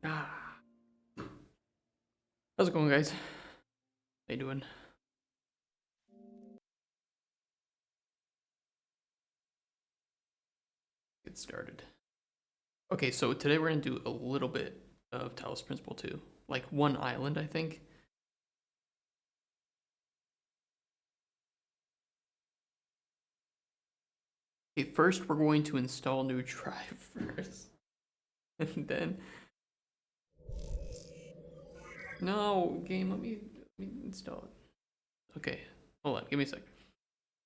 Ah, how's it going, guys? How you doing? Get started. Okay, so today we're gonna do a little bit of Talos Principle 2. Like one island, I think. Okay, first we're going to install new drivers. And then... No, game, let me install it. Okay, hold on, give me a sec.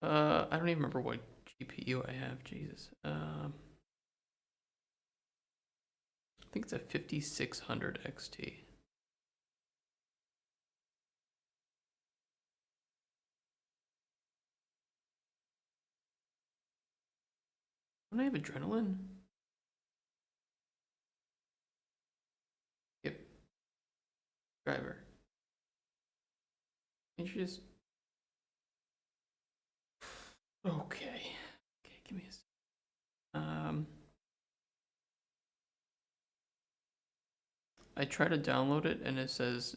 I don't even remember what GPU I have, Jesus. I think it's a 5600 XT. Don't I have adrenaline? Yep, driver. Can't you just... Okay. Okay, give me a sec. I try to download it and it says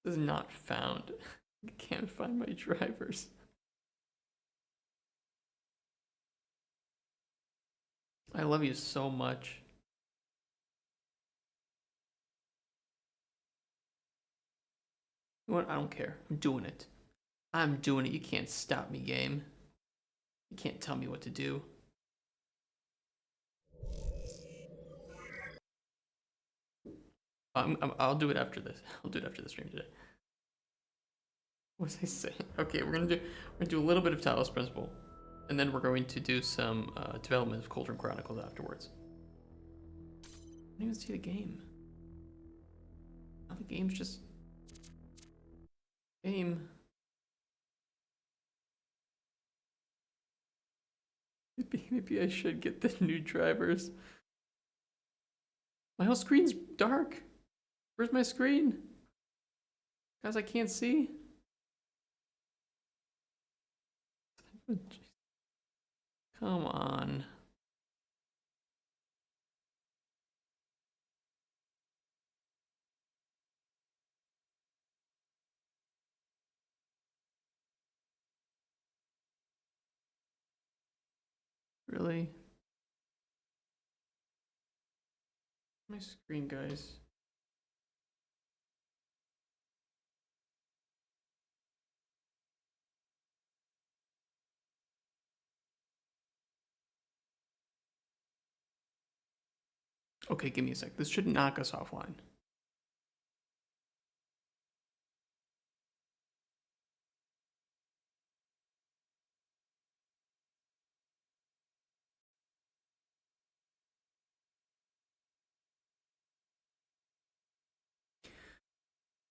"is not found." I can't find my drivers. I love you so much. You know what? I don't care. I'm doing it. I'm doing it. You can't stop me, game. You can't tell me what to do. I'll do it after this. I'll do it after the stream today. What was I saying? Okay, we're gonna do a little bit of Talos Principle, and then we're going to do some development of Cauldron Chronicles afterwards. I didn't even see the game. Now the game's just game. Maybe I should get the new drivers. My whole screen's dark. Where's my screen? Guys, I can't see. Come on. Really? My screen, guys. Okay, give me a sec. This should knock us offline.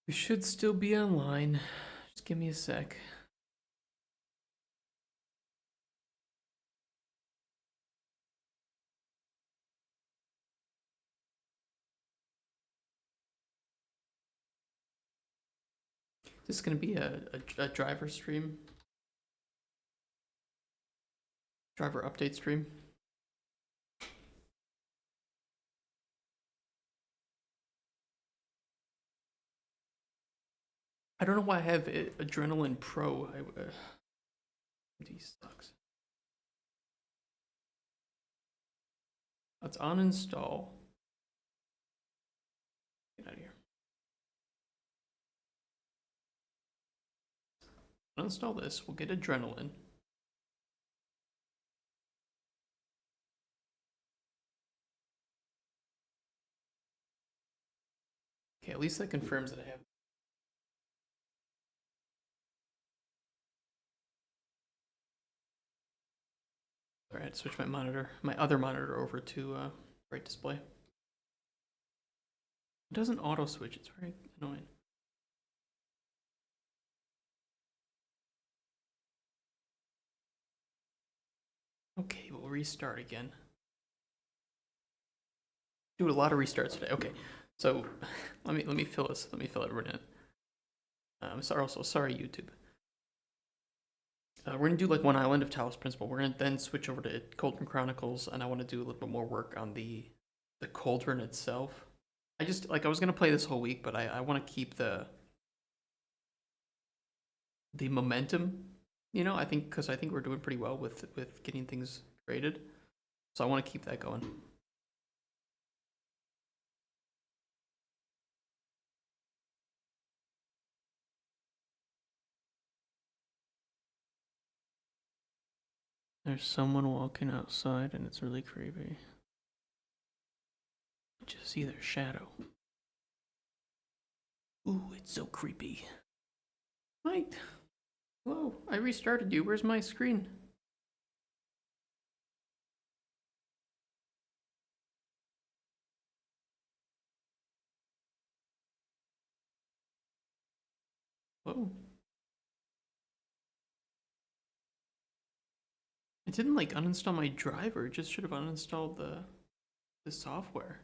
We should still be online. Just give me a sec. This is gonna be a driver stream. Driver update stream. I don't know why I have Adrenaline Pro. Sucks. Let's uninstall. Get out of here. Uninstall this. We'll get Adrenaline. Okay, at least that confirms that I have. Alright, switch my other monitor over to bright display. It doesn't auto switch, it's very annoying. Okay, we'll restart again. Do a lot of restarts today. Okay, so let me fill this. Let me fill everyone in. Sorry YouTube. We're gonna do like one island of Talos Principle. We're gonna then switch over to Cauldron Chronicles, and I want to do a little bit more work on the cauldron itself. I just like I was gonna play this whole week, but I want to keep the momentum. You know, I think because I think we're doing pretty well with getting things created, so I want to keep that going. There's someone walking outside, and it's really creepy. Just see their shadow. Ooh, it's so creepy. Mike, hello. I restarted you. Where's my screen? Whoa. I didn't like uninstall my driver. It just should have uninstalled the software.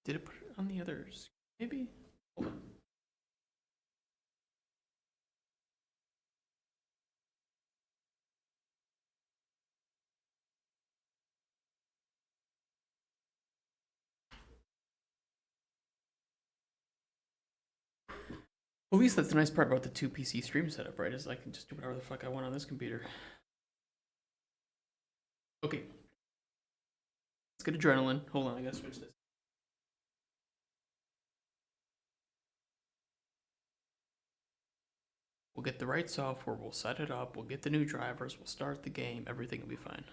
Did it put it on the others? Maybe. Hold on. At least that's the nice part about the two PC stream setup, right? Is I can just do whatever the fuck I want on this computer. Okay. Let's get adrenaline. Hold on, I gotta switch this. We'll get the right software, we'll set it up, we'll get the new drivers, we'll start the game, everything will be fine.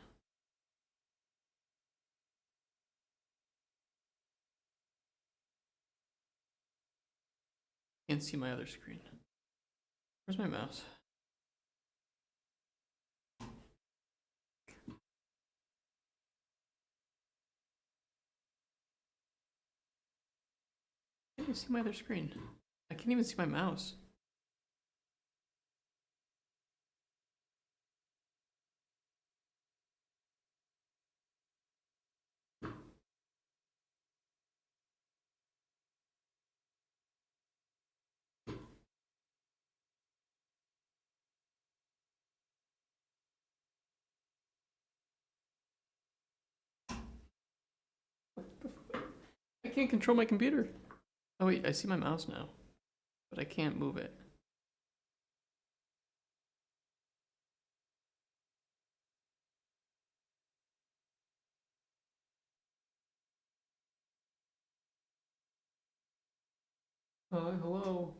Can't see my other screen. Where's my mouse? I can't even see my other screen. I can't even see my mouse. I can't control my computer. Oh wait, I see my mouse now, but I can't move it. Hello.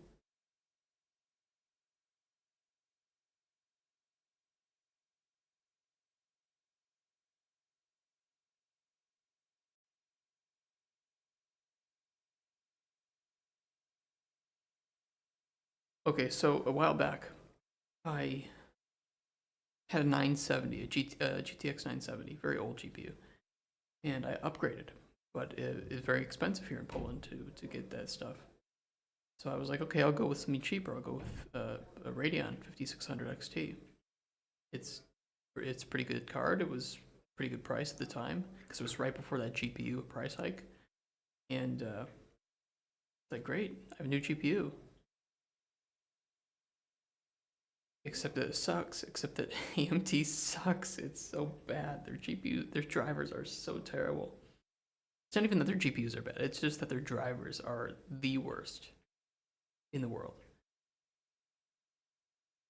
Okay, so a while back, I had a 970, a GTX 970, very old GPU, and I upgraded, but it is very expensive here in Poland to get that stuff. So I was like, okay, I'll go with something cheaper. I'll go with a Radeon 5600 XT. It's it's a pretty good card. It was pretty good price at the time because it was right before that GPU price hike, and it's like great, I have a new GPU. Except that it sucks. Except that AMD sucks. It's so bad. Their GPU, their drivers are so terrible. It's not even that their GPUs are bad. It's just that their drivers are the worst in the world.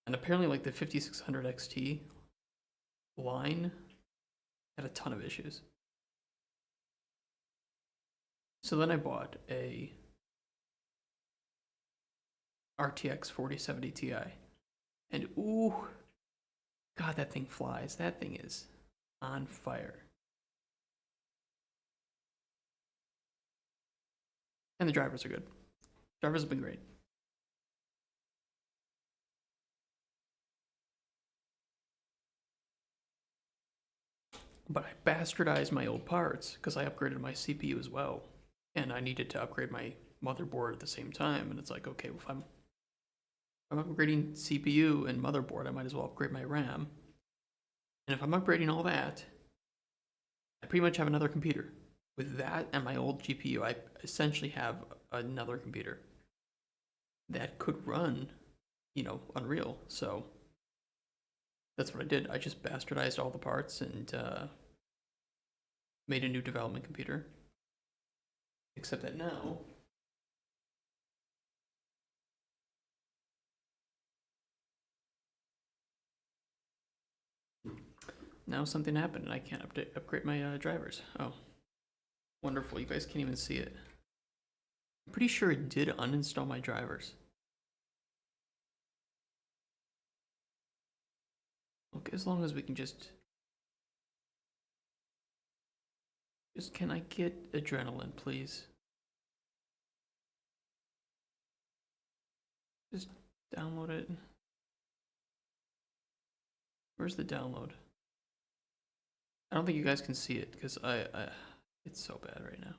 And apparently, like the 5600 XT line had a ton of issues. So then I bought a RTX 4070 Ti, and ooh, God, that thing flies. That thing is on fire. And the drivers are good. Drivers have been great. But I bastardized my old parts because I upgraded my CPU as well, and I needed to upgrade my motherboard at the same time. And it's like, okay, if I'm upgrading CPU and motherboard, I might as well upgrade my RAM. And if I'm upgrading all that, I pretty much have another computer. With that and my old GPU, I essentially have another computer that could run, Unreal. So That's what I did. I just bastardized all the parts and made a new development computer. Except that now something happened and I can't upgrade my drivers. Oh, wonderful. You guys can't even see it. I'm pretty sure it did uninstall my drivers. Okay, as long as we can just can I get adrenaline, please? Just download it. Where's the download? I don't think you guys can see it because it's so bad right now.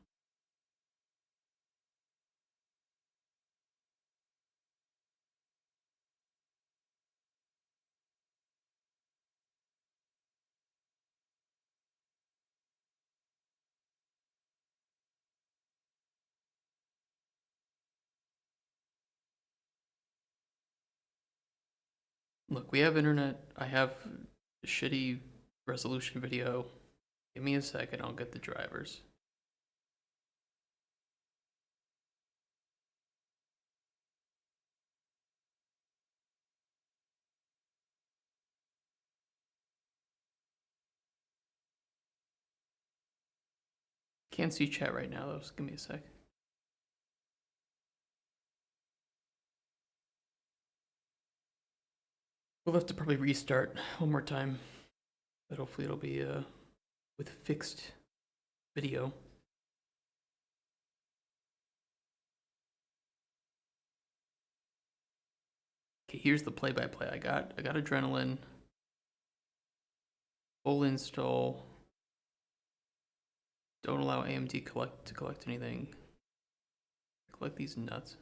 Look, we have internet. I have a shitty resolution video. Give me a second, I'll get the drivers. Can't see chat right now though, so give me a sec. We'll have to probably restart one more time, but hopefully it'll be with fixed video. Okay, here's the play-by-play. I got adrenaline. Full install. Don't allow AMD to collect anything. Collect these nuts.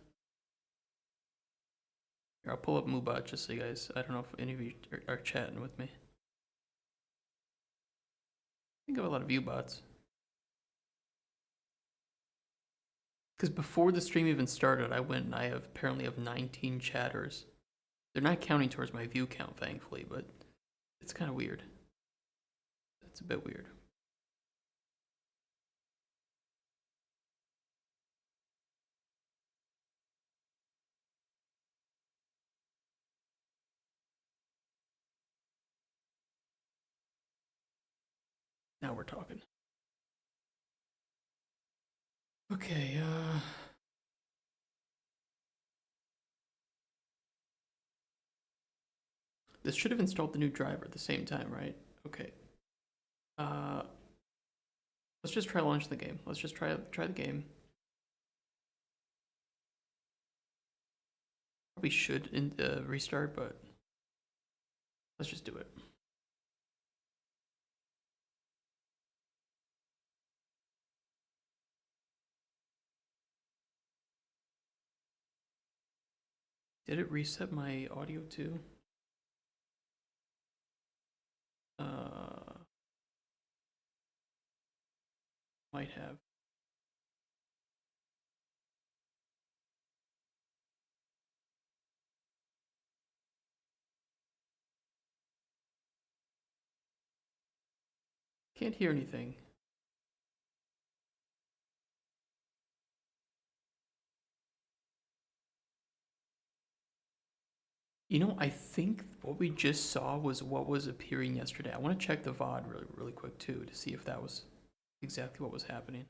Here, I'll pull up Moobot just so you guys. I don't know if any of you are chatting with me. I think I have a lot of view bots. Because before the stream even started, I went and I apparently have 19 chatters. They're not counting towards my view count, thankfully, but it's kind of weird. It's a bit weird. Now we're talking. Okay, this should have installed the new driver at the same time, right? Okay. Let's just try launching the game. Let's just try the game. Probably should restart, but let's just do it. Did it reset my audio too? Might have. Can't hear anything. You know, I think what we just saw was what was appearing yesterday. I want to check the VOD really quick too to see if that was exactly what was happening.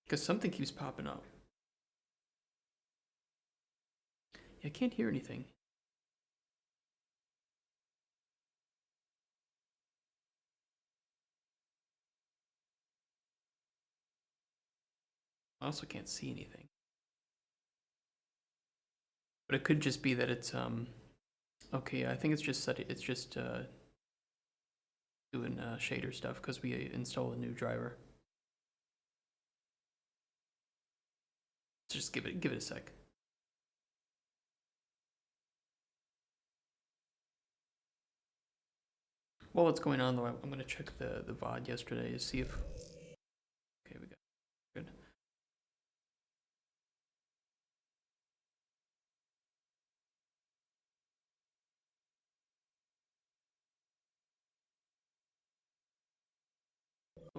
Because something keeps popping up. Yeah, I can't hear anything. I also can't see anything. But it could just be that it's okay, I think it's just doing shader stuff because we installed a new driver. Let's just give it a sec. While it's going on though, I'm gonna check the VOD yesterday to see if okay we got good.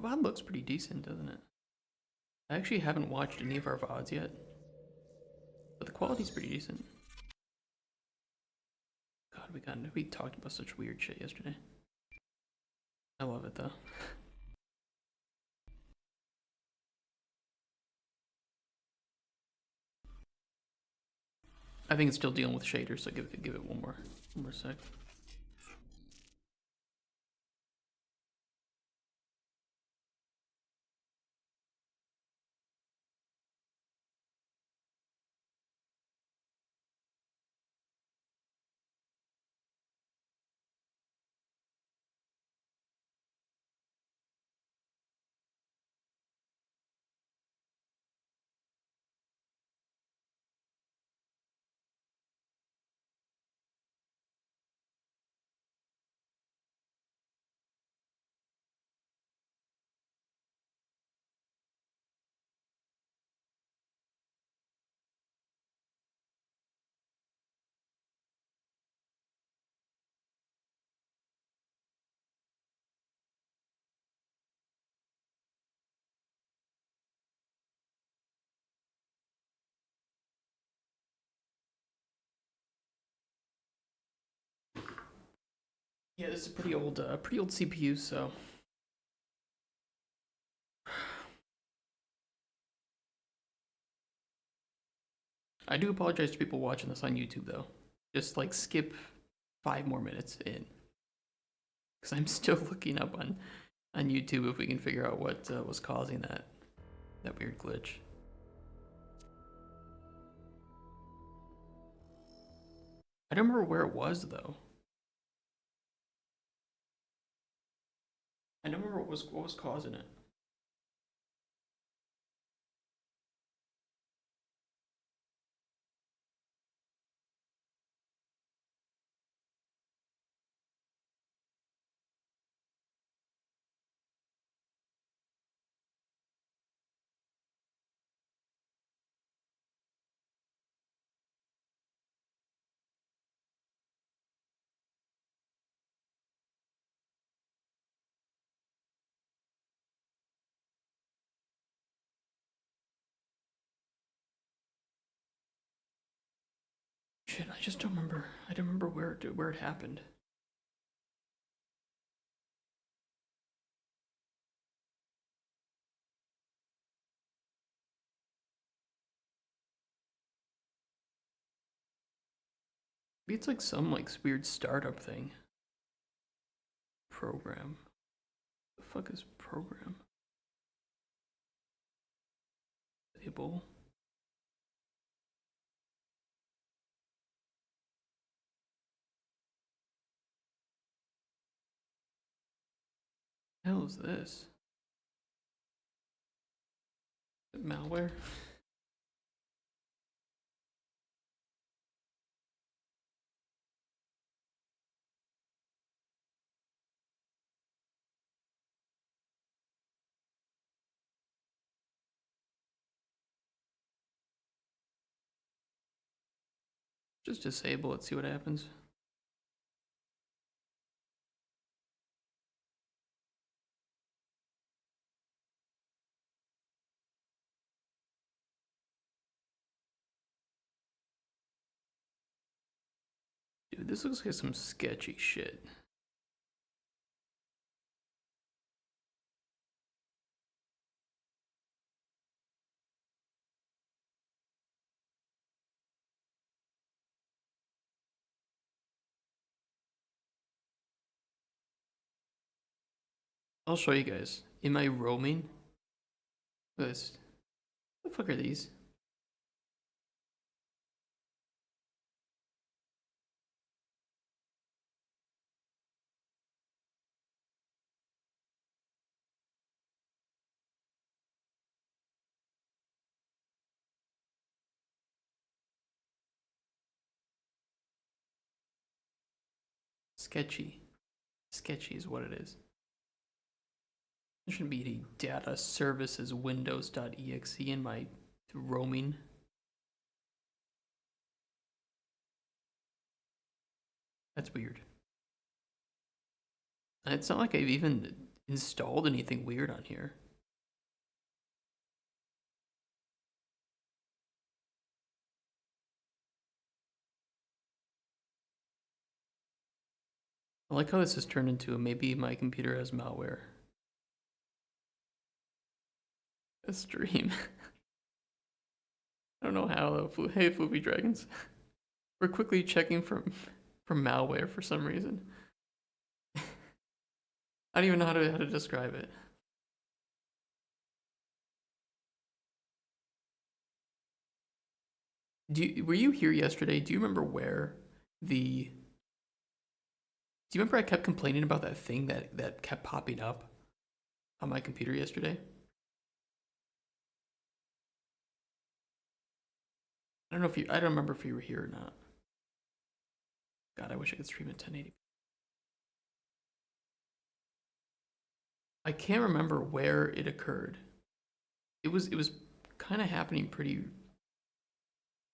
The VOD looks pretty decent, doesn't it? I actually haven't watched any of our VODs yet, but the quality's pretty decent. God, we talked about such weird shit yesterday. I love it though. I think it's still dealing with shaders, so give it one more sec. Yeah, this is a pretty old CPU, so I do apologize to people watching this on YouTube though. Just like skip 5 more minutes in, because I'm still looking up on YouTube if we can figure out what was causing that weird glitch. I don't remember where it was though. I don't remember what was causing it. Shit, I just don't remember. I don't remember where it happened. Maybe it's like some like weird startup thing. Program. The fuck is program? Table. Hell is this? Malware? Just disable it, see what happens. Dude, this looks like some sketchy shit. I'll show you guys. Am I roaming? Look at this. What the fuck are these? Sketchy. Sketchy is what it is. There shouldn't be any data services windows.exe in my roaming. That's weird. It's not like I've even installed anything weird on here. I like how this has turned into maybe my computer has malware. A stream. I don't know how though. Hey, Floopy Dragons. We're quickly checking for malware for some reason. I don't even know how to describe it. Were you here yesterday? Do you remember where the? Do you remember I kept complaining about that thing that kept popping up on my computer yesterday? I don't remember if you were here or not. God, I wish I could stream at 1080. I can't remember where it occurred. It was kind of happening pretty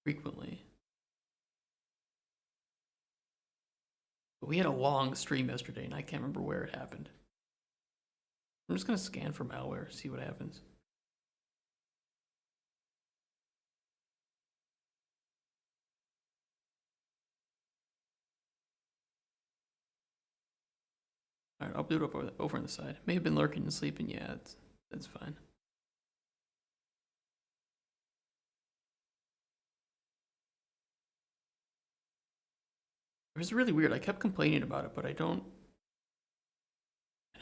frequently. But we had a long stream yesterday, and I can't remember where it happened. I'm just gonna scan for malware, see what happens. All right, I'll do it over on the side. May have been lurking and sleeping. Yeah, that's fine. It was really weird. I kept complaining about it, but I don't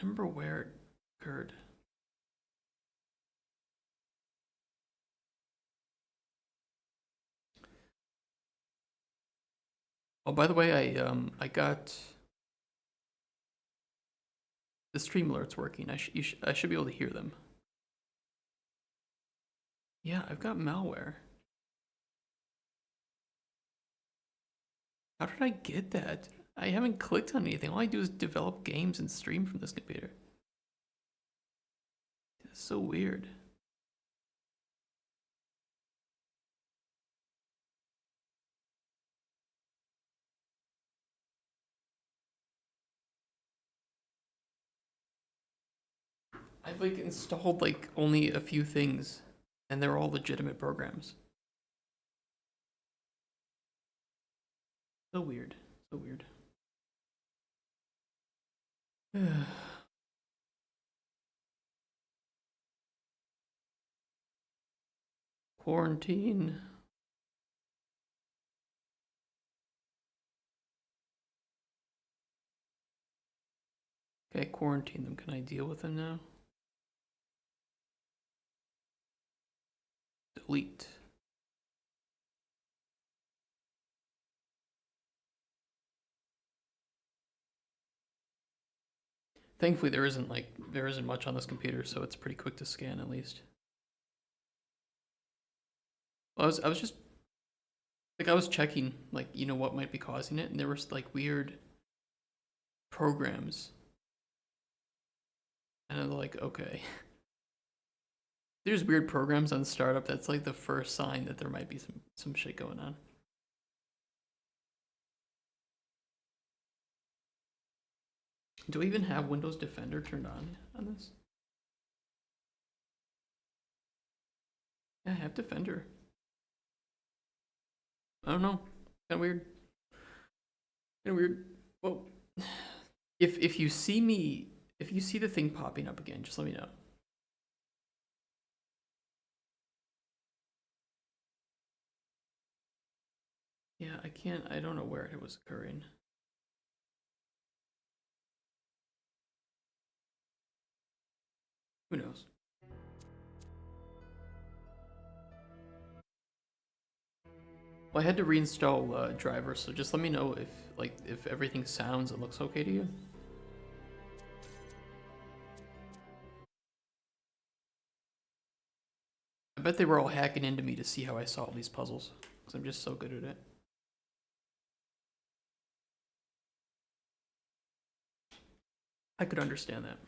remember where it occurred. Oh, by the way, I got the stream alerts working. I should be able to hear them. Yeah, I've got malware. How did I get that? I haven't clicked on anything. All I do is develop games and stream from this computer. It's so weird. I've like installed like only a few things, and they're all legitimate programs. So weird. So weird. Quarantine. Okay, quarantine them. Can I deal with them now? Delete. Thankfully, there isn't much on this computer, so it's pretty quick to scan at least. Well, I was just like I was checking like what might be causing it, and there was like weird programs, and I'm like, okay, there's weird programs on startup. That's like the first sign that there might be some shit going on. Do I even have Windows Defender turned on this? Yeah, I have Defender. I don't know. Kind of weird. Kind of weird. Well, if you see me, if you see the thing popping up again, just let me know. Yeah, I can't. I don't know where it was occurring. Who knows? Well, I had to reinstall drivers, so just let me know if everything sounds and looks okay to you. I bet they were all hacking into me to see how I solve these puzzles, because I'm just so good at it. I could understand that.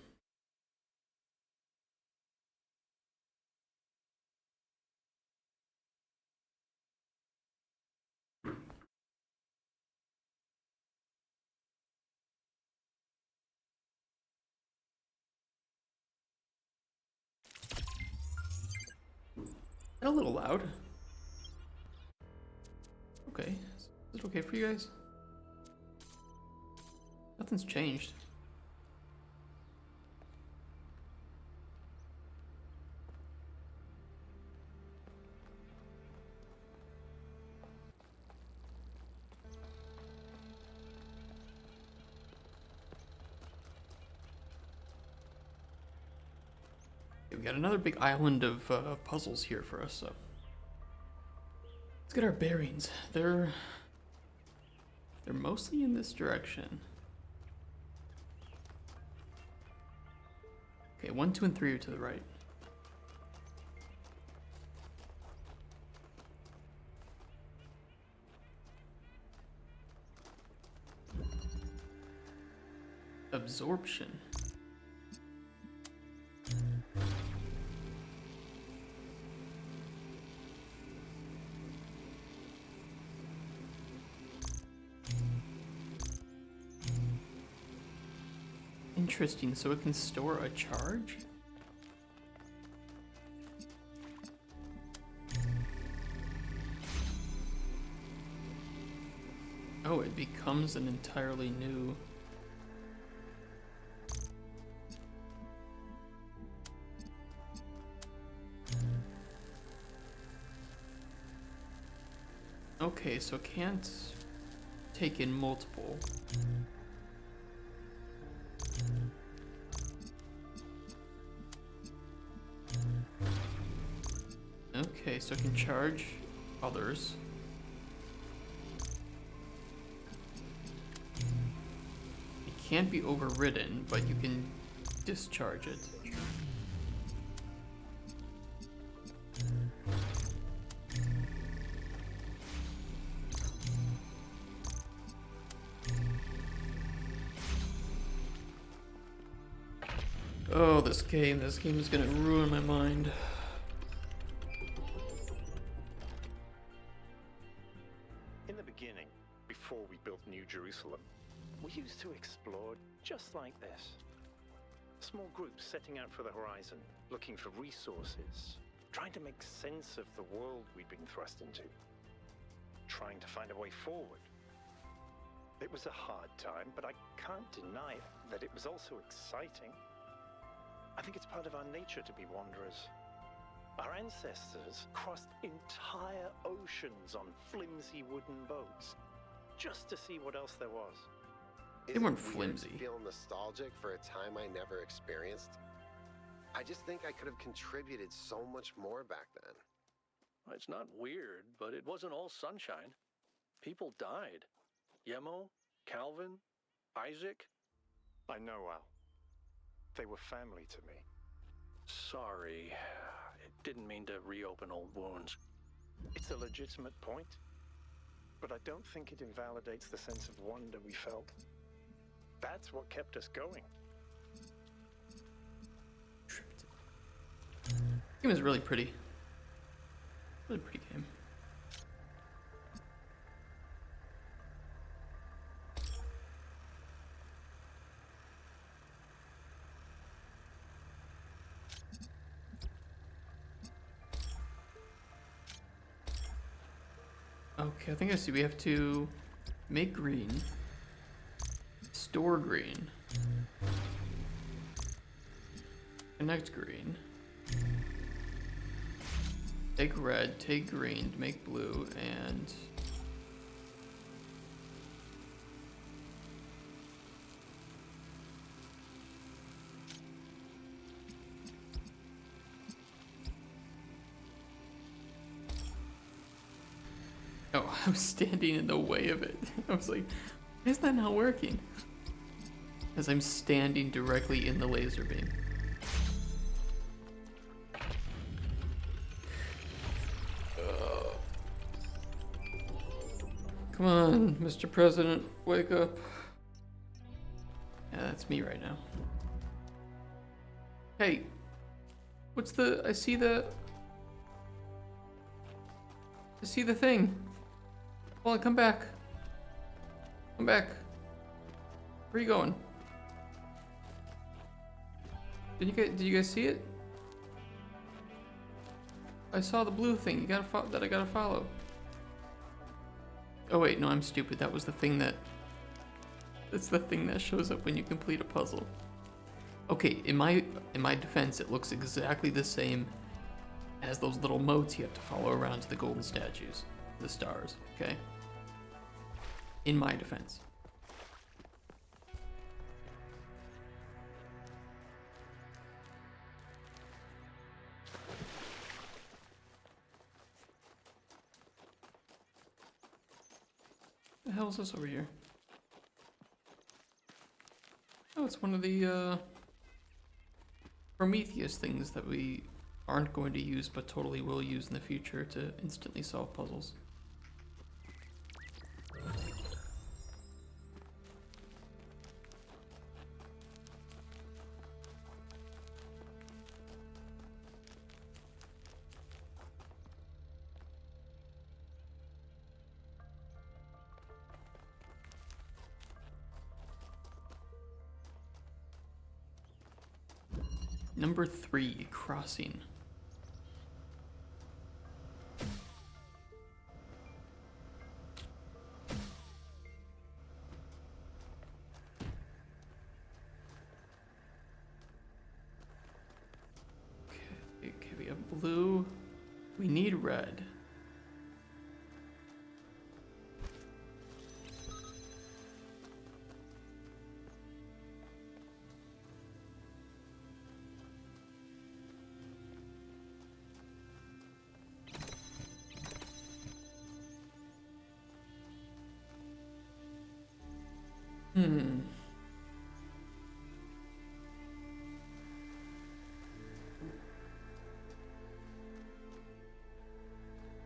a little loud. Okay. Is it okay for you guys? Nothing's changed. We got another big island of puzzles here for us, so let's get our bearings. They're mostly in this direction. Okay, 1, 2, and 3 are to the right. Absorption. Interesting, so it can store a charge? Oh, it becomes an entirely new... Okay, so it can't take in multiple. Okay, so it can charge others. It can't be overridden, but you can discharge it. Oh, this game is gonna ruin my mind. In the beginning, before we built New Jerusalem, we used to explore just like this. Small groups setting out for the horizon, looking for resources, trying to make sense of the world we'd been thrust into, trying to find a way forward. It was a hard time, but I can't deny that it was also exciting. I think it's part of our nature to be wanderers. Our ancestors crossed entire oceans on flimsy wooden boats, just to see what else there was. They weren't flimsy. Feel nostalgic for a time I never experienced. I just think I could have contributed so much more back then. Well, it's not weird, but it wasn't all sunshine. People died. Yemo, Calvin, Isaac. I know, Al. They were family to me. Sorry. It didn't mean to reopen old wounds. It's a legitimate point, but I don't think it invalidates the sense of wonder we felt. That's what kept us going. The game is really pretty. Really pretty game. Okay, I think I see. We have to make green, store green, connect green, take red, take green, make blue, and oh, I was standing in the way of it. I was like, why is that not working? As I'm standing directly in the laser beam. Come on, Mr. President, wake up. Yeah, that's me right now. Hey, what's the, I see the thing. Hold on, come back. Come back. Where are you going? Did you guys see it? I saw the blue thing. You gotta that I gotta follow. Oh wait, no, I'm stupid. That was the thing that. That's the thing that shows up when you complete a puzzle. Okay, in my defense, it looks exactly the same as those little motes you have to follow around to the golden statues, the stars. Okay. In my defense. The hell is this over here? Oh, it's one of the Prometheus things that we aren't going to use but totally will use in the future to instantly solve puzzles. Number 3, crossing. Okay, we have blue. We need red.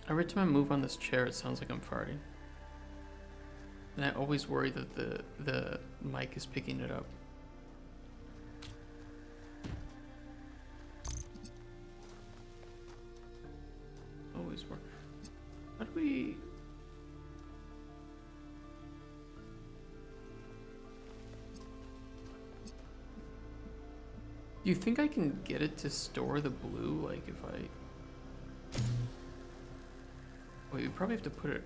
Every time I move on this chair, it sounds like I'm farting. And I always worry that the mic is picking it up. Always worry. How do we... Do you think I can get it to store the blue, like if I... Wait, we probably have to put it...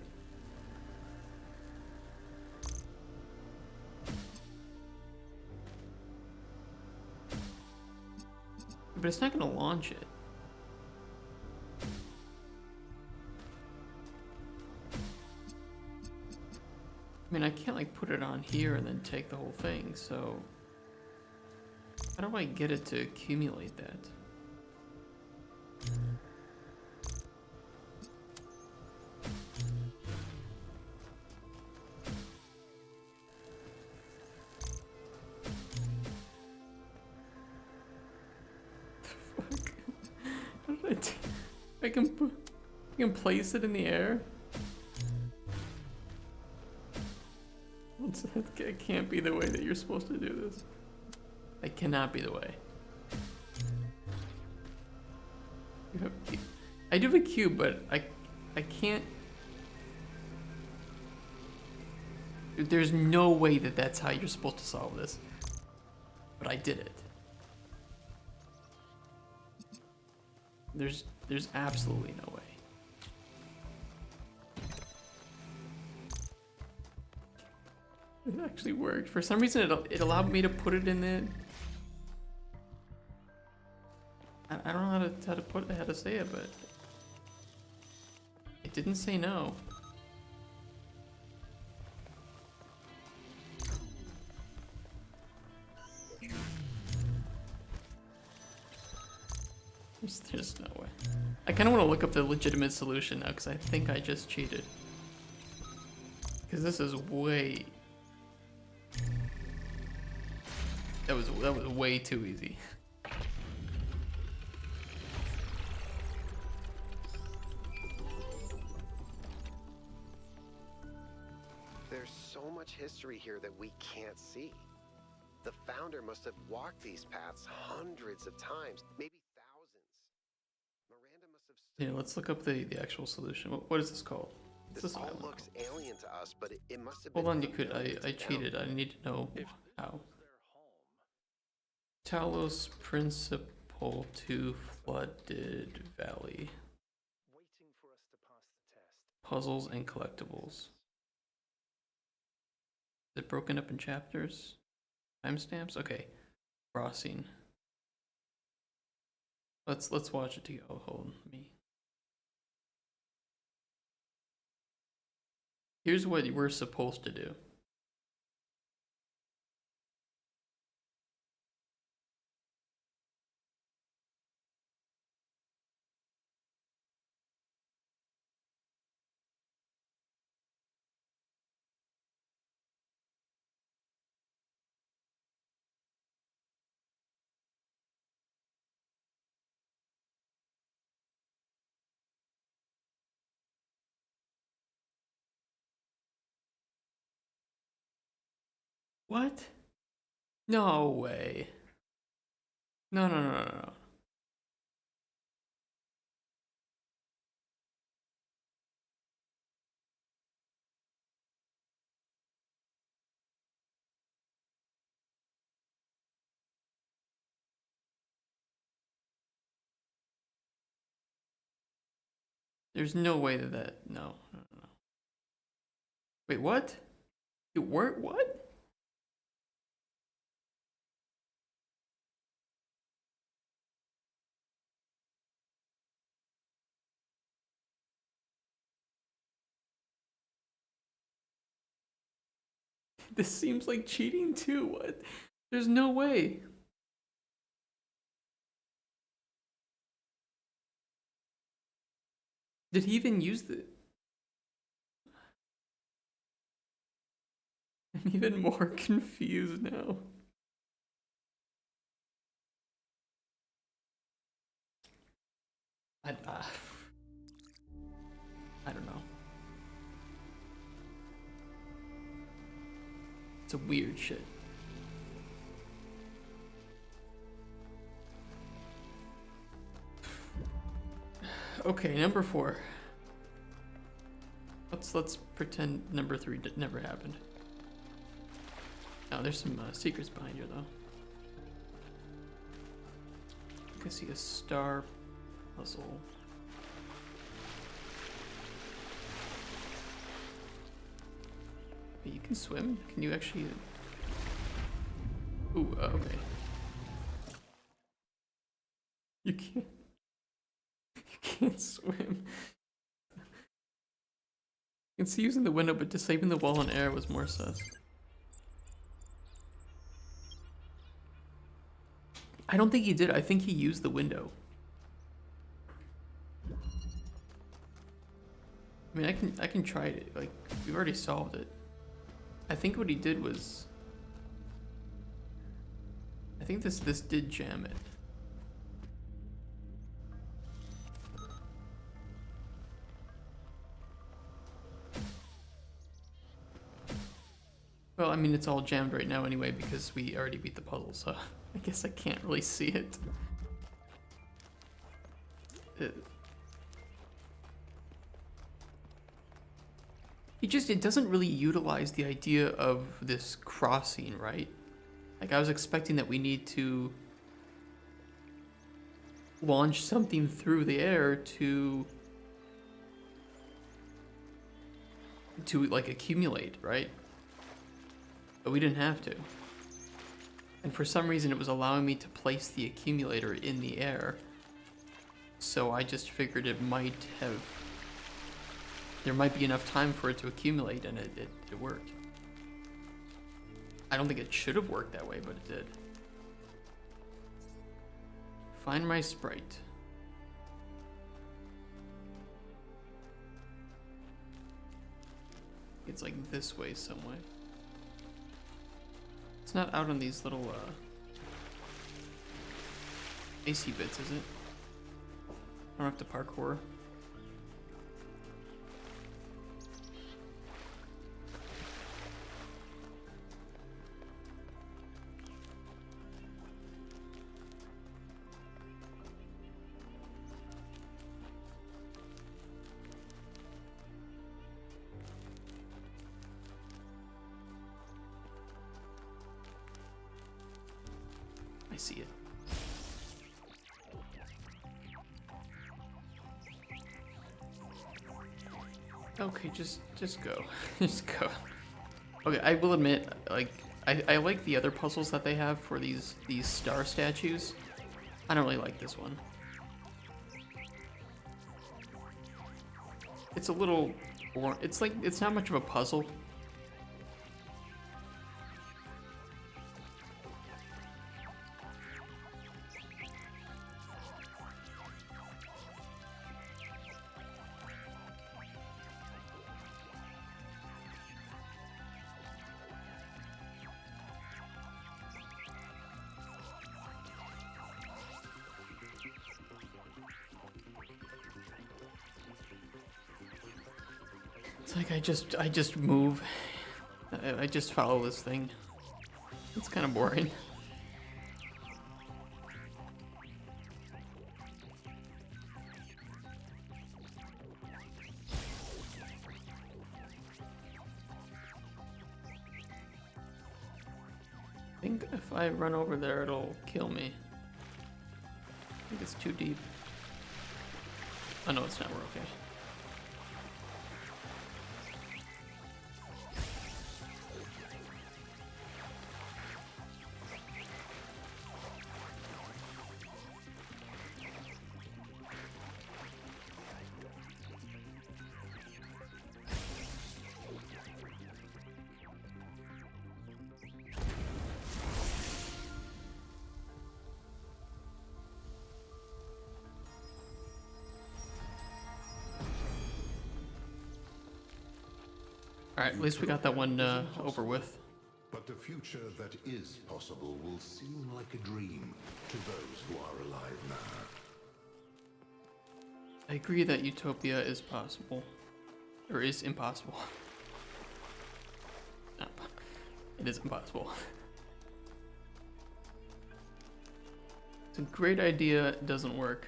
But it's not gonna launch it. I mean, I can't like put it on here and then take the whole thing, so... How do I get it to accumulate that? Fuck. How did I do? I can place it in the air? It can't be the way that you're supposed to do this. It cannot be the way. I do have a cube, but I can't. There's no way that that's how you're supposed to solve this. But I did it. There's absolutely no way. It actually worked. For some reason, it allowed me to put it in the. I don't know how to say it, but it didn't say no. There's no way. I kind of want to look up the legitimate solution now because I think I just cheated. Because this is way. That was way too easy. There's so much history here that we can't see. The founder must have walked these paths hundreds of times, maybe thousands. Miranda must have stood. Yeah, let's look up the actual solution. What is this called? This all looks alien to us, but it must have been. Hold on, you could. I cheated. I need to know how. Talos Principal to Flooded Valley. Puzzles and collectibles. Is it broken up in chapters? Timestamps? Okay. Crossing. Let's watch it together. Oh, hold me. Here's what we're supposed to do. What? No way. No, no, no, no, no. There's no way that no, no, no, no. Wait, what? It weren't what? This seems like cheating too. What? There's no way. Did he even use the? I'm even more confused now. I, uh, I don't know. It's a weird shit. Okay, number 4. Let's pretend number 3 never happened. Oh, there's some secrets behind here though. I can see a star puzzle. Wait, you can swim? Can you actually? Ooh, okay. You can't. You can't swim. You can see using the window, but disabling the wall in air was more sus. I don't think he did. I think he used the window. I mean, I can try it. Like, we've already solved it. I think what he did was, I think this did jam it. Well, I mean, it's all jammed right now anyway because we already beat the puzzle, so I guess I can't really see it. It doesn't really utilize the idea of this crossing, right? Like, I was expecting that we need to launch something through the air to like accumulate, right? But we didn't have to. And for some reason it was allowing me to place the accumulator in the air. So I just figured it might have, there might be enough time for it to accumulate, and it worked. I don't think it should have worked that way, but it did. Find my sprite. It's like this way some way. It's not out on these little AC bits, is it? I don't have to parkour. I see it. Okay, just go. Just go. Okay, I will admit, like, I like the other puzzles that they have for these star statues. I don't really like this one. It's a little boring. It's like, it's not much of a puzzle. It's like I just move. I just follow this thing. It's kind of boring. I think if I run over there, it'll kill me. I think it's too deep. Oh no, it's not. We're okay. Alright, at least we got that one over with. But the future that is possible will seem like a dream to those who are alive now. I agree that utopia is possible. Or is impossible. No, it is impossible. It's a great idea, it doesn't work.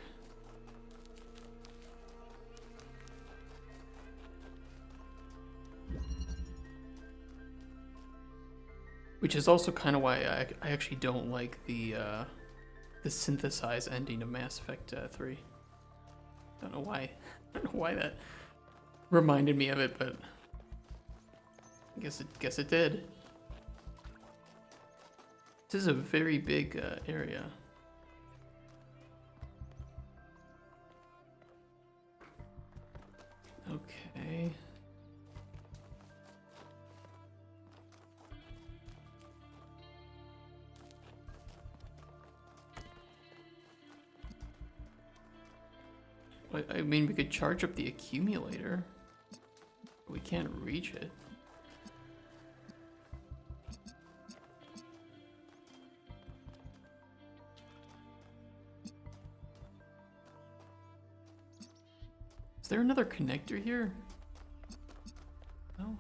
Which is also kind of why I actually don't like the synthesized ending of Mass Effect 3. Don't know why. I don't know why that reminded me of it, but I guess it did. This is a very big area. Okay. I mean, we could charge up the accumulator, but we can't reach it. Is there another connector here? No.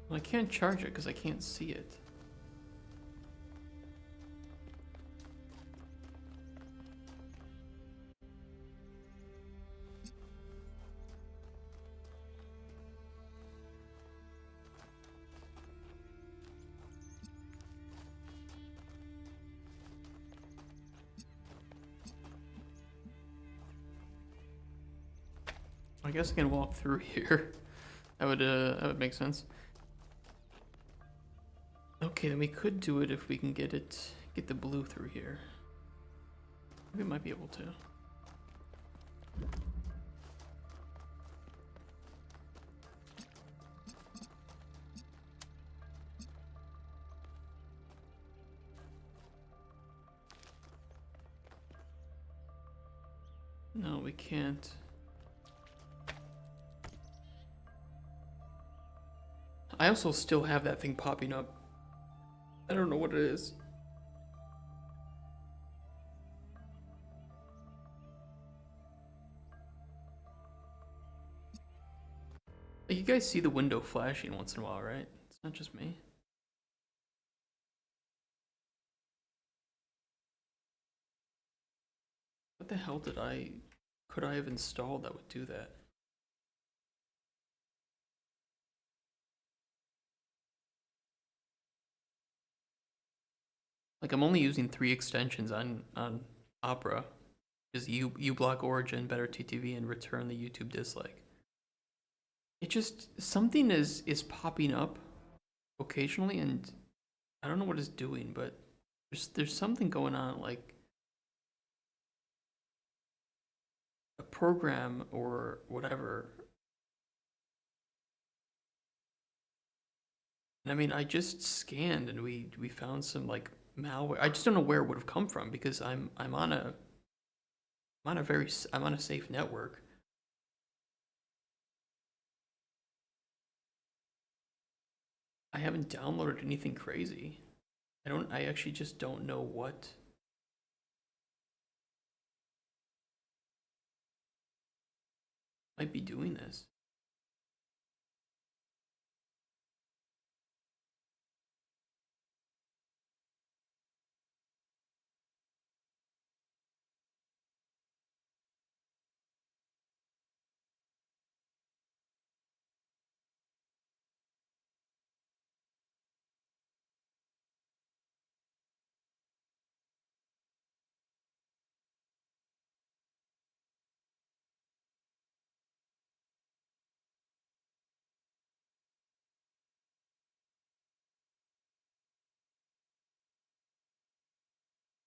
Well, I can't charge it because I can't see it. I guess I can walk through here. That would make sense. Okay, then we could do it if we can get the blue through here. We might be able to. No, we can't. I also still have that thing popping up. I don't know what it is. You guys see the window flashing once in a while, right? It's not just me. What the hell could I have installed that would do that? Like I'm only using 3 extensions on Opera, is uBlock Origin, Better TTV, and return the YouTube dislike. It just something is popping up occasionally, and I don't know what it's doing, but there's something going on, like a program or whatever. And I mean, I just scanned and we found some like malware. I just don't know where it would have come from because I'm on a safe network. I haven't downloaded anything crazy. I actually just don't know what might be doing this.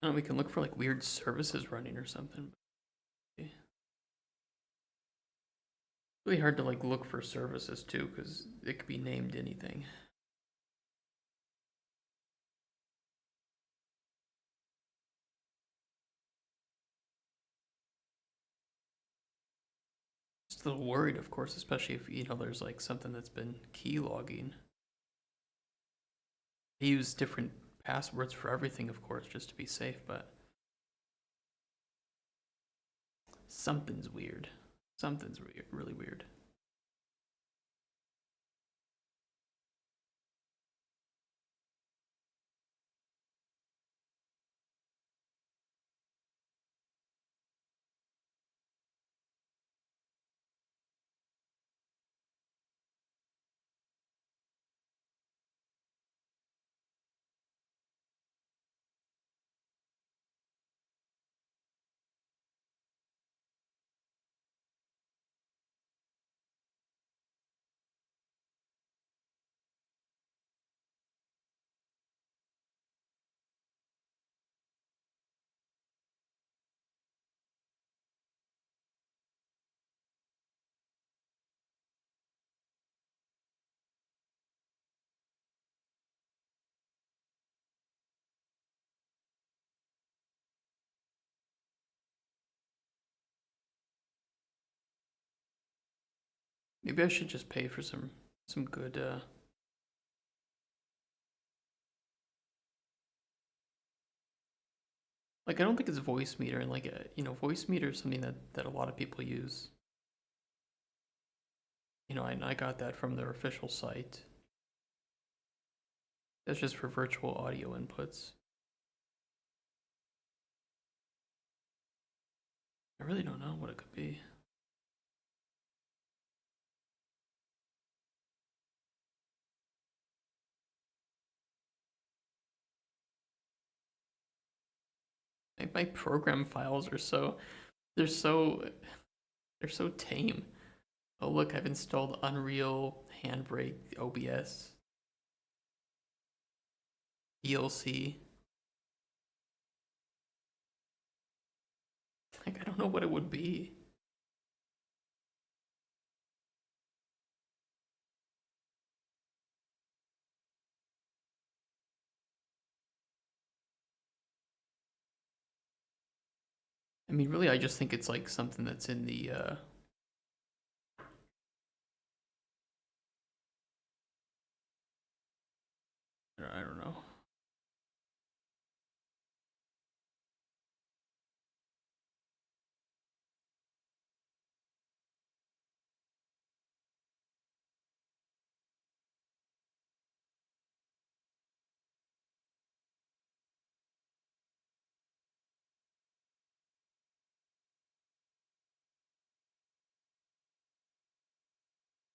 I don't know, we can look for like weird services running or something. It's really hard to like look for services too because it could be named anything. Just a little worried, of course, especially if there's like something that's been key logging. I use different passwords for everything, of course, just to be safe, but something's weird. Something's really weird. Maybe I should just pay for some good like I don't think it's voice meter, and like voice meter is something that a lot of people use. I got that from their official site. That's just for virtual audio inputs. I really don't know what it could be. My program files are they're so they're so tame. Oh look, I've installed Unreal, Handbrake, OBS, ELC. Like I don't know what it would be. I mean, really, I just think it's like something that's in the I don't know.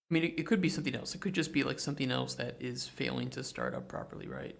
I mean, it could be something else. It could just be like something else that is failing to start up properly, right?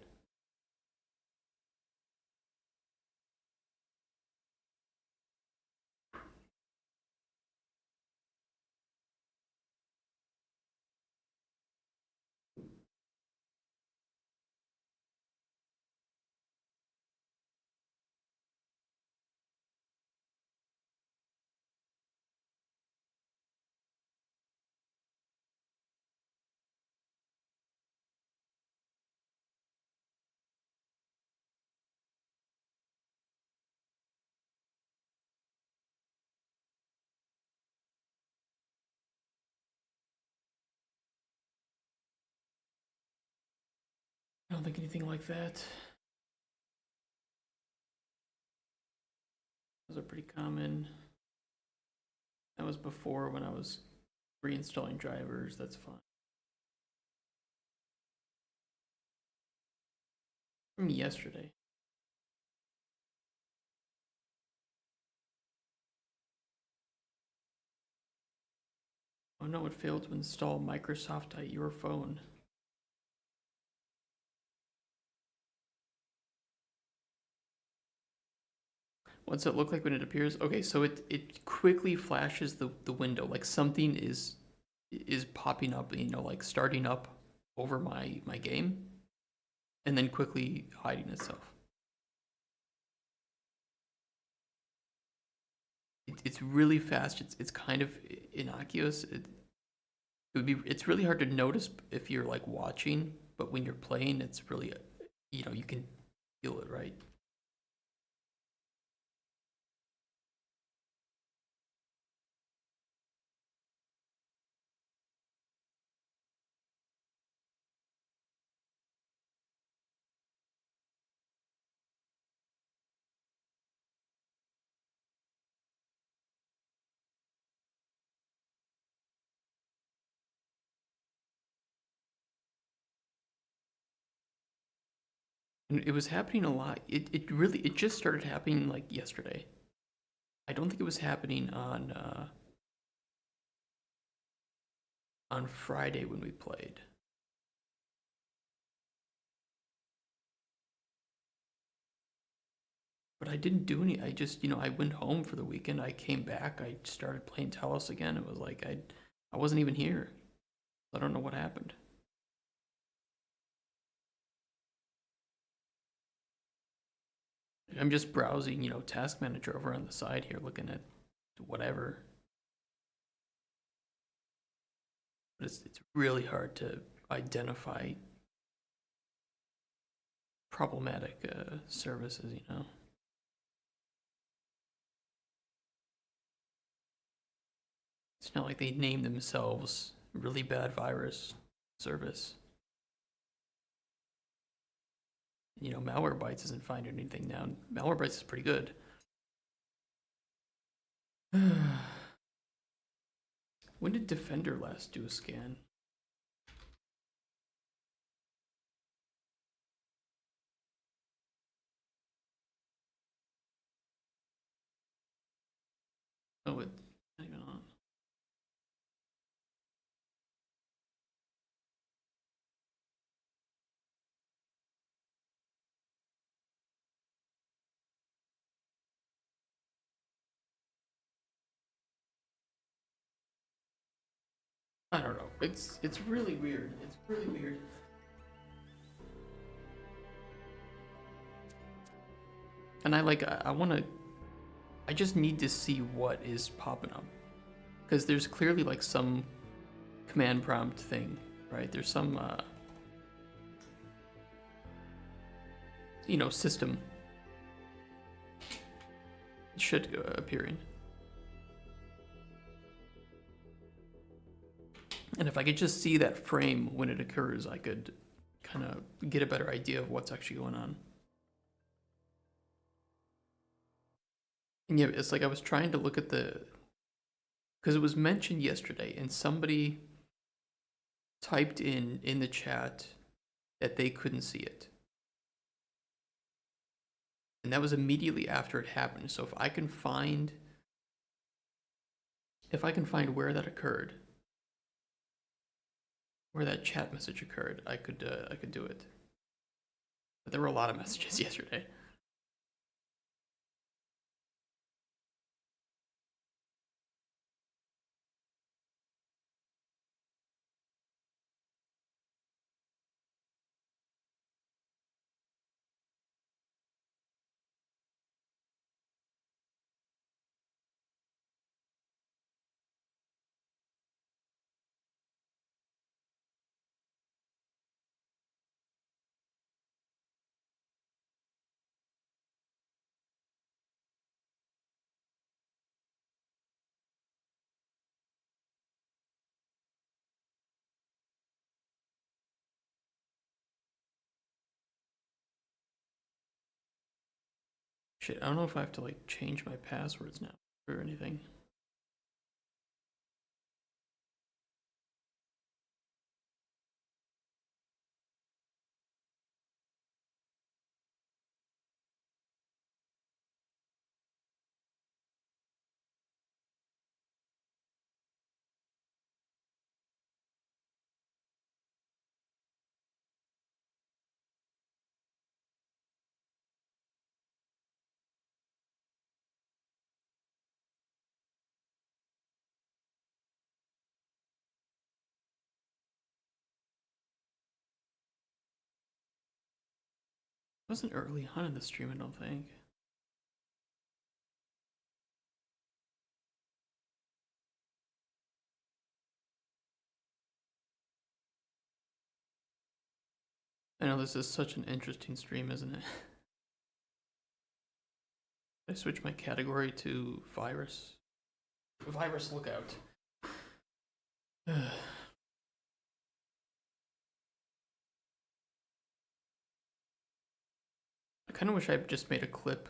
don't think anything like that. Those are pretty common. That was before when I was reinstalling drivers. That's fine. From yesterday. Oh no, it failed to install Microsoft at your phone. What's it look like when it appears? Okay, so it quickly flashes the window, like something is popping up, you know, like starting up over my game, and then quickly hiding itself. It's really fast. It's kind of innocuous. It's really hard to notice if you're like watching, but when you're playing, it's really, you know, you can feel it, right? And it was happening a lot. It just started happening like yesterday. I don't think it was happening on Friday when we played. But I didn't do any. I just, you know, I went home for the weekend. I came back. I started playing Talos again. It was like I wasn't even here. I don't know what happened. I'm just browsing, you know, Task Manager over on the side here, looking at whatever. But it's really hard to identify problematic services, you know. It's not like they name themselves really bad virus service. You know, Malwarebytes isn't finding anything now. Malwarebytes is pretty good. When did Defender last do a scan? Oh, it's not even on. I don't know. It's really weird. It's really weird. And I want to. I just need to see what is popping up, because there's clearly like some command prompt thing, right? There's some you know, system shit appearing. And if I could just see that frame when it occurs, I could kind of get a better idea of what's actually going on. And yeah, it's like I was trying to look at because it was mentioned yesterday, and somebody typed in the chat that they couldn't see it. And that was immediately after it happened. So if I can find where that occurred, where that chat message occurred, I could do it. But there were a lot of messages yesterday. Shit, I don't know if I have to like change my passwords now or anything. It wasn't early on in the stream, I don't think. I know this is such an interesting stream, isn't it? I switch my category to virus. Virus lookout. I kind of wish I just made a clip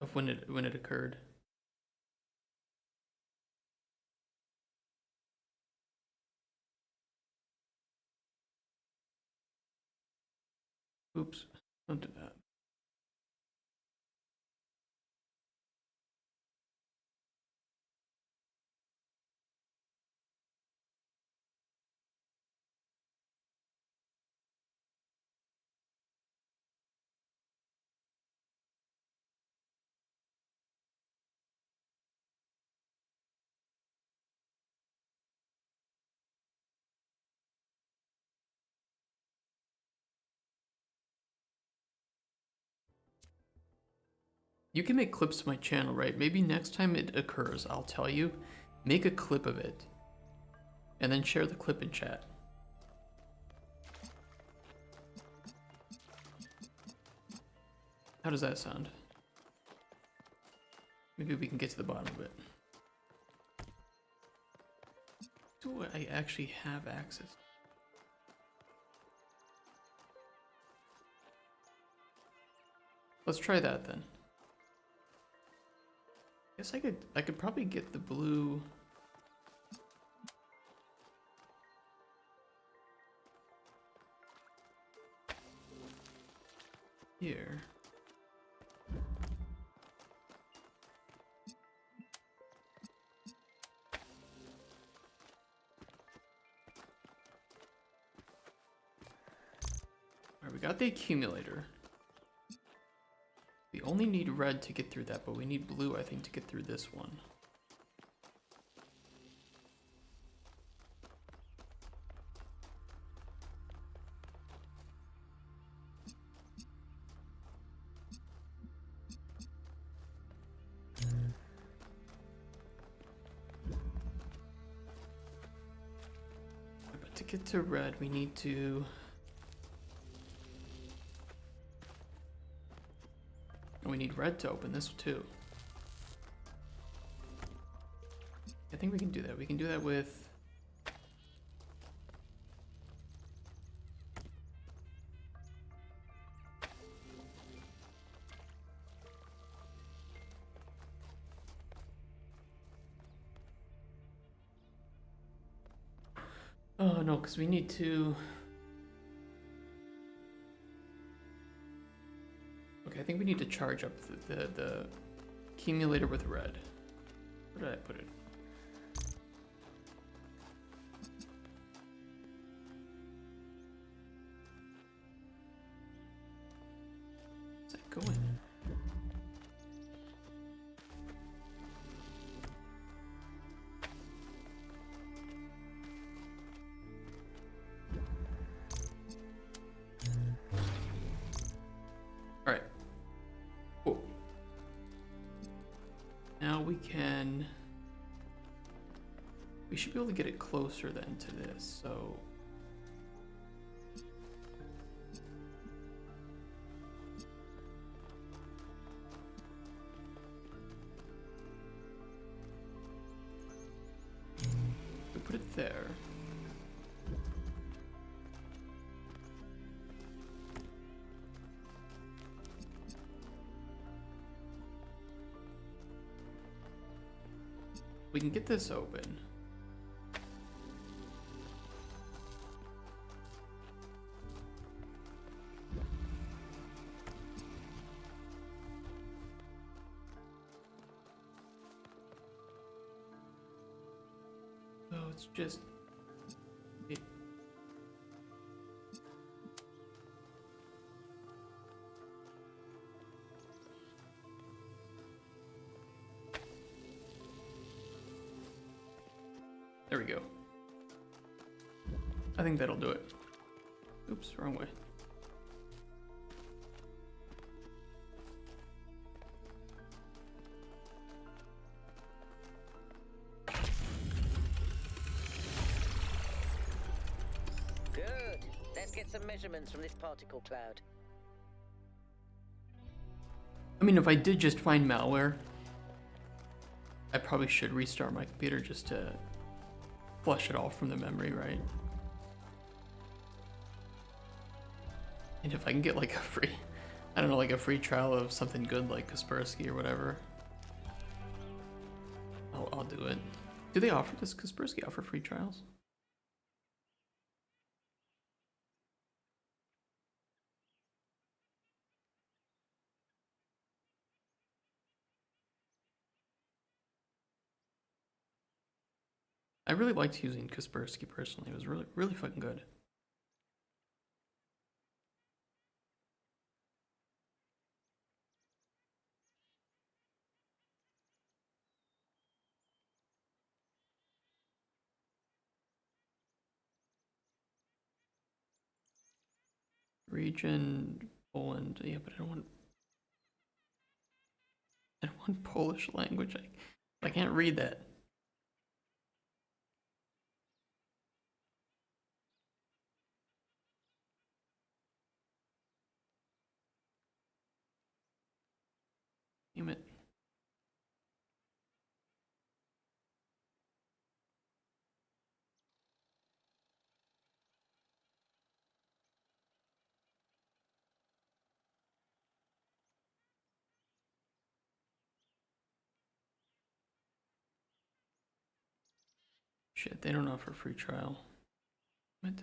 of when it occurred. Oops, don't do that. You can make clips to my channel, right? Maybe next time it occurs, I'll tell you, make a clip of it, and then share the clip in chat. How does that sound? Maybe we can get to the bottom of it. Do I actually have access? Let's try that then. Guess I could probably get the blue. Here. Alright, we got the accumulator. We only need red to get through that, but we need blue, I think, to get through this one. But to get to red, we need to... And we need red to open this too. I think we can do that. We can do that with... Oh no, because we need to... Okay, I think we need to charge up the accumulator with red. Where did I put it? Where's that going? Alright. Cool. Now we can... We should be able to get it closer then to this, so... We put it there. We can get this open. So it's just it. There we go. I think that'll do it. Oops, wrong way. Good. Let's get some measurements from this particle cloud. I mean, if I did just find malware, I probably should restart my computer just to flush it all from the memory, right? And if I can get like a free, I don't know, like a free trial of something good like Kaspersky or whatever, I'll do it. Do they offer, does Kaspersky offer free trials? I really liked using Kaspersky personally. It was really, really fucking good. Region, Poland, yeah, but I don't want Polish language. I can't read that. Damn it. Shit, they don't offer free trial. What?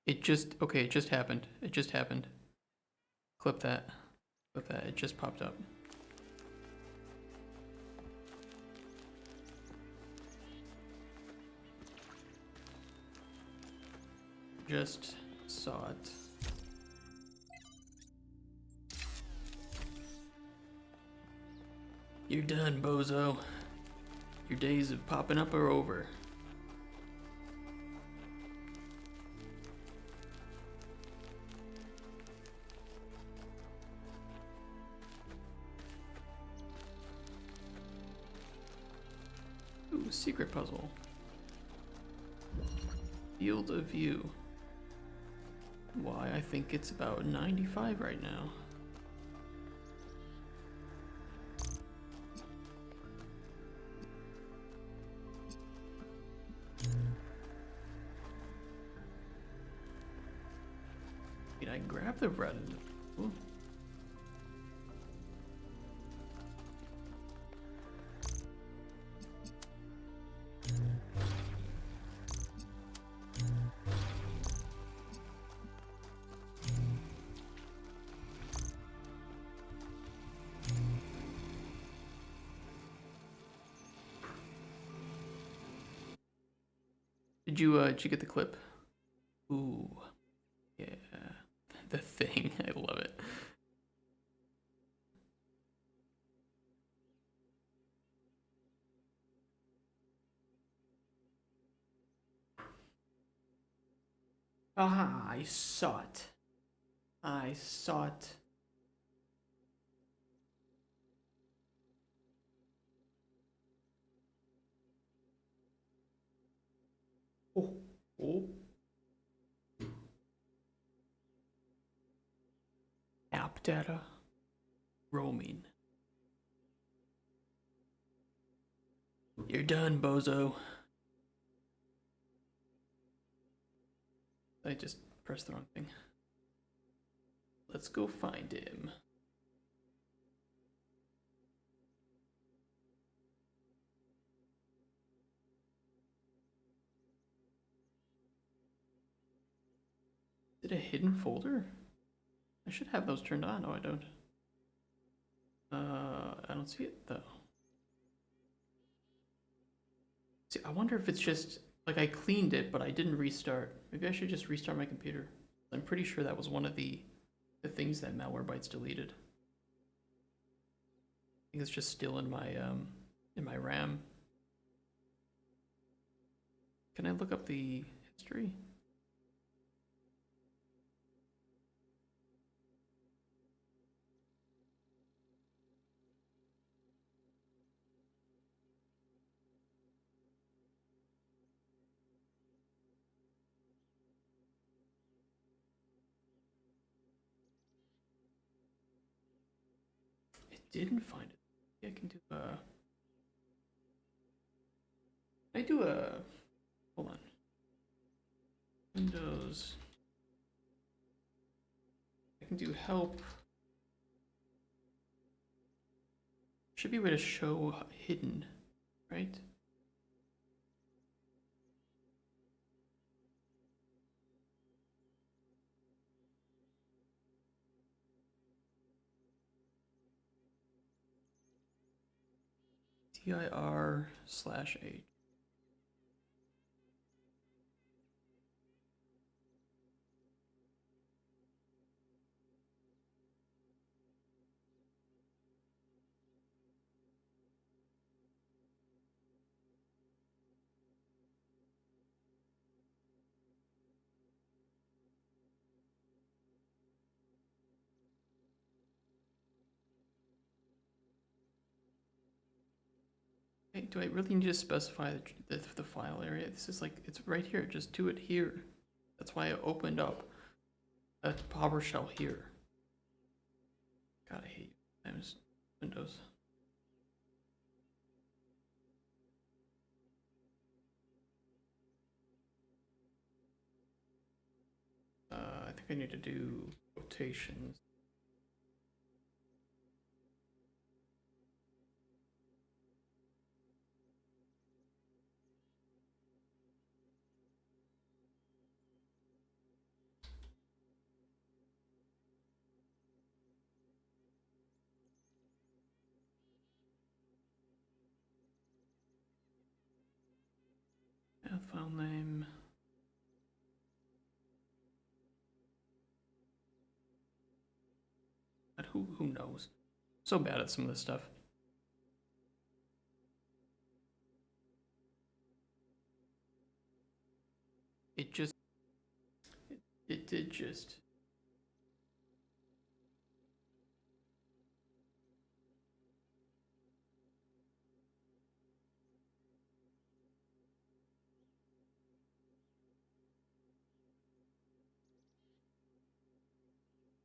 It just, okay, it just happened. It just happened. Clip that. Clip that. It just popped up. Just saw it. You're done, bozo. Your days of popping up are over. Ooh, secret puzzle. Field of view. Why, I think it's about 95 right now. Did I grab the red? Ooh. Did you get the clip? Ooh, yeah, the thing. I love it. Ah, I saw it. I saw it. Oh, oh. App data. Roaming. You're done, bozo. I just pressed the wrong thing. Let's go find him. Is it a hidden folder? I should have those turned on. No, I don't. I don't see it though. See, I wonder if it's just like I cleaned it, but I didn't restart. Maybe I should just restart my computer. I'm pretty sure that was one of the things that Malwarebytes deleted. I think it's just still in my RAM. Can I look up the history? It didn't find it. Maybe I can do I do a hold on. Windows. I can do help. Should be a way to show hidden, right? dir/h. Hey, do I really need to specify the file area? This is like, it's right here. Just do it here. That's why I opened up a PowerShell here. God, I hate times Windows. I think I need to do quotations. Path file name. But who knows? So bad at some of this stuff. It just it did just.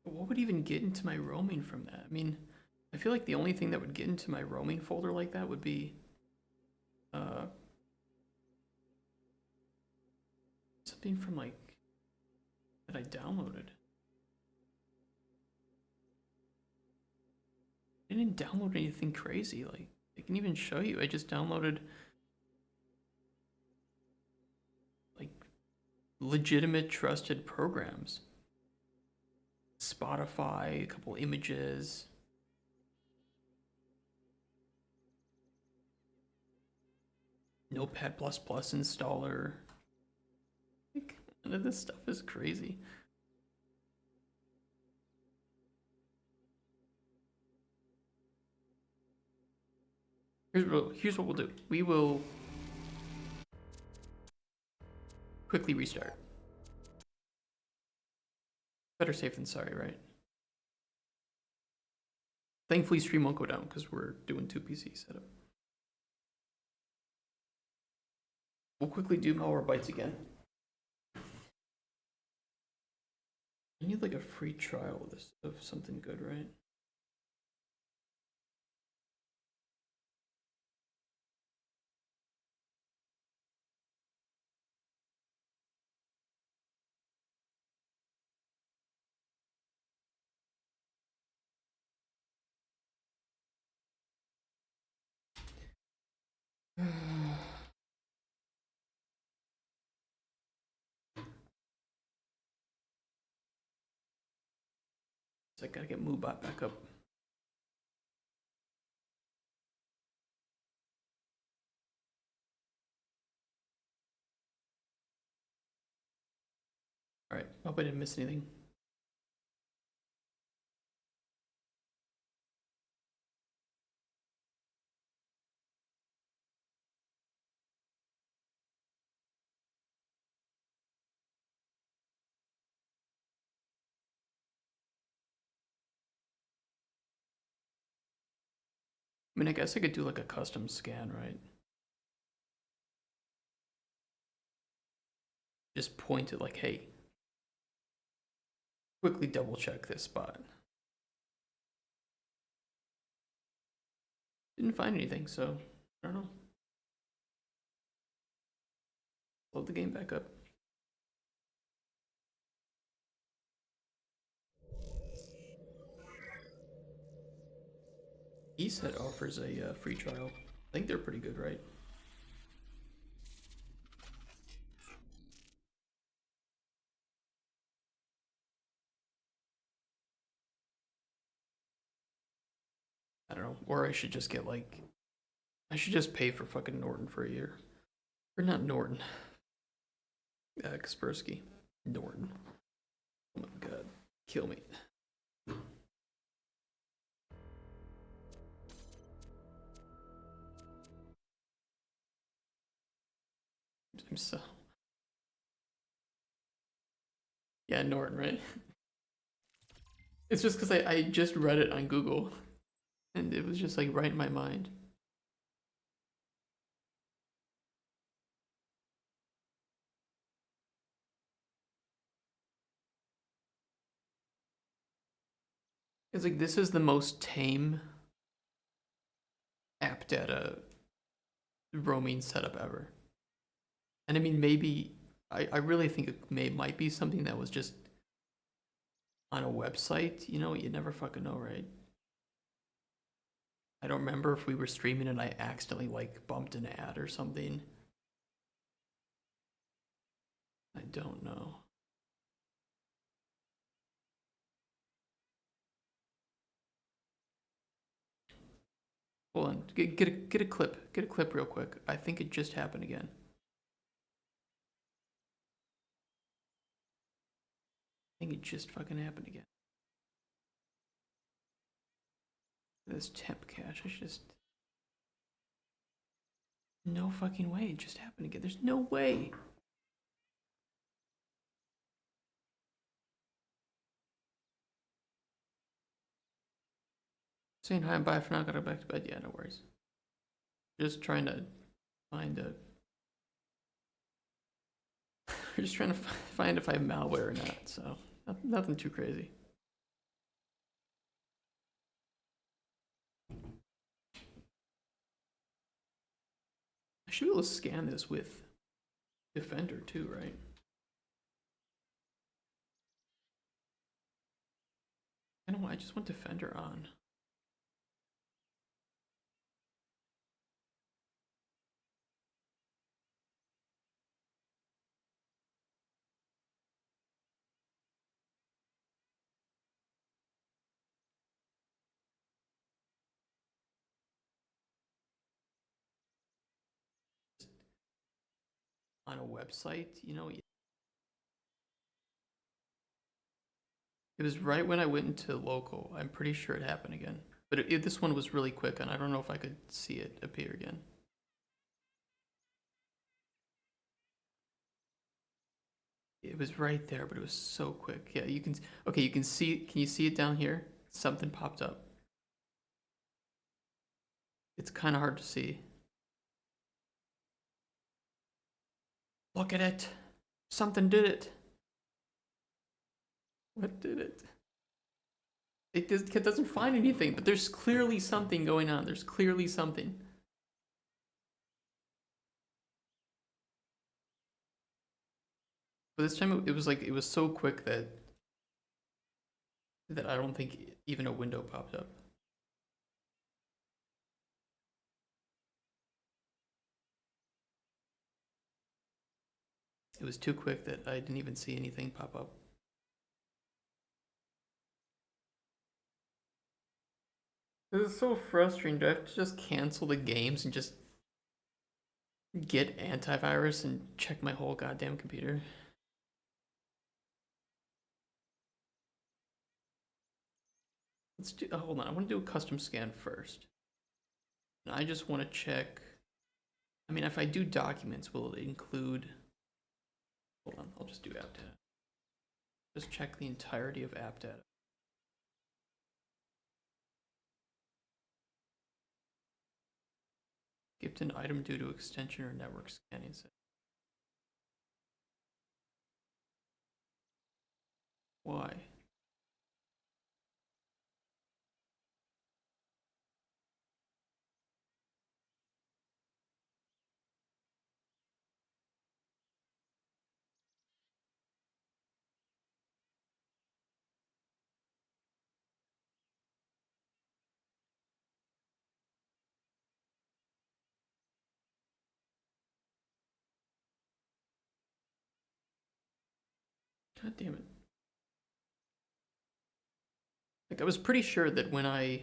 What would even get into my roaming from that? I mean, I feel like the only thing that would get into my roaming folder like that would be something from like that I downloaded. I didn't download anything crazy. Like I can even show you. I just downloaded like legitimate trusted programs. Spotify, a couple images. Notepad++ installer. Like, none of this stuff is crazy. Here's what we'll do. We will quickly restart. Better safe than sorry, right? Thankfully, stream won't go down because we're doing 2 PC setup. We'll quickly do Malwarebytes again. I need like a free trial of this of something good, right? So I gotta get MooBot back up. Alright, hope I didn't miss anything. I mean, I guess I could do like a custom scan, right? Just point it like, hey, quickly double check this spot. Didn't find anything, so I don't know. Load the game back up. ESET offers a free trial. I think they're pretty good, right? I don't know. Or I should just get like, I should just pay for fucking Norton for a year. Or not Norton. Kaspersky. Norton. Oh my god. Kill me. I'm so... Yeah, Norton, right? It's just because I just read it on Google. And it was just like right in my mind. It's like, this is the most tame app data roaming setup ever. And I mean, maybe, I really think it might be something that was just on a website. You know, you never fucking know, right? I don't remember if we were streaming and I accidentally like bumped an ad or something. I don't know. Hold on, get a clip real quick. I think it just happened again. I think it just fucking happened again. This temp cache, I should just... No fucking way, it just happened again. There's no way. Saying hi and bye for now, gotta go back to bed. Yeah, no worries. Just trying to find a... We're just trying to find if I have malware or not, so nothing too crazy. I should be able to scan this with Defender too, right? I don't know, I just want Defender on. On a website, you know, it was right when I went into local. I'm pretty sure it happened again. But this one was really quick, and I don't know if I could see it appear again. It was right there, but it was so quick. Yeah, you can... Okay, you can see... Can you see it down here? Something popped up. It's kind of hard to see. Look at it. Something did it. What did it? It doesn't find anything, but there's clearly something going on. There's clearly something. But this time it was like, it was so quick that I don't think even a window popped up. It was too quick that I didn't even see anything pop up. This is so frustrating. Do I have to just cancel the games and just get antivirus and check my whole goddamn computer? Let's do. Hold on. I want to do a custom scan first. And I just want to check. I mean, if I do documents, will it include? Hold on. I'll just do app data. Just check the entirety of app data. Skipped an item due to extension or network scanning. Why? God damn it. Like, I was pretty sure that when I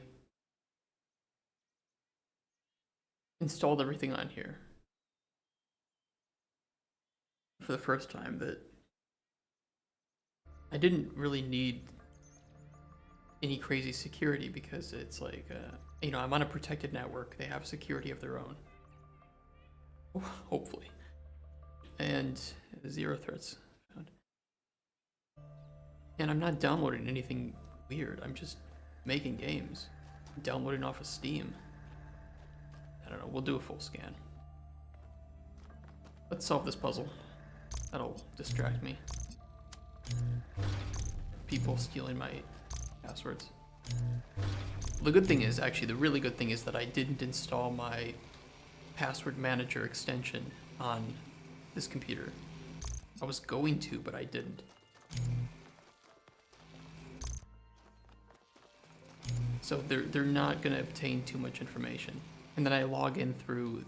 installed everything on here for the first time that I didn't really need any crazy security because it's like, you know, I'm on a protected network. They have security of their own. Hopefully. And 0 threats found. And I'm not downloading anything weird. I'm just making games. Downloading off of Steam. I don't know. We'll do a full scan. Let's solve this puzzle. That'll distract me. People stealing my passwords. The good thing is, actually, the really good thing is that I didn't install my password manager extension on this computer. I was going to, but I didn't. So they're not gonna obtain too much information. And then I log in through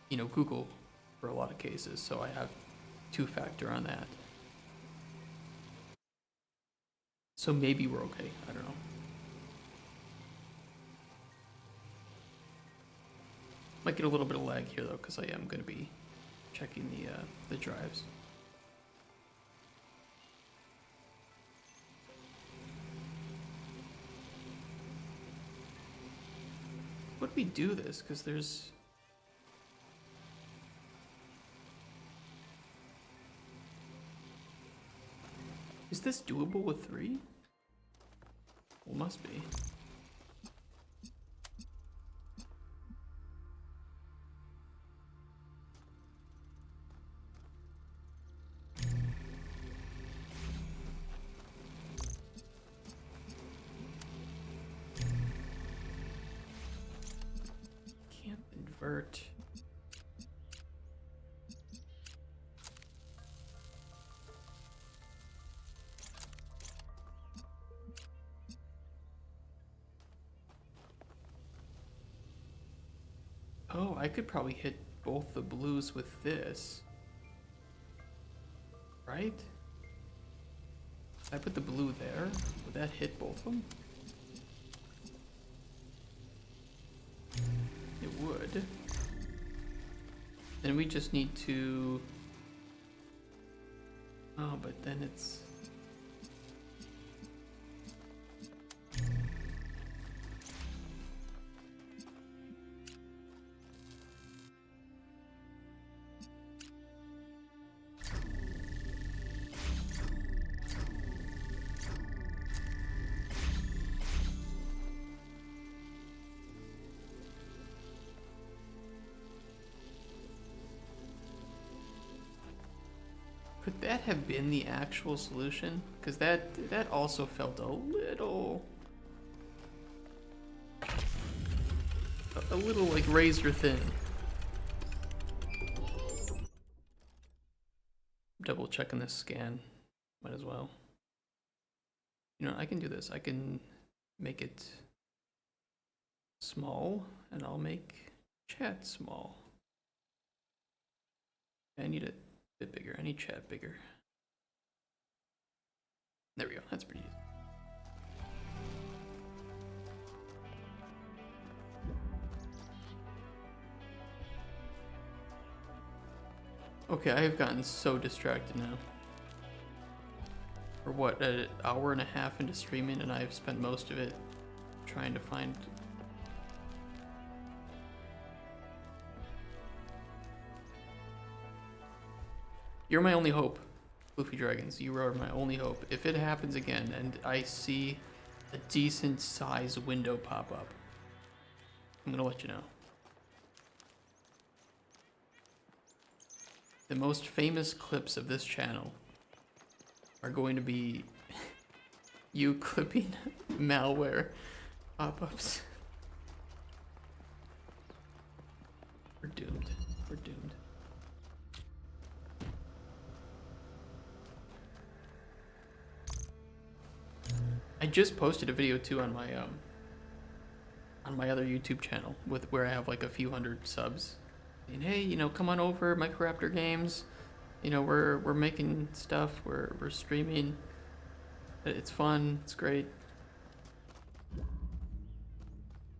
you know, Google for a lot of cases, so I have 2-factor on that. So maybe we're okay. I don't know. Might get a little bit of lag here though, because I am going to be checking the drives. What do we do this? Because there's. Is this doable with 3? Well, must be. Can't invert. Oh, I could probably hit both the blues with this. Right? If I put the blue there, would that hit both of them? It would. Then we just need to... Oh, but then it's... Could that have been the actual solution? Because that also felt a little like razor thin. Double checking this scan. Might as well. You know, I can do this. I can make it small, and I'll make chat small. I need it a bit bigger. I need chat bigger. There we go. That's pretty easy. Okay, I have gotten so distracted now. For what, an hour and a half into streaming, and I have spent most of it trying to find. You're my only hope, Luffy Dragons. You are my only hope. If it happens again and I see a decent size window pop up, I'm gonna let you know. The most famous clips of this channel are going to be you clipping malware pop-ups. We're doomed. We're doomed. I just posted a video too on my other YouTube channel with where I have like a few hundred subs. And hey, you know, come on over, Microraptor Games. You know, we're making stuff, we're streaming. It's fun, it's great.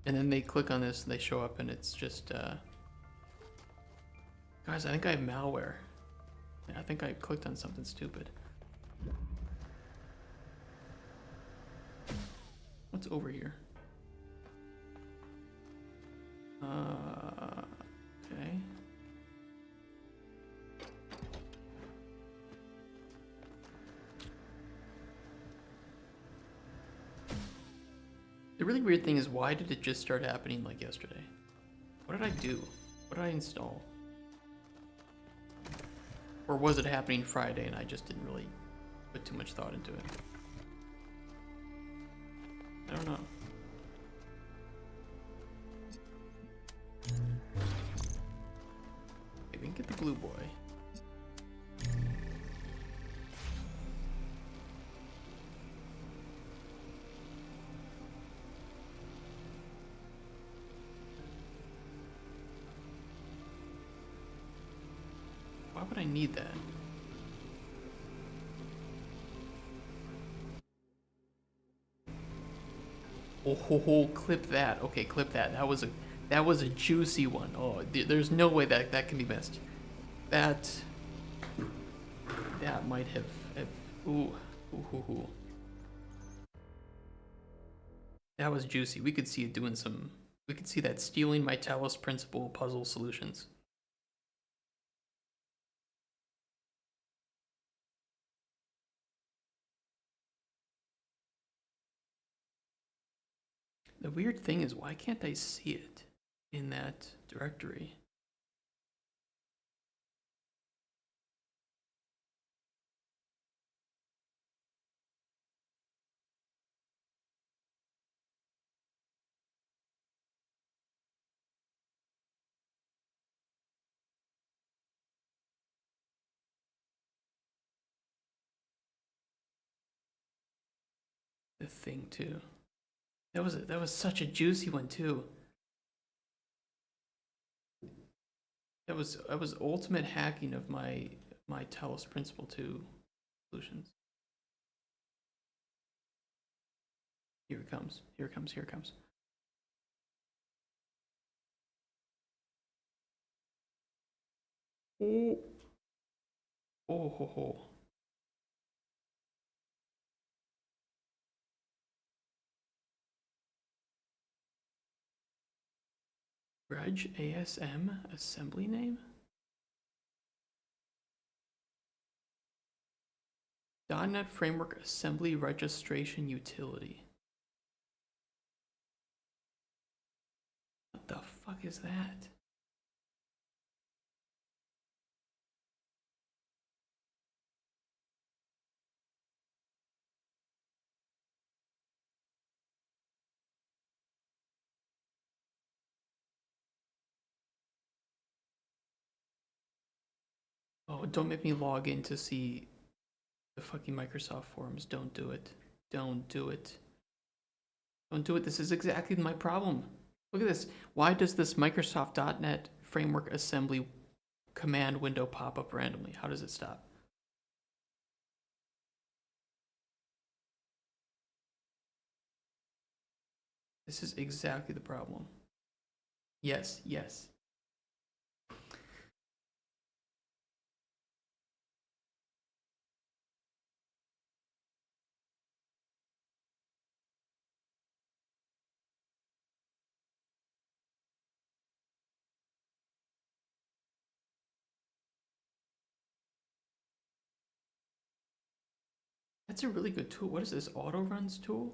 And then they click on this and they show up and it's just guys, I think I have malware. I think I clicked on something stupid. What's over here? Okay. The really weird thing is, why did it just start happening like yesterday? What did I do? What did I install? Or was it happening Friday and I just didn't really put too much thought into it? I don't know. Okay, we can get the blue boy. Why would I need that? Oh, clip that. Okay, clip that. That was a juicy one. Oh, there's no way that can be missed. That might have ooh. That was juicy. We could see it doing some. We could see that stealing my Talos principle puzzle solutions. The weird thing is, why can't I see it in that directory? The thing too. That was such a juicy one too. That was ultimate hacking of my Talos Principle 2 solutions. Here it comes. Here it comes. Here it comes. Oh. Oh ho ho. Reg ASM assembly name? .NET Framework Assembly Registration Utility. What the fuck is that? Oh, don't make me log in to see the fucking Microsoft forums. Don't do it. Don't do it. Don't do it. This is exactly my problem. Look at this. Why does this Microsoft.NET Framework Assembly command window pop up randomly? How does it stop? This is exactly the problem. Yes, yes. That's a really good tool. What is this? Auto runs tool?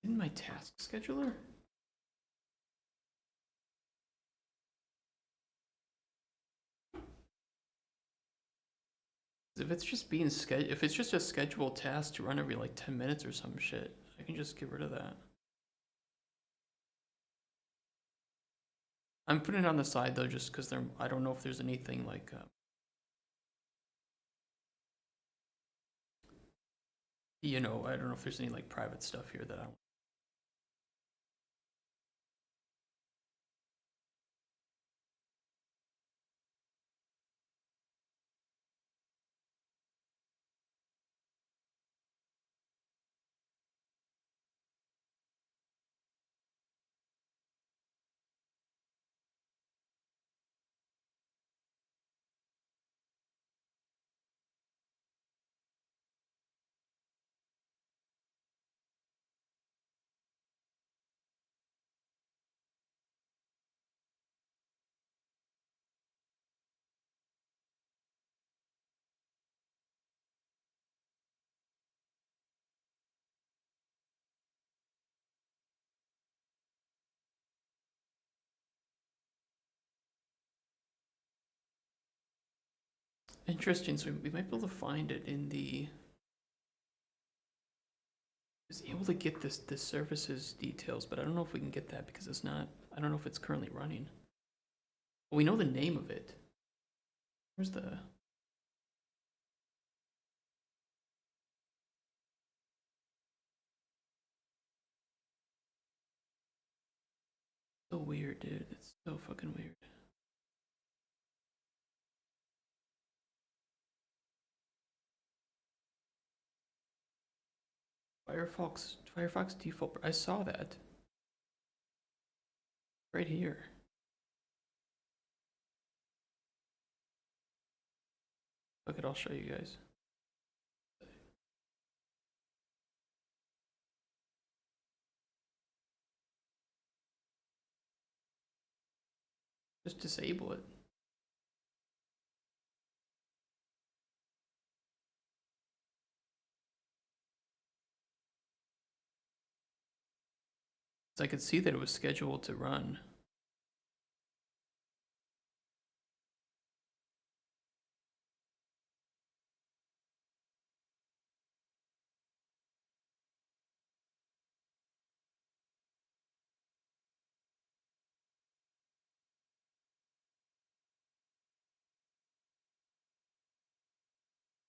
In my task scheduler? If it's just being if it's just a scheduled task to run every like 10 minutes or some shit, I can just get rid of that. I'm putting it on the side though, just because I don't know if there's anything like you know, I don't know if there's any like private stuff here that I don't. Interesting. So we might be able to find it in the. Is able to get the services details, but I don't know if we can get that because it's not. I don't know if it's currently running. Well, we know the name of it. Where's the? So weird, dude. It's so fucking weird. Firefox default. I saw that. Right here. Look, I'll show you guys. Just disable it. So I could see that it was scheduled to run.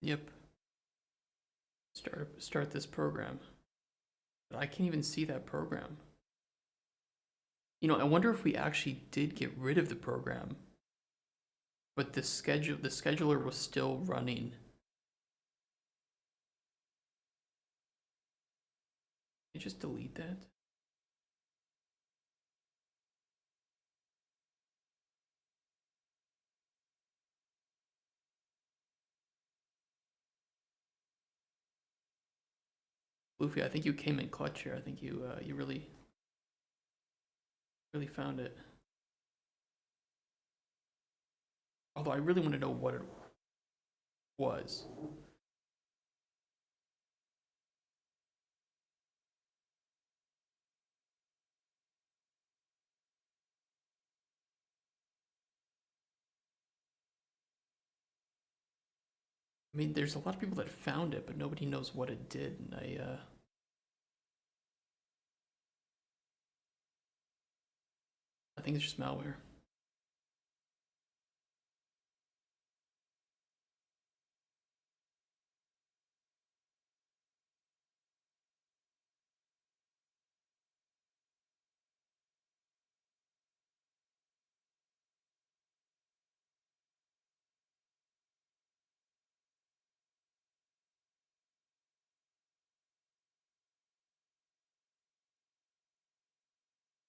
Yep. Start this program. But I can't even see that program. You know, I wonder if we actually did get rid of the program, but the scheduler was still running. Can I just delete that? Luffy, I think you came in clutch here. I think you really found it. Although I really want to know what it was. I mean, there's a lot of people that found it, but nobody knows what it did, and I think it's just malware.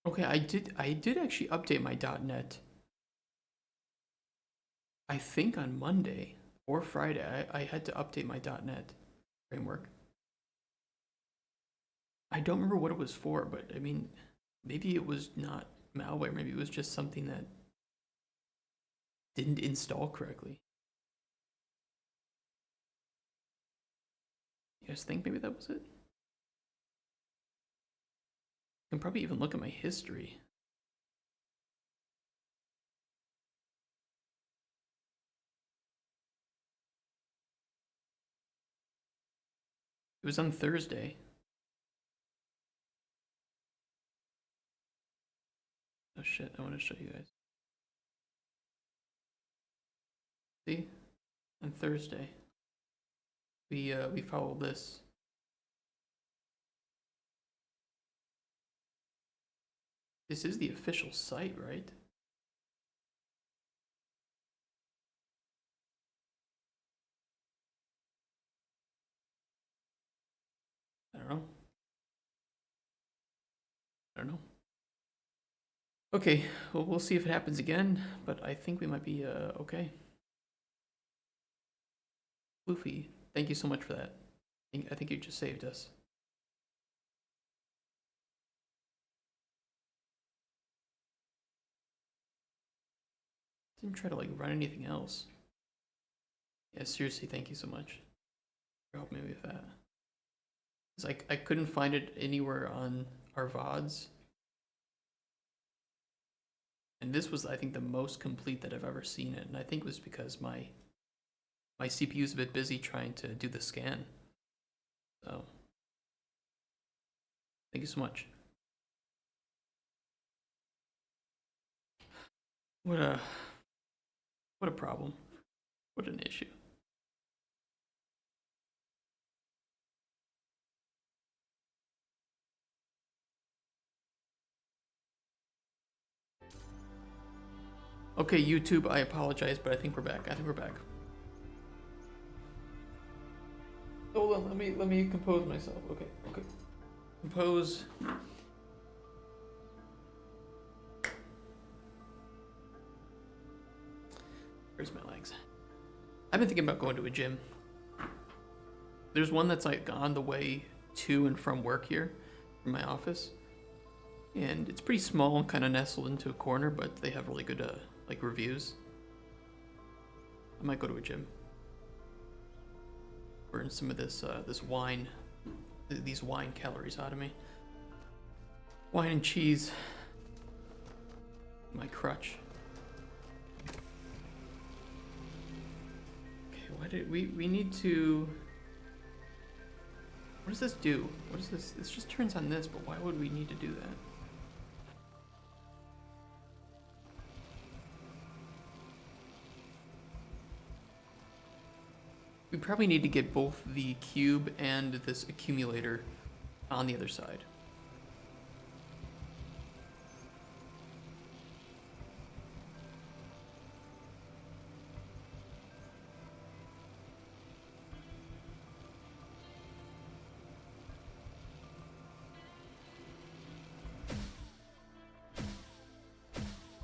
Okay, I did actually update my .NET. I think on Monday or Friday, I had to update my .NET framework. I don't remember what it was for, but I mean, maybe it was not malware. Maybe it was just something that didn't install correctly. guys think maybe that was it? I can probably even look at my history. It was on Thursday. Oh shit, I want to show you guys. See? On Thursday. We followed this. This is the official site, right? I don't know. I don't know. Okay, well, we'll see if it happens again, but I think we might be okay. Luffy, thank you so much for that. I think you just saved us. Didn't try to like run anything else. Yeah, seriously, thank you so much for helping me with that. It's like I couldn't find it anywhere on our VODs. And this was, I think, the most complete that I've ever seen it. And I think it was because my CPU is a bit busy trying to do the scan. So, thank you so much. What a problem. What an issue. Okay, YouTube, I apologize, but I think we're back. Hold on, let me compose myself. Okay. Compose. Where's my legs? I've been thinking about going to a gym. There's one that's like on the way to and from work here, from my office. And it's pretty small, kind of nestled into a corner, but they have really good like reviews. I might go to a gym. Burn some of this this wine, these wine calories out of me. Wine and cheese. My crutch. Okay, why did we need to? What does this do? What is this? This just turns on this, but why would we need to do that? We probably need to get both the cube and this accumulator on the other side.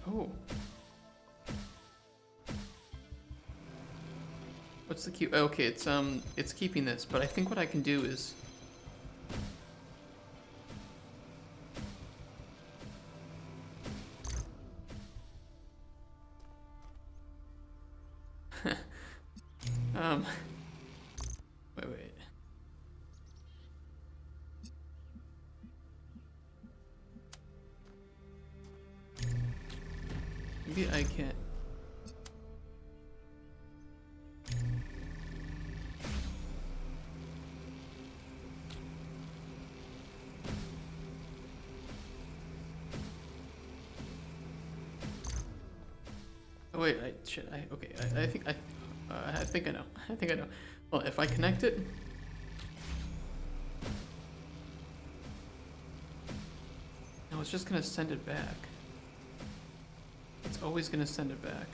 Oh. What's the cube? Okay, it's keeping this, but I think what I can do is wait. Maybe I can't. Oh wait, shit. Okay. I think I know. I think I know. Well, if I connect it. No, it's just gonna send it back. It's always gonna send it back.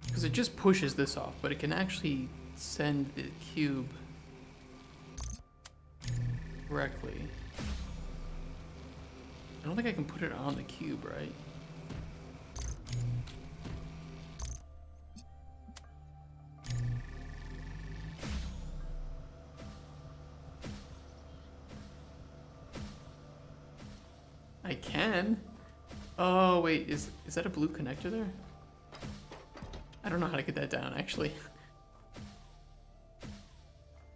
Because it just pushes this off, but it can actually send the cube correctly. I don't think I can put it on the cube, right? I can. Oh wait, is that a blue connector there? I don't know how to get that down actually.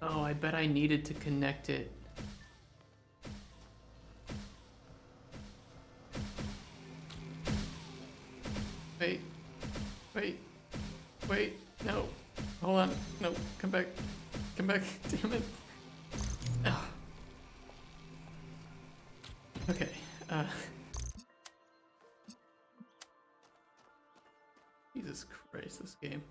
Oh, I bet I needed to connect it. Wait, wait, wait, no, hold on, no, come back, damn it. Ah. Okay, Jesus Christ, this game.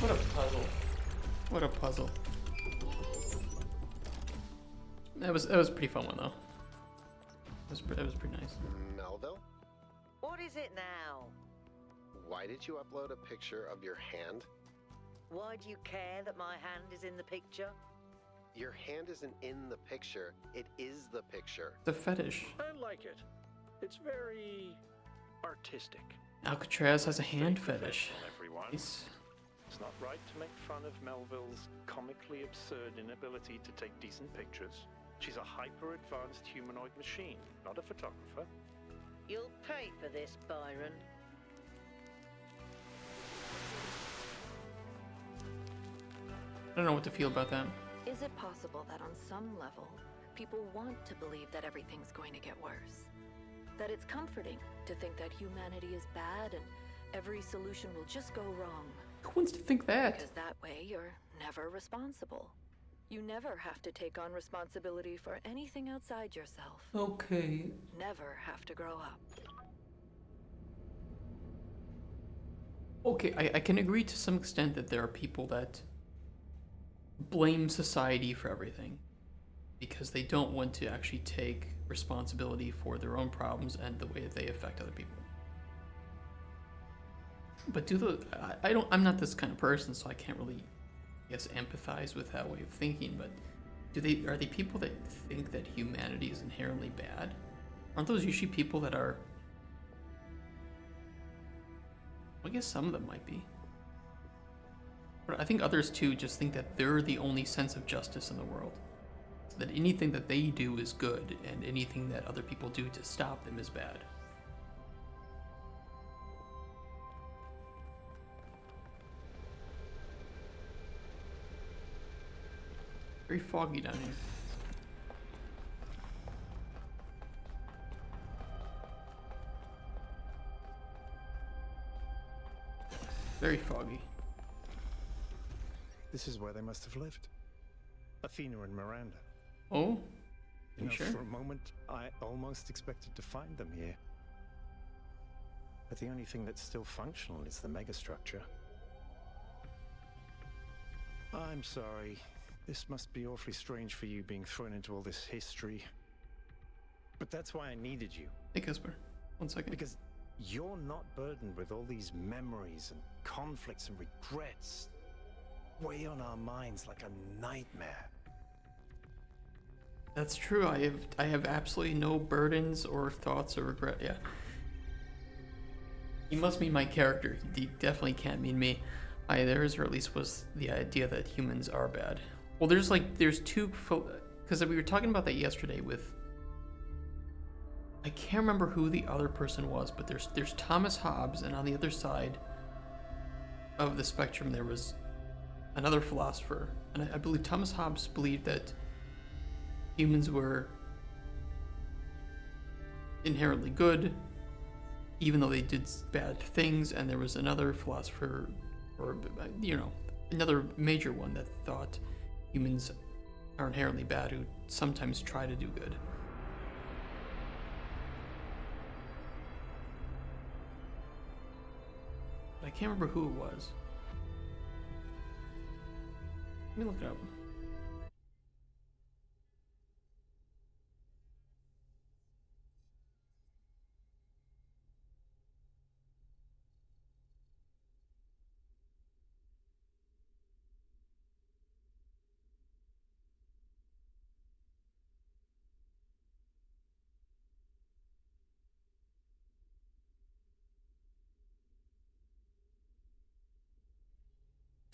What a puzzle. What a puzzle. That was a pretty fun one though. That was pretty nice. Melville, What is it now? why did you upload a picture of your hand? Why do you care that my hand is in the picture? Your hand isn't in the picture, it is the picture. The fetish. I like it. It's very artistic. Alcatraz has a hand Stay fetish. professional, everyone. He's, It's not right to make fun of Melville's comically absurd inability to take decent pictures. She's a hyper-advanced humanoid machine, not a photographer. You'll pay for this, Byron. I don't know what to feel about that. Is it possible that on some level, people want to believe that everything's going to get worse? That it's comforting to think that humanity is bad and every solution will just go wrong? Who wants to think that? Because that way you're never responsible. You never have to take on responsibility for anything outside yourself. Okay. Never have to grow up. Okay, I can agree to some extent that there are people that blame society for everything because they don't want to actually take responsibility for their own problems and the way that they affect other people. But I'm not this kind of person, so I can't really, I guess, empathize with that way of thinking, but are they people that think that humanity is inherently bad? Aren't those usually people that are, I guess some of them might be. But I think others too just think that they're the only sense of justice in the world. So that anything that they do is good, and anything that other people do to stop them is bad. Very foggy down here. Very foggy. This is where they must have lived. Athena and Miranda. Oh? You You know, sure? for a moment, I almost expected to find them here. But the only thing that's still functional is the megastructure. I'm sorry. This must be awfully strange for you being thrown into all this history. But that's why I needed you. Hey, Casper. 1 second. Because you're not burdened with all these memories and conflicts and regrets. Weigh on our minds like a nightmare. That's true. I have absolutely no burdens or thoughts or regret. Yeah. He must mean my character. He definitely can't mean me. Theirs, or at least was the idea that humans are bad. Well, there's two, because we were talking about that yesterday with, I can't remember who the other person was, but there's Thomas Hobbes, and on the other side of the spectrum there was another philosopher, and I believe Thomas Hobbes believed that humans were inherently good, even though they did bad things, and there was another philosopher, or another major one that thought humans are inherently bad who sometimes try to do good. But I can't remember who it was. Let me look it up.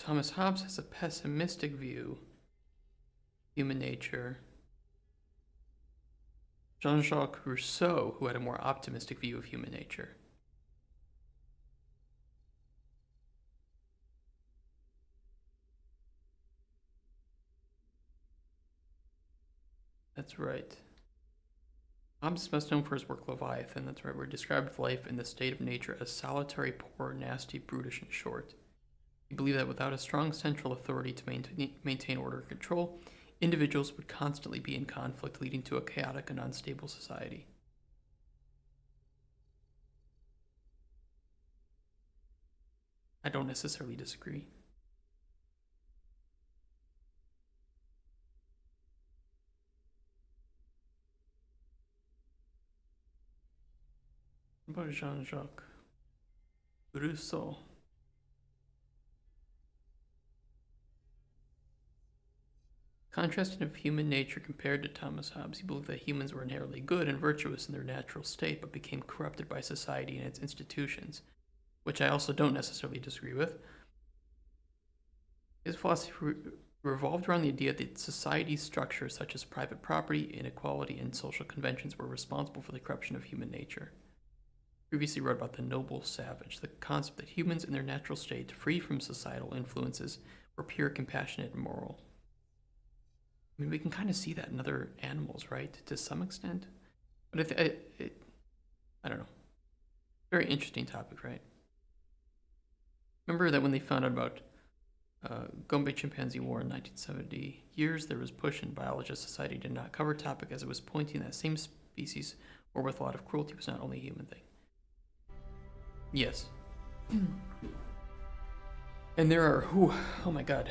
Thomas Hobbes has a pessimistic view of human nature. Jean-Jacques Rousseau, who had a more optimistic view of human nature. That's right. Hobbes is best known for his work Leviathan, that's right, where he described life in the state of nature as solitary, poor, nasty, brutish, and short. He believed that without a strong central authority to maintain order and control, individuals would constantly be in conflict, leading to a chaotic and unstable society. I don't necessarily disagree. What about Jean-Jacques Rousseau? Contrasting of human nature compared to Thomas Hobbes, he believed that humans were inherently good and virtuous in their natural state, but became corrupted by society and its institutions, which I also don't necessarily disagree with. His philosophy revolved around the idea that society's structures, such as private property, inequality, and social conventions, were responsible for the corruption of human nature. Previously wrote about the noble savage, the concept that humans in their natural state, free from societal influences, were pure, compassionate, and moral. I mean, we can kind of see that in other animals, right? To some extent. But I don't know. Very interesting topic, right? Remember that when they found out about Gombe chimpanzee war in 1970, there was push in biologist society to not cover topic as it was pointing that same species war with a lot of cruelty was not only a human thing. Yes. And there are, oh my god.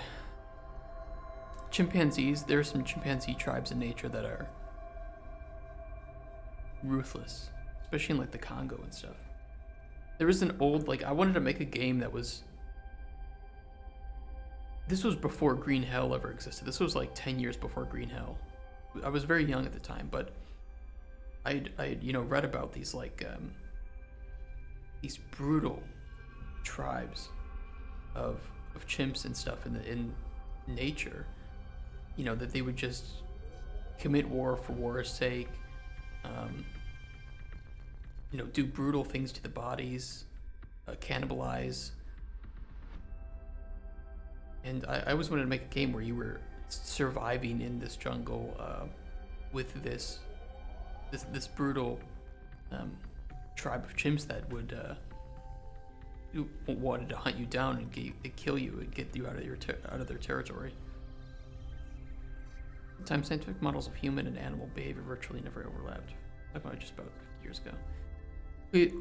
Chimpanzees, there are some chimpanzee tribes in nature that are ruthless, especially in like the Congo and stuff. There was an old, I wanted to make a game that was, this was before Green Hell ever existed. This was like 10 years before Green Hell. I was very young at the time, but I read about these these brutal tribes of chimps and stuff in nature. That they would just commit war for war's sake, do brutal things to the bodies, cannibalize. And I always wanted to make a game where you were surviving in this jungle with this brutal tribe of chimps that would wanted to hunt you down and kill you and get you out of their territory. At the time, scientific models of human and animal behavior virtually never overlapped. About just about 50 years ago.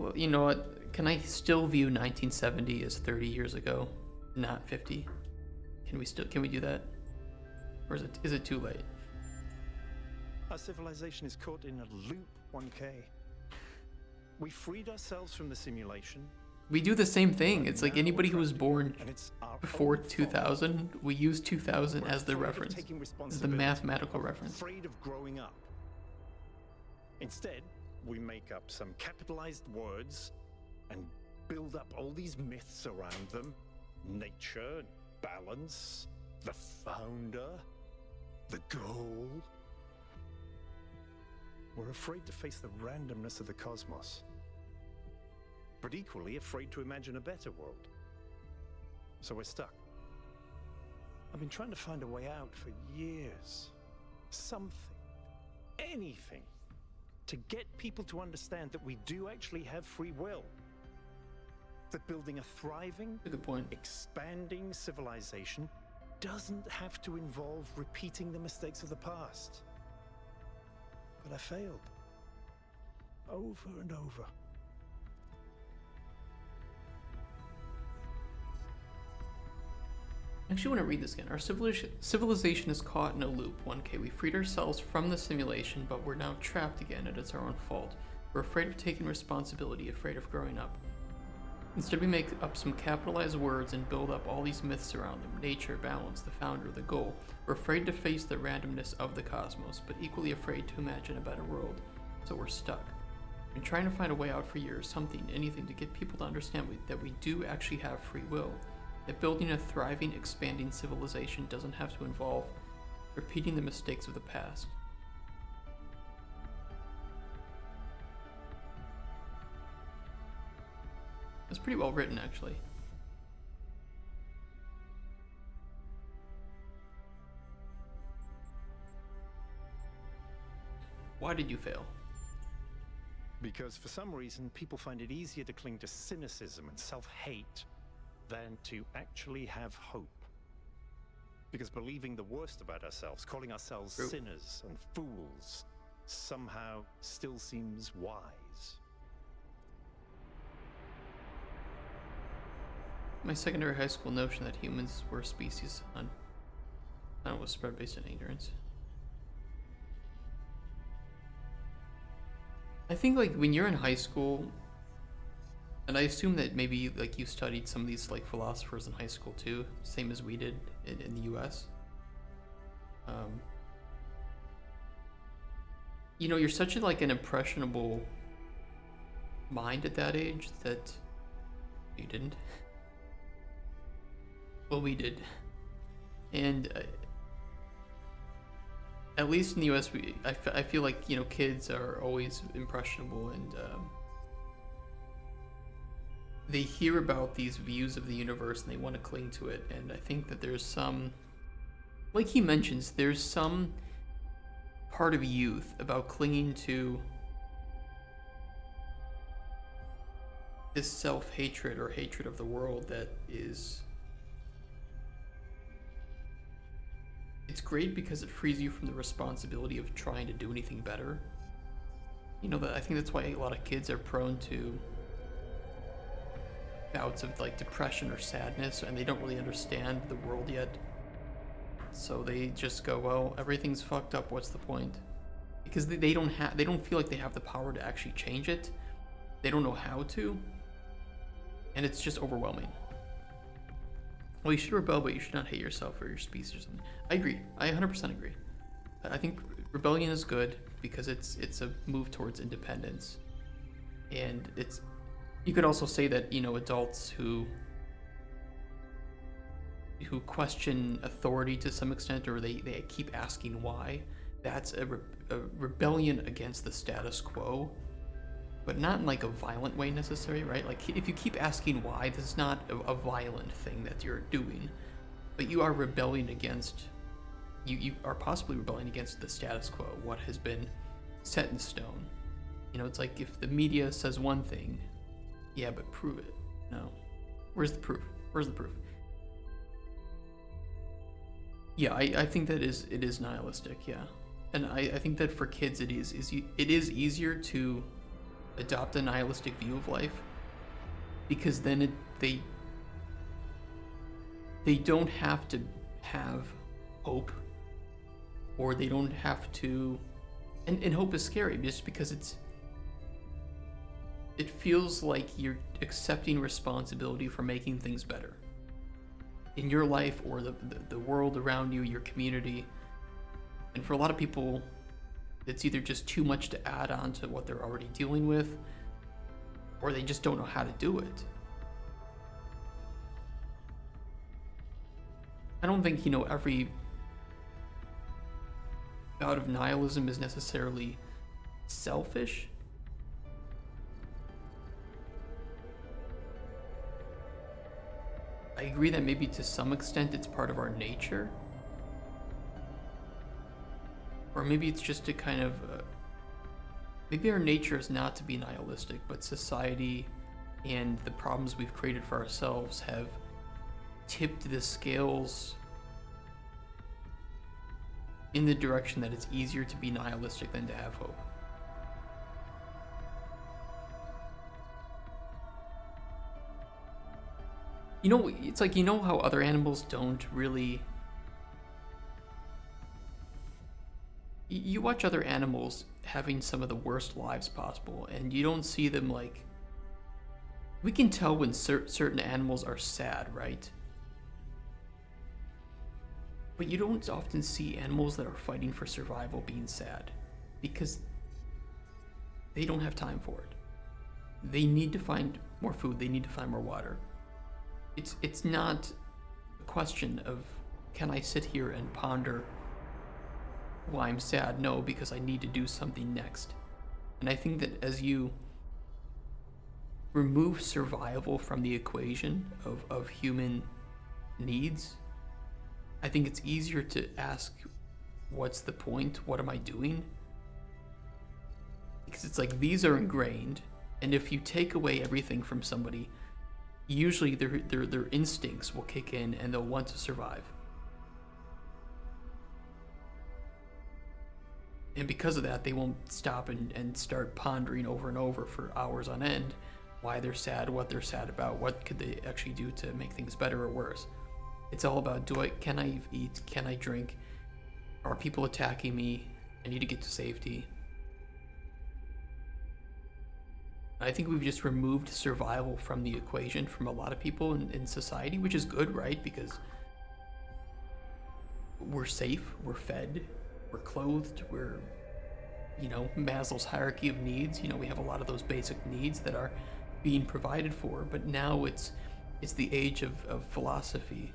Well, you know what? Can I still view 1970 as 30 years ago, not 50? Can we do that? Or is it too late? Our civilization is caught in a loop, 1K. We freed ourselves from the simulation. We do the same thing. It's like anybody who was born before 2000, we use 2000 as the reference, as the mathematical reference. Afraid of growing up. Instead, we make up some capitalized words and build up all these myths around them. Nature, balance, the founder, the goal. We're afraid to face the randomness of the cosmos, but equally afraid to imagine a better world. So we're stuck. I've been trying to find a way out for years. Something, anything, to get people to understand that we do actually have free will. That building a thriving, Good point. expanding civilization doesn't have to involve repeating the mistakes of the past. But I failed. Over and over. I actually want to read this again. Our civilization is caught in a loop. 1K, we freed ourselves from the simulation, but we're now trapped again, and it's our own fault. We're afraid of taking responsibility, afraid of growing up. Instead, we make up some capitalized words and build up all these myths around them. Nature, balance, the founder, the goal. We're afraid to face the randomness of the cosmos, but equally afraid to imagine a better world. So we're stuck. We've been trying to find a way out for years, something, anything, to get people to understand that we do actually have free will. that building a thriving, expanding civilization doesn't have to involve repeating the mistakes of the past. It's pretty well written, actually. Why did you fail? Because for some reason, people find it easier to cling to cynicism and self-hate than to actually have hope. Because believing the worst about ourselves, calling ourselves True. sinners and fools, somehow still seems wise. My secondary high school notion that humans were a species on, I don't know, was spread based on ignorance. I think like when you're in high school, and I assume that maybe like you studied some of these like philosophers in high school too, same as we did in the US. You know, you're such a, like an impressionable mind at that age that you didn't. Well, we did, and at least in the U.S., I feel like, you know, kids are always impressionable, and they hear about these views of the universe and they want to cling to it. And I think that there's some, like he mentions, there's some part of youth about clinging to this self-hatred or hatred of the world that is. It's great because it frees you from the responsibility of trying to do anything better. You know, that I think that's why a lot of kids are prone to bouts of like depression or sadness, and they don't really understand the world yet. So they just go, well, everything's fucked up, what's the point? Because they don't feel like they have the power to actually change it. They don't know how to. And it's just overwhelming. Well, you should rebel, but you should not hate yourself or your species or something. I agree. I 100% agree. I think rebellion is good because it's a move towards independence. And it's, you could also say that, you know, adults who question authority to some extent, or they keep asking why, that's a rebellion against the status quo. But not in like a violent way necessarily, right? Like if you keep asking why, this is not a violent thing that you're doing, but you are rebelling against, you are possibly rebelling against the status quo, what has been set in stone. You know, it's like if the media says one thing, yeah, but prove it. No. Where's the proof? Where's the proof? Yeah, I think that it is nihilistic, yeah. And I think that for kids it is easier to adopt a nihilistic view of life, because then they don't have to have hope, or they don't have to, and hope is scary just because it feels like you're accepting responsibility for making things better in your life or the world around you, your community. And for a lot of people, it's either just too much to add on to what they're already dealing with, or they just don't know how to do it. I don't think, you know, every bout of nihilism is necessarily selfish. I agree that maybe to some extent it's part of our nature. Or maybe it's just a kind of, maybe our nature is not to be nihilistic, but society and the problems we've created for ourselves have tipped the scales in the direction that it's easier to be nihilistic than to have hope. You know, it's like, you know how other animals don't really... You watch other animals having some of the worst lives possible, and you don't see them like... We can tell when certain animals are sad, right? But you don't often see animals that are fighting for survival being sad, because they don't have time for it. They need to find more food, they need to find more water. it's not a question of can I sit here and ponder why I'm sad? No, because I need to do something next. And I think that as you remove survival from the equation of human needs, I think it's easier to ask, what's the point? What am I doing? Because it's like these are ingrained, and if you take away everything from somebody, usually their instincts will kick in and they'll want to survive. And because of that, they won't stop and start pondering over and over for hours on end why they're sad, what they're sad about, what could they actually do to make things better or worse. It's all about, can I eat, can I drink, are people attacking me, I need to get to safety. I think we've just removed survival from the equation from a lot of people in society, which is good, right? Because we're safe, we're fed, we're clothed, we're, Maslow's hierarchy of needs. We have a lot of those basic needs that are being provided for, but now it's the age of philosophy,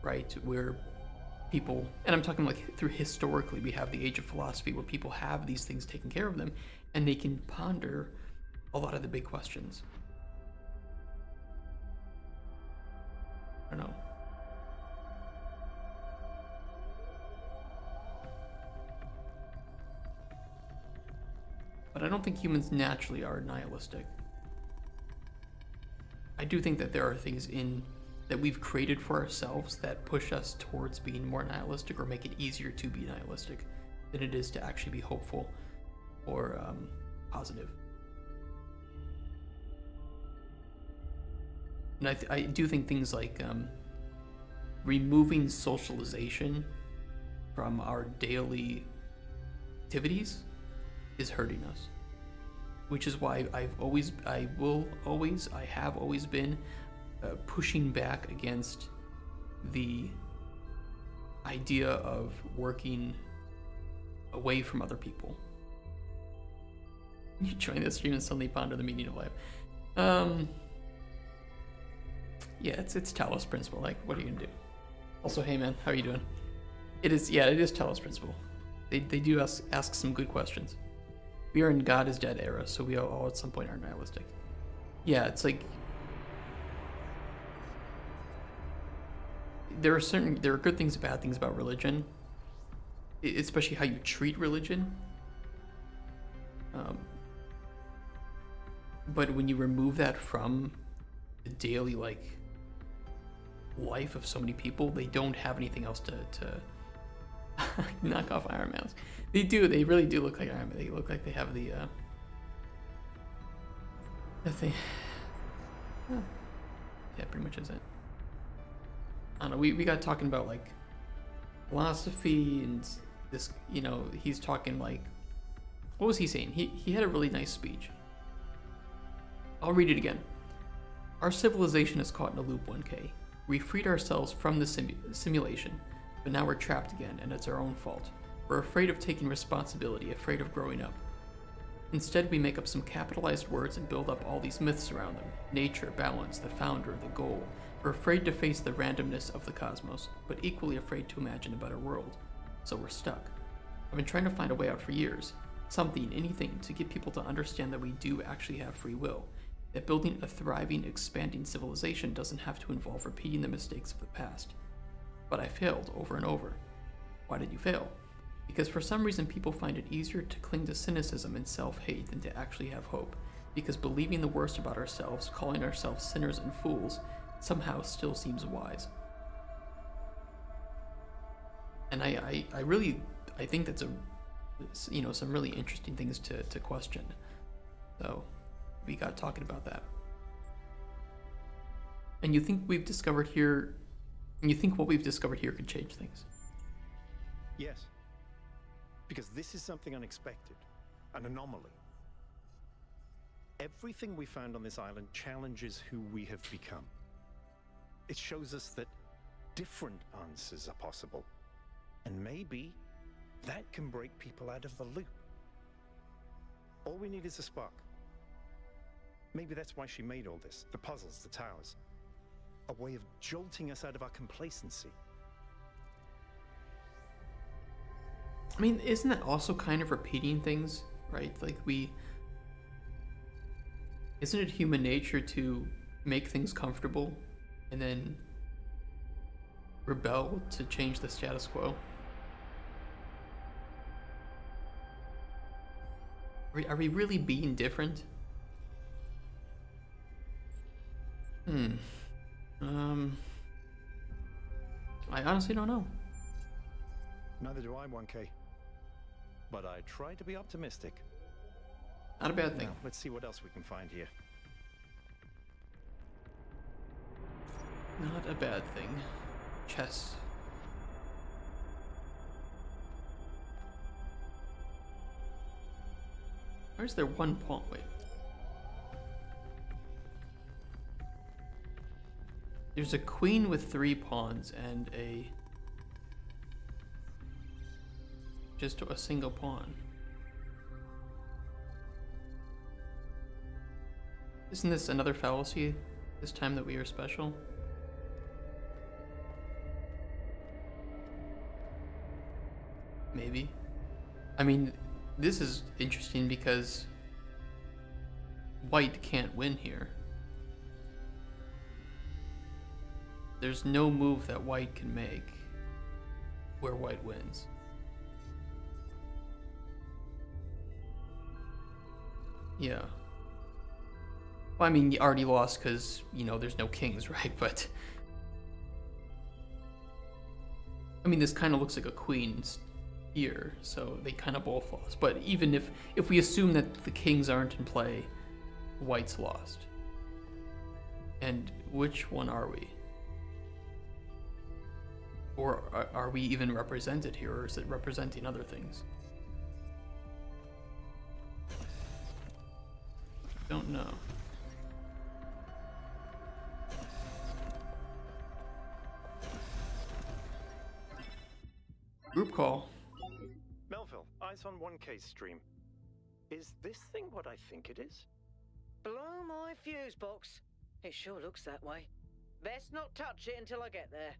right? Where people, and I'm talking like through historically, we have the age of philosophy where people have these things taken care of them and they can ponder a lot of the big questions. I don't know. But I don't think humans naturally are nihilistic. I do think that there are things that we've created for ourselves that push us towards being more nihilistic or make it easier to be nihilistic than it is to actually be hopeful or positive. And I do think things like removing socialization from our daily activities is hurting us. Which is why I have always been pushing back against the idea of working away from other people. You join the stream and suddenly ponder the meaning of life. Yeah, it's Talos principle. Like, what are you gonna do? Also, hey man, how are you doing? It is Talos principle. They do ask some good questions. We are in God is Dead era, so we all at some point are nihilistic. Yeah, it's like there are good things, bad things about religion, especially how you treat religion. But when you remove that from the daily life of so many people, they don't have anything else to knock off Iron Man's. They really do look like Iron Man. They look like they have the thing. Yeah, pretty much is it. I don't know, we got talking about like philosophy and this, he's talking like, what was he saying? He had a really nice speech. I'll read it again. Our civilization is caught in a loop 1K. We freed ourselves from the simulation, but now we're trapped again, and it's our own fault. We're afraid of taking responsibility, afraid of growing up. Instead, we make up some capitalized words and build up all these myths around them. Nature, balance, the founder, the goal. We're afraid to face the randomness of the cosmos, but equally afraid to imagine a better world. So we're stuck. I've been trying to find a way out for years. Something, anything, to get people to understand that we do actually have free will. That building a thriving, expanding civilization doesn't have to involve repeating the mistakes of the past. But I failed over and over. Why did you fail? Because for some reason people find it easier to cling to cynicism and self-hate than to actually have hope. Because believing the worst about ourselves, calling ourselves sinners and fools, somehow still seems wise. And I think that's some really interesting things to question. So we got talking about that. And you think what we've discovered here could change things? Yes. Because this is something unexpected, an anomaly. Everything we found on this island challenges who we have become. It shows us that different answers are possible. And maybe that can break people out of the loop. All we need is a spark. Maybe that's why she made all this, the puzzles, the towers. A way of jolting us out of our complacency. I mean, isn't that also kind of repeating things, right? Like isn't it human nature to make things comfortable and then rebel to change the status quo? Are we really being different? I honestly don't know. Neither do I, 1K. But I try to be optimistic. Not a bad thing. Now, let's see what else we can find here. Not a bad thing. Chess. Where's there one pawn? Wait. There's a queen with 3 pawns and just a single pawn. Isn't this another fallacy this time that we are special? Maybe. I mean, this is interesting because white can't win here. There's no move that white can make where white wins. Yeah. Well, I mean, you already lost because, you know, there's no kings, right? But I mean, this kind of looks like a queen's here, so they kind of both lost. But even if we assume that the kings aren't in play, white's lost. And which one are we? Or are we even represented here, or is it representing other things? Don't know. Group call. Melville, eyes on 1K's stream. Is this thing what I think it is? Blow my fuse box. It sure looks that way. Best not touch it until I get there.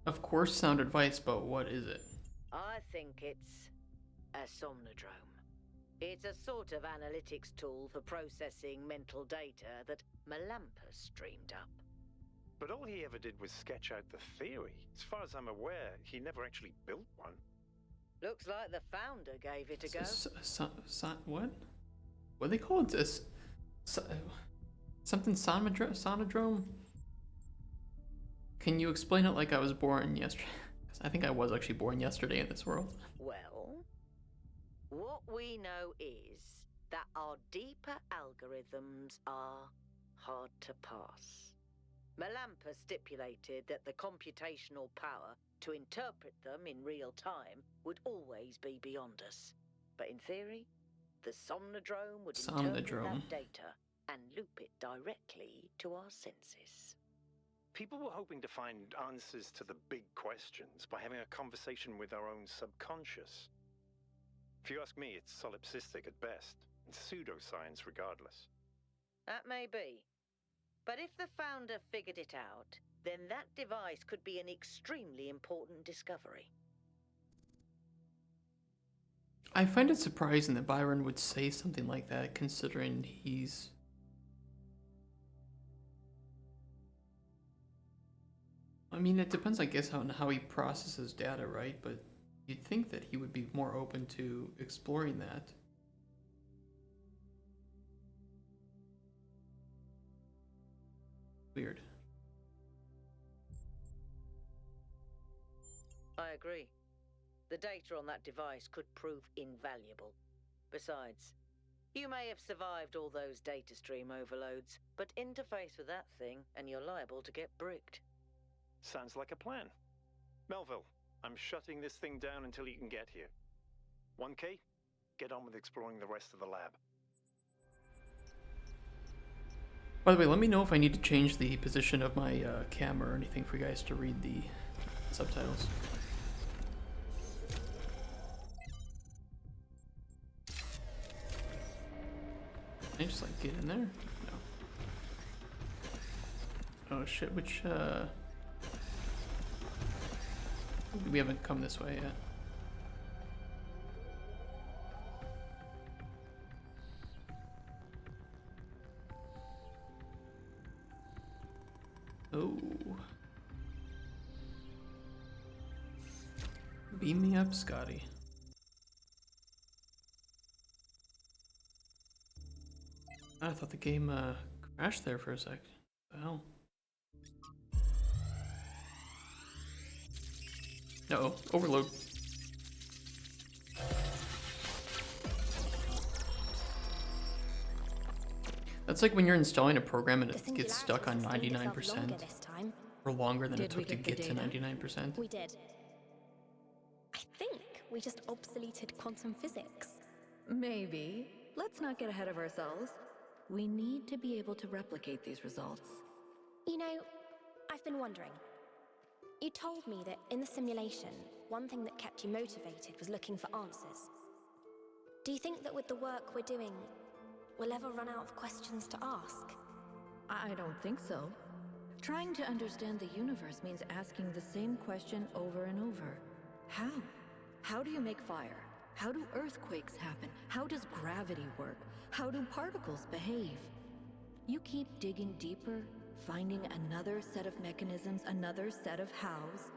Of course, sound advice, but what is it? I think it's a somnodrome. It's a sort of analytics tool for processing mental data that Melampus streamed up. But all he ever did was sketch out the theory. As far as I'm aware, he never actually built one. Looks like the founder gave it a go. What? What do they call it? Something sonodrome? Can you explain it like I was born yesterday? Because I think I was actually born yesterday in this world. Well, what we know is that our deeper algorithms are hard to pass. Melampus stipulated that the computational power to interpret them in real time would always be beyond us. But in theory, the somnodrome would interpret that data and loop it directly to our senses. People were hoping to find answers to the big questions by having a conversation with our own subconscious. If you ask me, it's solipsistic at best, and pseudoscience regardless. That may be. But if the founder figured it out, then that device could be an extremely important discovery. I find it surprising that Byron would say something like that, considering he's... I mean, it depends, I guess, on how he processes data, right? But you'd think that he would be more open to exploring that. Weird. I agree. The data on that device could prove invaluable. Besides, you may have survived all those data stream overloads, but interface with that thing and you're liable to get bricked. Sounds like a plan. Melville, I'm shutting this thing down until you can get here. 1K, get on with exploring the rest of the lab. By the way, let me know if I need to change the position of my camera or anything for you guys to read the subtitles. Can I just like get in there? No. Oh shit, which we haven't come this way yet. Oh. Beam me up, Scotty. I thought the game crashed there for a sec. Wow. Uh-oh, overload. That's like when you're installing a program and it gets stuck on 99% or longer than it took to get to 99%. We did. I think we just obsoleted quantum physics. Maybe. Let's not get ahead of ourselves. We need to be able to replicate these results. You know, I've been wondering. You told me that in the simulation, one thing that kept you motivated was looking for answers. Do you think that with the work we're doing, we'll ever run out of questions to ask? I don't think so. Trying to understand the universe means asking the same question over and over. How? How do you make fire? How do earthquakes happen? How does gravity work? How do particles behave? You keep digging deeper, finding another set of mechanisms, another set of hows.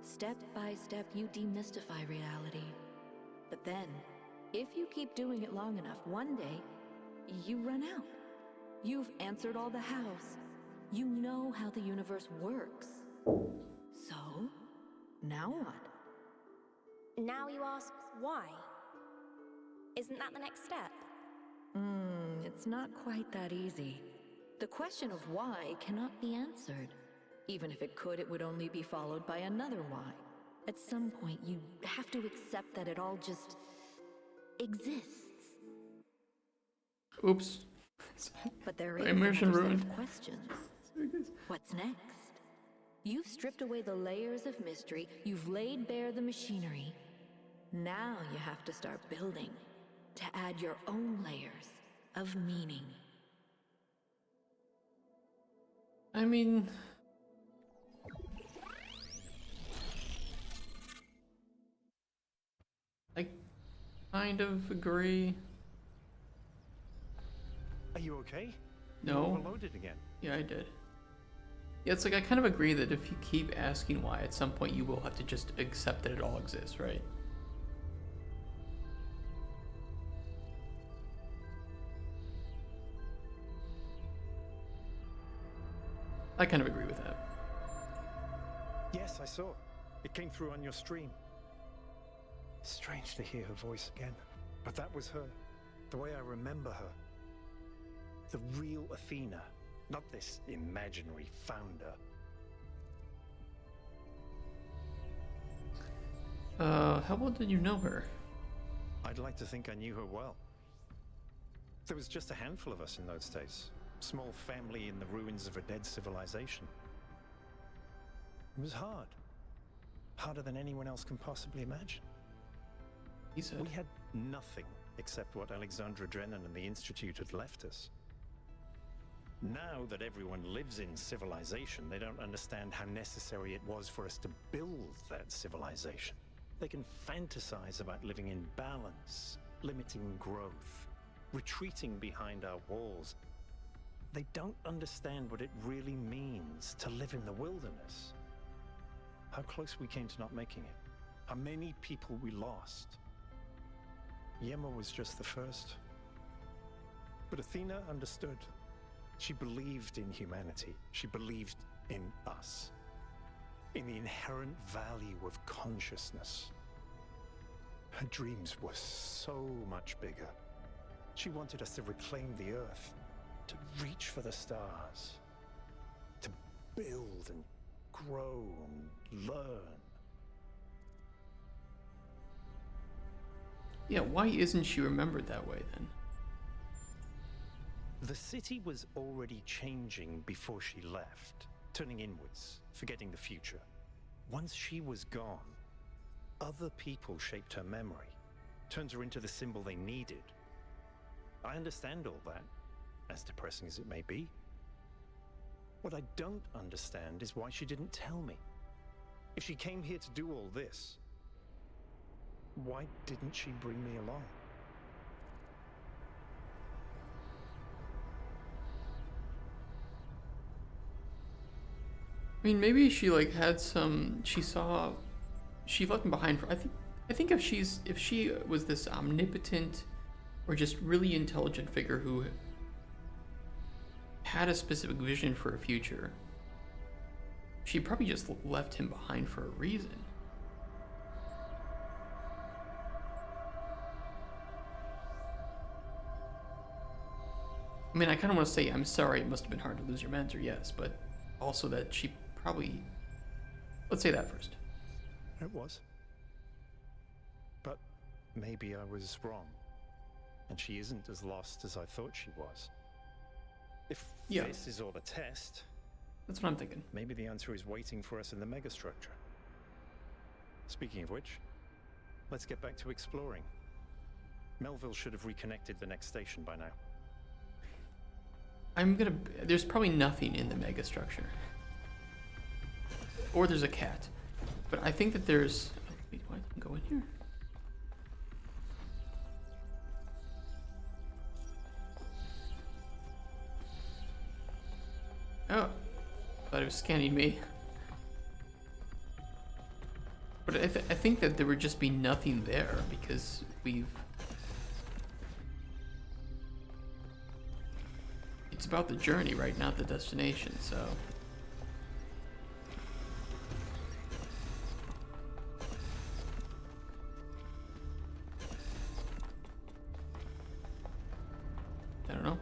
Step by step, you demystify reality. But then, if you keep doing it long enough, one day, you run out. You've answered all the hows. You know how the universe works. So, now what? Now you ask why? Isn't that the next step? It's not quite that easy. The question of why cannot be answered. Even if it could, it would only be followed by another why. At some point, you have to accept that it all just exists. Oops. But there My is immersion another set ruined. of questions. What's next? You've stripped away the layers of mystery. You've laid bare the machinery. Now you have to start building to add your own layers of meaning. I mean, I kind of agree. Are you okay? No. You overloaded again. Yeah, I did. Yeah, it's like I kind of agree that if you keep asking why, at some point you will have to just accept that it all exists, right? I kind of agree with that. Yes, I saw. It came through on your stream. Strange to hear her voice again. But that was her. The way I remember her. The real Athena. Not this imaginary founder. How well did you know her? I'd like to think I knew her well. There was just a handful of us in those days. Small family in the ruins of a dead civilization. It was hard. Harder than anyone else can possibly imagine. He said. We had nothing except what Alexandra Drennan and the Institute had left us. Now that everyone lives in civilization, they don't understand how necessary it was for us to build that civilization. They can fantasize about living in balance, limiting growth, retreating behind our walls. They don't understand what it really means to live in the wilderness. How close we came to not making it. How many people we lost. Yema was just the first. But Athena understood. She believed in humanity. She believed in us. In the inherent value of consciousness. Her dreams were so much bigger. She wanted us to reclaim the earth, to reach for the stars, to build and grow and learn. Yeah, why isn't she remembered that way then? The city was already changing before she left, turning inwards, forgetting the future. Once she was gone, other people shaped her memory, turned her into the symbol they needed. I understand all that. as depressing as it may be. What I don't understand is why she didn't tell me. If she came here to do all this, why didn't she bring me along? I mean, maybe she like had some. She left him behind for. I think if she was this omnipotent, or just really intelligent figure who had a specific vision for a future, she probably just left him behind for a reason. I mean, I kind of want to say, I'm sorry, it must have been hard to lose your mentor, yes, but also that she probably. Let's say that first. It was. But maybe I was wrong. And she isn't as lost as I thought she was. If this is all a test, that's what I'm thinking. Maybe the answer is waiting for us in the megastructure. Speaking of which, let's get back to exploring. Melville should have reconnected the next station by now. There's probably nothing in the megastructure. Or there's a cat. But I think that there's... Wait, why didn't I go in here? Oh, thought it was scanning me. But I think that there would just be nothing there because we've... It's about the journey, right? Not the destination, so... I don't know.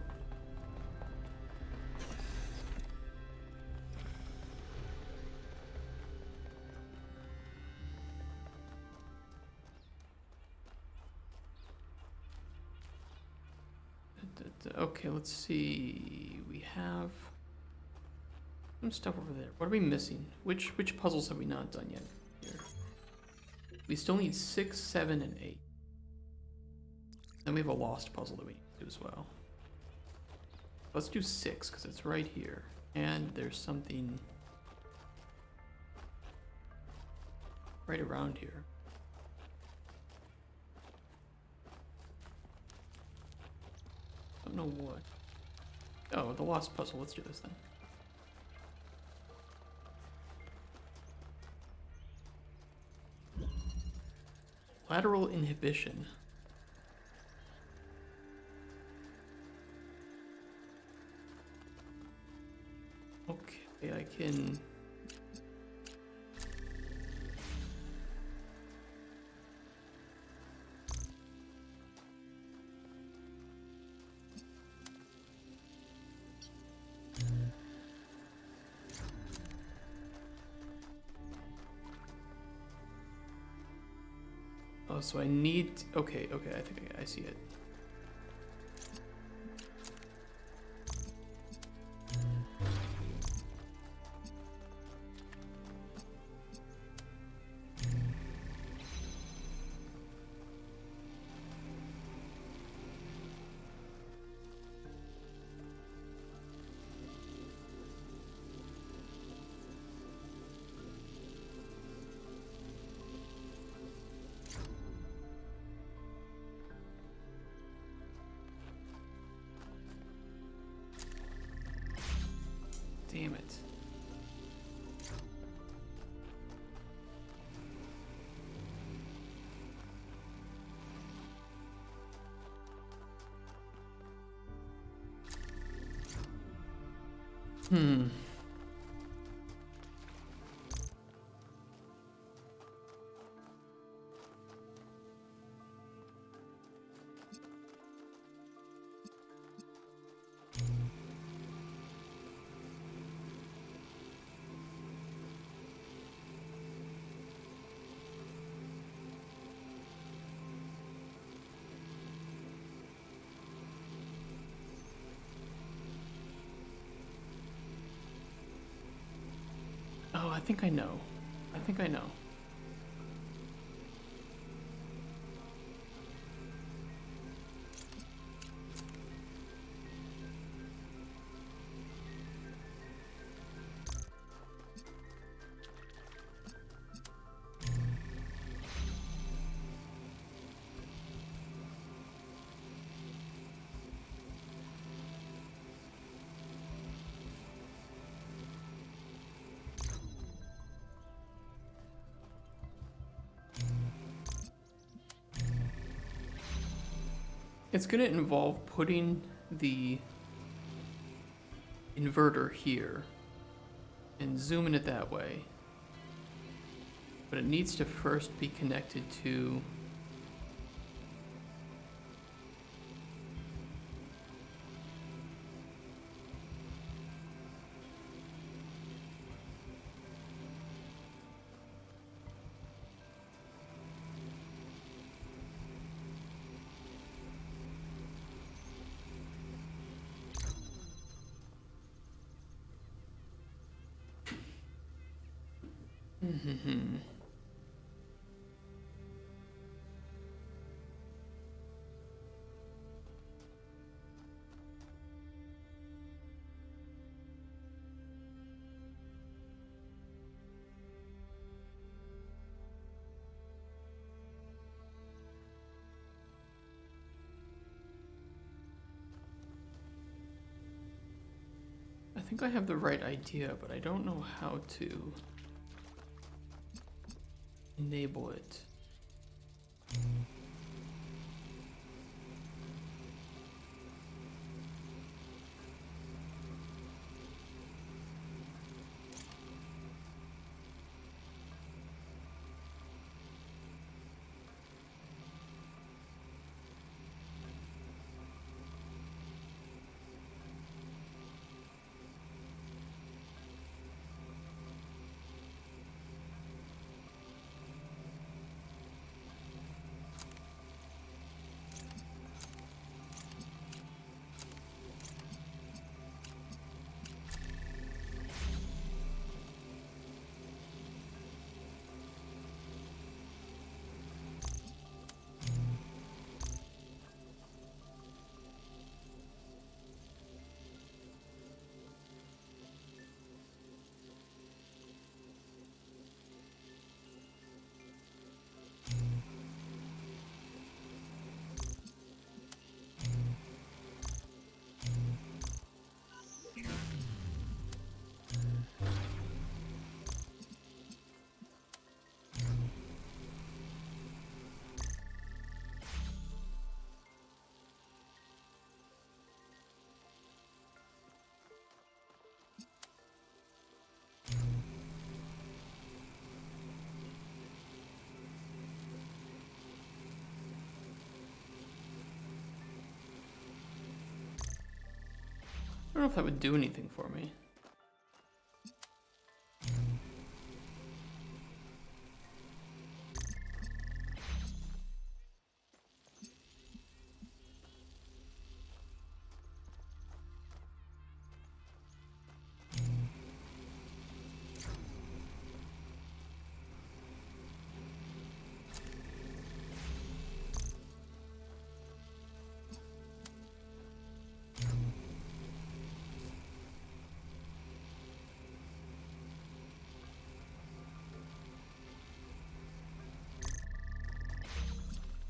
Okay, let's see. We have some stuff over there. What are we missing? Which puzzles have we not done yet here? We still need 6, 7, and 8. Then we have a lost puzzle that we need to do as well. Let's do 6 because it's right here. And there's something right around here. I don't know what. Oh, the lost puzzle. Let's do this then. Lateral inhibition. Okay, I can... Oh, so I need... Okay, I think I see it. Damn it. Hmm. Oh, I think I know. I think I know. It's going to involve putting the inverter here and zooming it that way. But it needs to first be connected to I think I have the right idea, but I don't know how to enable it. I don't know if that would do anything for me.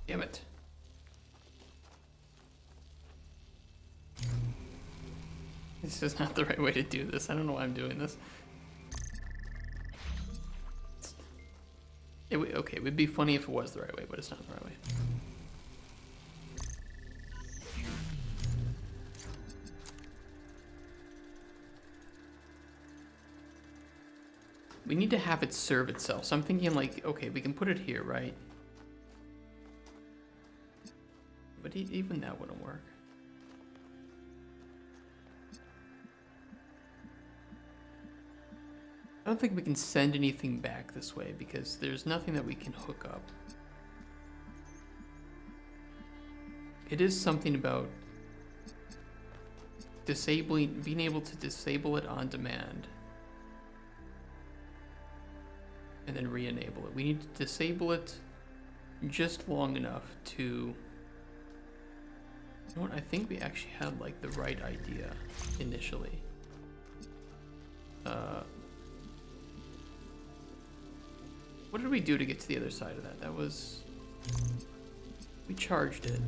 Damn it. This is not the right way to do this. I don't know why I'm doing this. Okay, it would be funny if it was the right way, but it's not the right way. We need to have it serve itself. So I'm thinking like, okay, we can put it here, right? But even that wouldn't work. I don't think we can send anything back this way because there's nothing that we can hook up. It is something about being able to disable it on demand and then re-enable it. We need to disable it just long enough to... You know what? I think we actually had like the right idea initially. What did we do to get to the other side of that? That was... We charged it.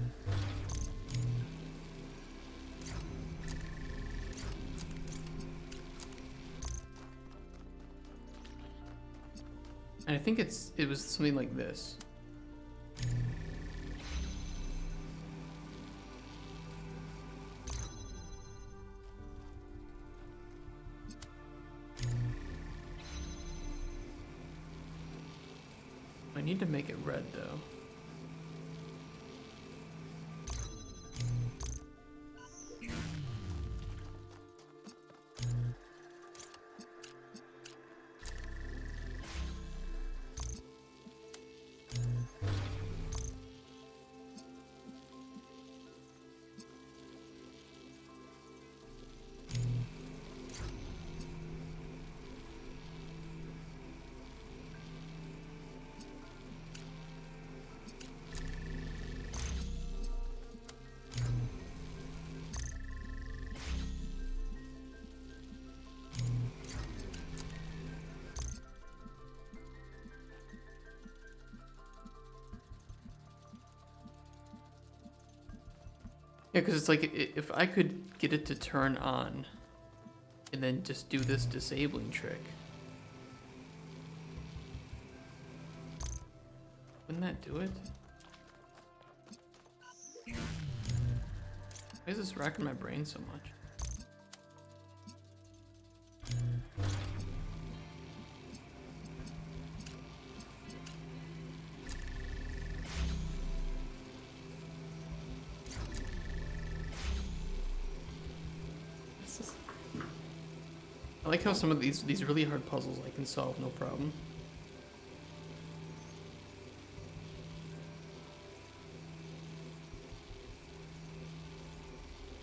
And I think it was something like this. need to make it red though. Yeah, because it's like if I could get it to turn on and then just do this disabling trick, wouldn't that do it? Why is this racking my brain so much? I like how some of these really hard puzzles I can solve no problem.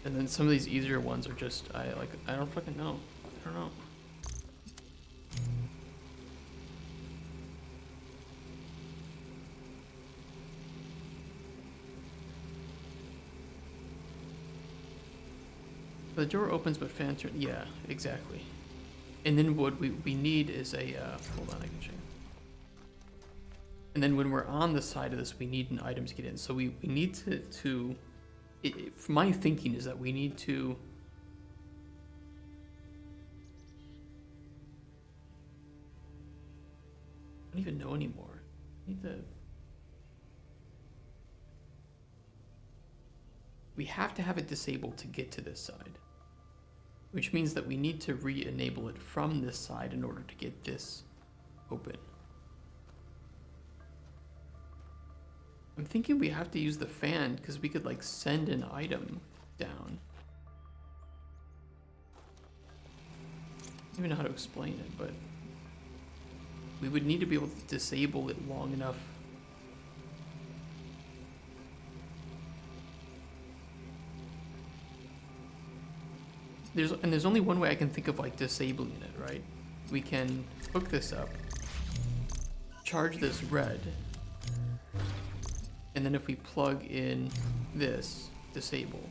And then some of these easier ones are just I don't fucking know. I don't know. The door opens but fan turn. Yeah, exactly. And then what we need is a, hold on, I can check. And then when we're on the side of this, we need an item to get in. So we need my thinking is that we need to, I don't even know anymore. We have to have it disabled to get to this side. Which means that we need to re-enable it from this side in order to get this open. I'm thinking we have to use the fan because we could like send an item down. I don't even know how to explain it, but we would need to be able to disable it long enough. There's only one way I can think of like disabling it, right? We can hook this up, charge this red, and then if we plug in this, disable.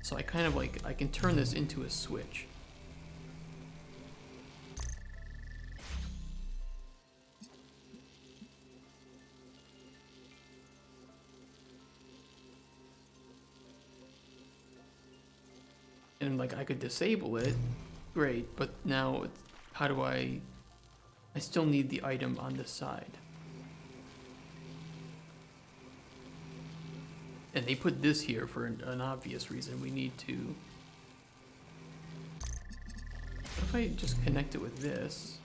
So I kind of like, I can turn this into a switch. And like I could disable it, great, but now how do I still need the item on this side. And they put this here for an obvious reason. We need to, what if I just connect it with this?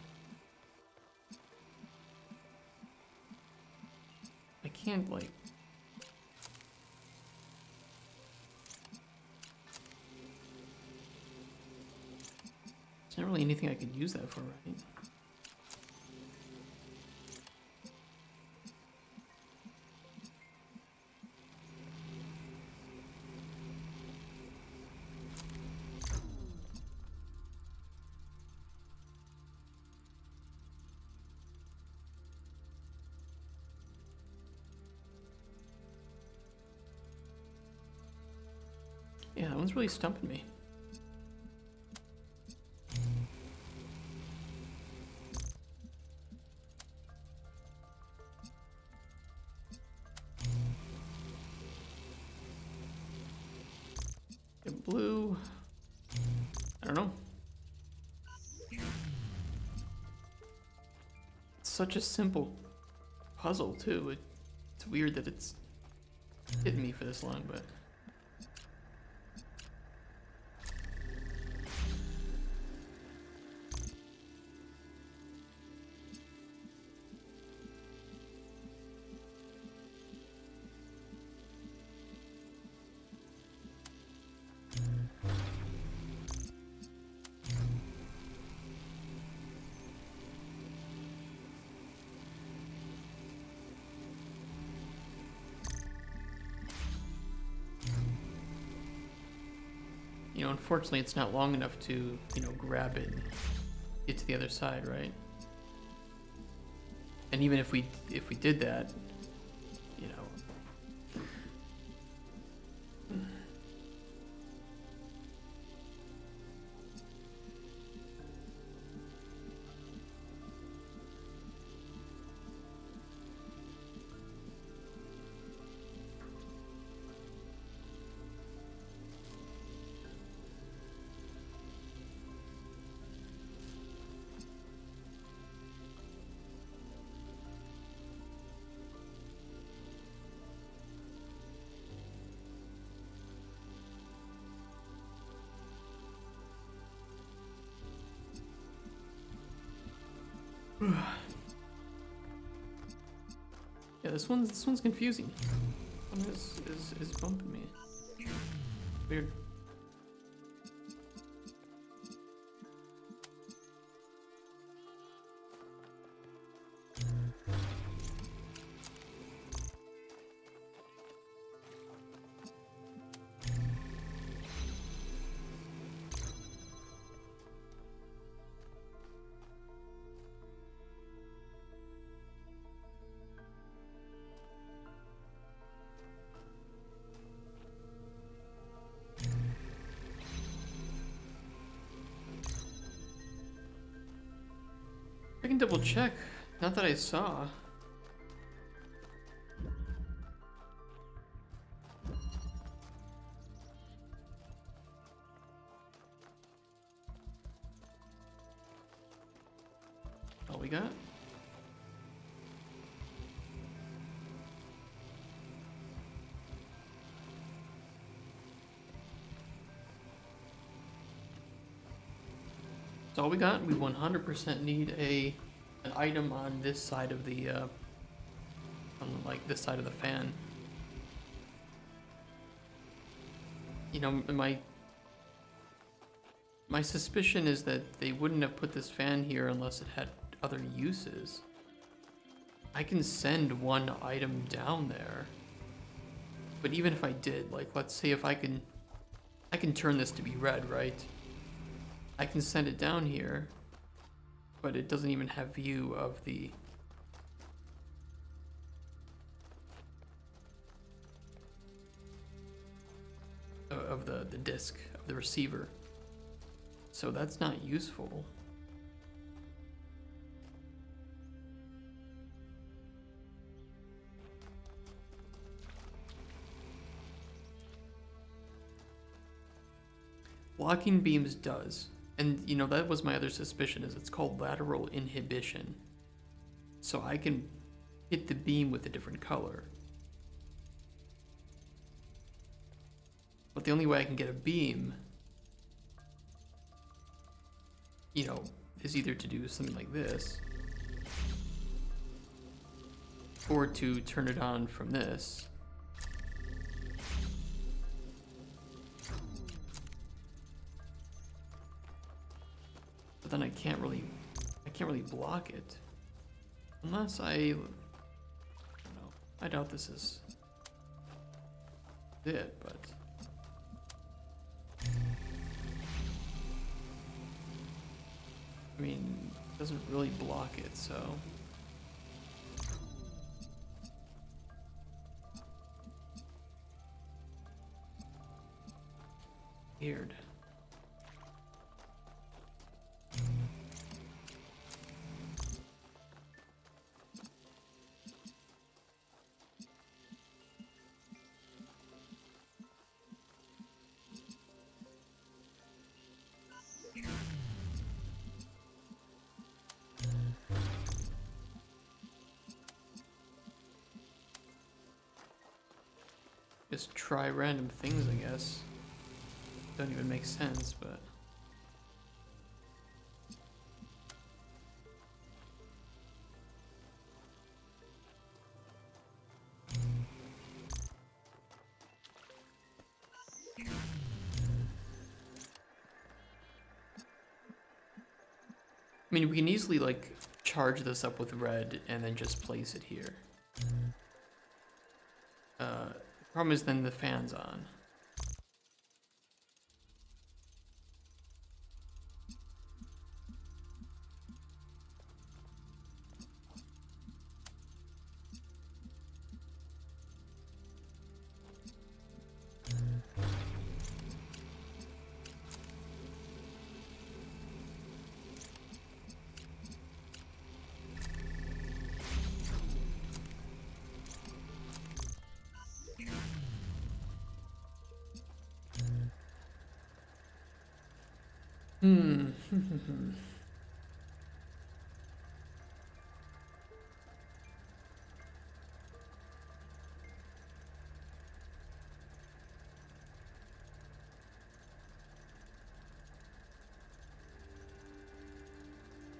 I can't like, there's not really anything I could use that for, right? Yeah, that one's really stumping me. Get blue. I don't know. It's such a simple puzzle too. It's weird that it's hitting me for this long, but you know, unfortunately it's not long enough to, you know, grab it and get to the other side, right? And even if we did that, you know. Yeah, this one's confusing. This one is bumping me. Weird. I can double check. Not that I saw. All we got? That's all we got. We 100% need an item on this side of the on like this side of the fan. You know, my suspicion is that they wouldn't have put this fan here unless it had other uses. I can send one item down there. But even if I did, like let's say if I can turn this to be red, right? I can send it down here, but it doesn't even have view of the disc of the receiver. So that's not useful. Blocking beams does. And you know, that was my other suspicion, is it's called lateral inhibition. So I can hit the beam with a different color. But the only way I can get a beam, you know, is either to do something like this, or to turn it on from this. But then I can't really block it. Unless I don't know. I doubt this is it, but I mean, it doesn't really block it, so weird. Just try random things, I guess. Don't even make sense, but I mean, we can easily like charge this up with red and then just place it here. The problem is then the fan's on. Hmm.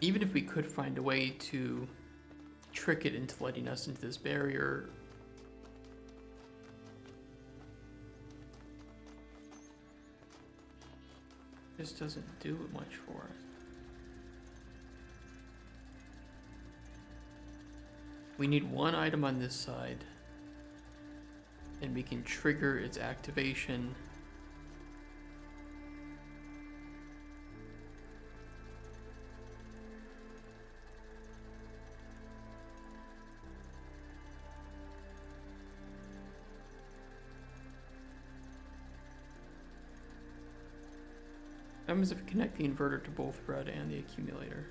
Even if we could find a way to trick it into letting us into this barrier, this doesn't do much for us. We need one item on this side, and we can trigger its activation. What happens if we connect the inverter to both red and the accumulator?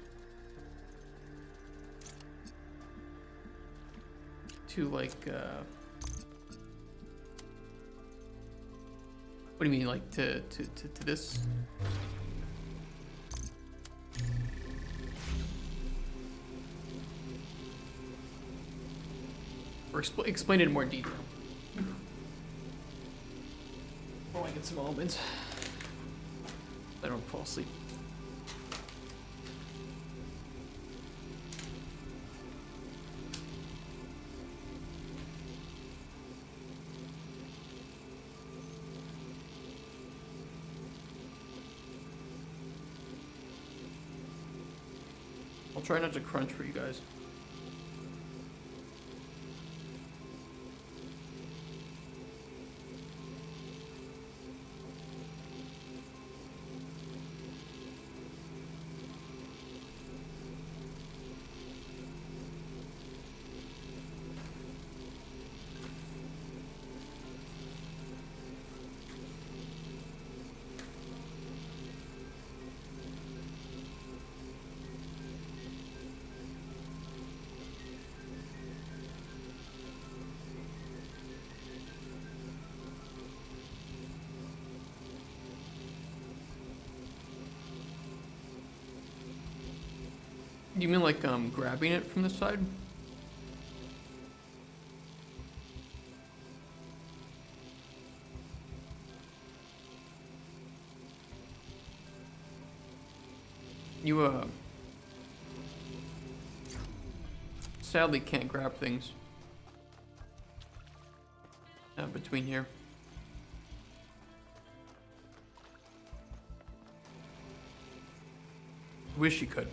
To like, what do you mean, like to this? Or explain it in more detail. Oh, I get some almonds. I don't fall asleep. I'll try not to crunch for you guys. You mean like grabbing it from the side? You sadly can't grab things between here. Wish you could.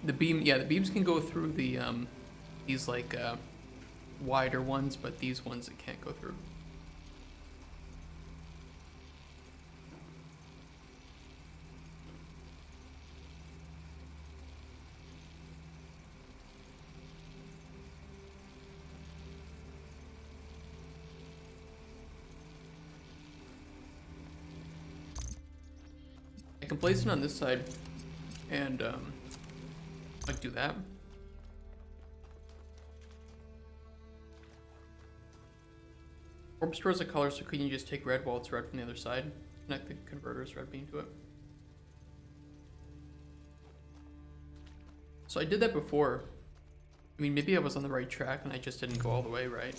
The beam, yeah, the beams can go through the these like wider ones, but these ones it can't go through. I can place it on this side and like do that. Orb stores a color, so can you just take red while it's red from the other side? Connect the converter's red beam to it. So I did that before. I mean, maybe I was on the right track and I just didn't go all the way right.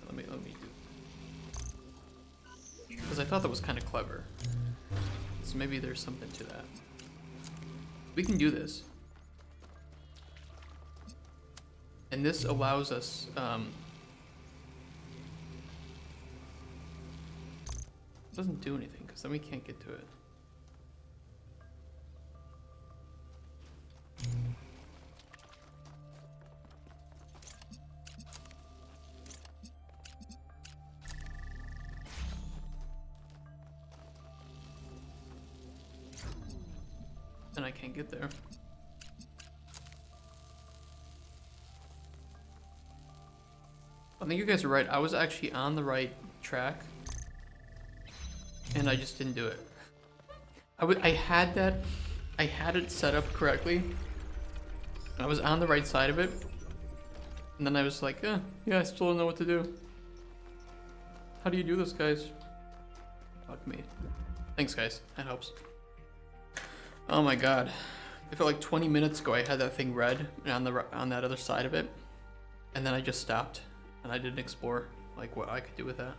Let me do. Because I thought that was kind of clever. So maybe there's something to that. We can do this. And this allows us, doesn't do anything, because then we can't get to it. And I can't get there. I think you guys are right. I was actually on the right track, and I just didn't do it. I had it set up correctly. I was on the right side of it, and then I was like, yeah, I still don't know what to do. How do you do this, guys? Fuck me. Thanks, guys. That helps. Oh my god. I felt like 20 minutes ago I had that thing red and on that other side of it, and then I just stopped and I didn't explore like what I could do with that.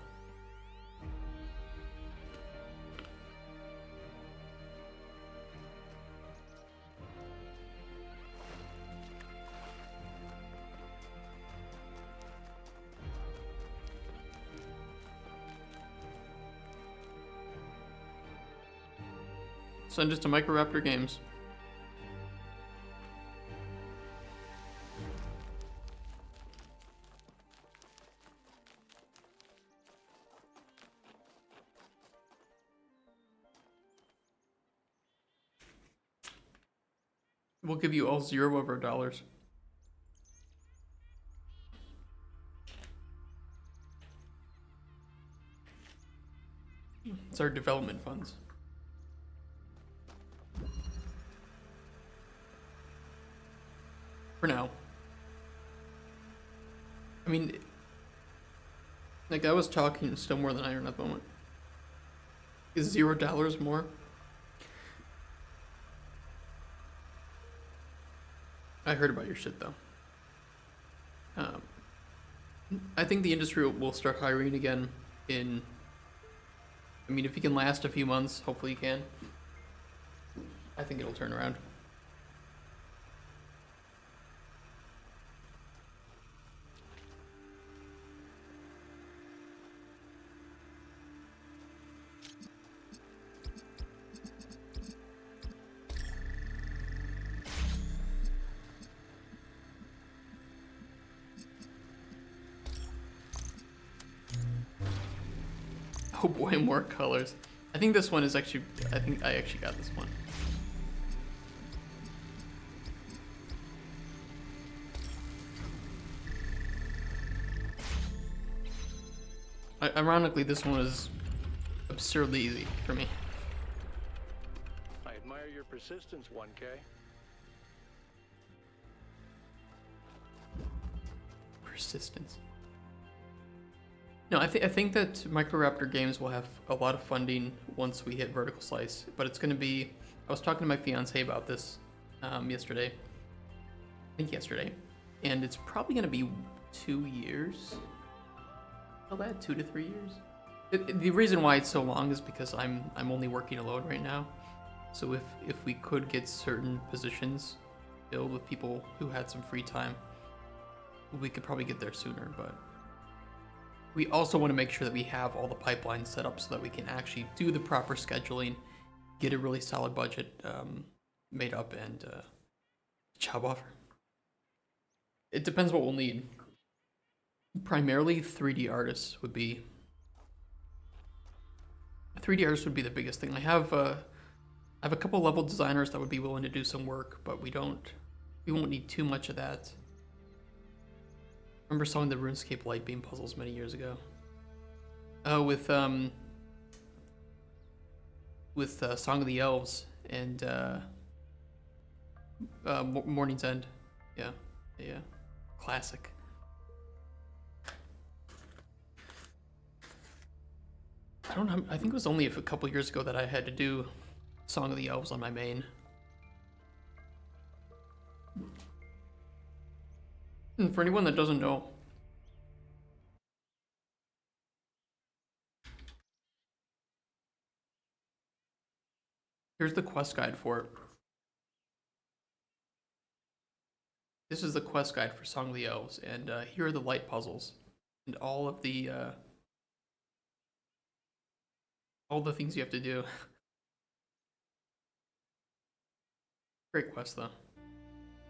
Send us to Microraptor Games. We'll give you all $0 of our dollars. It's our development funds. For now. I mean, like I was talking still more than iron at the moment. Is $0 more? I heard about your shit though. I think the industry will start hiring again in. I mean, if you can last a few months, hopefully you can. I think it'll turn around. Oh boy, more colors. I think this one is actually, I think I actually got this one. Ironically, this one is absurdly easy for me. I admire your persistence, 1K. Persistence. No, I think that Microraptor Games will have a lot of funding once we hit vertical slice, but it's going to be. I was talking to my fiance about this yesterday. I think yesterday, and it's probably going to be 2 years. How bad? 2 to 3 years. The reason why it's so long is because I'm only working alone right now. So if we could get certain positions filled with people who had some free time, we could probably get there sooner, but we also want to make sure that we have all the pipelines set up so that we can actually do the proper scheduling, get a really solid budget made up, and job offer. It depends what we'll need. Primarily 3D artists would be 3D artists would be the biggest thing. I have a couple level designers that would be willing to do some work, but we won't need too much of that. I remember selling the RuneScape light beam puzzles many years ago. With Song of the Elves and Morning's End. Yeah. Classic. I don't know. I think it was only a couple years ago that I had to do Song of the Elves on my main. And for anyone that doesn't know, here's the quest guide for it. This is the quest guide for Song of the Elves, and here are the light puzzles and all the things you have to do. Great quest though.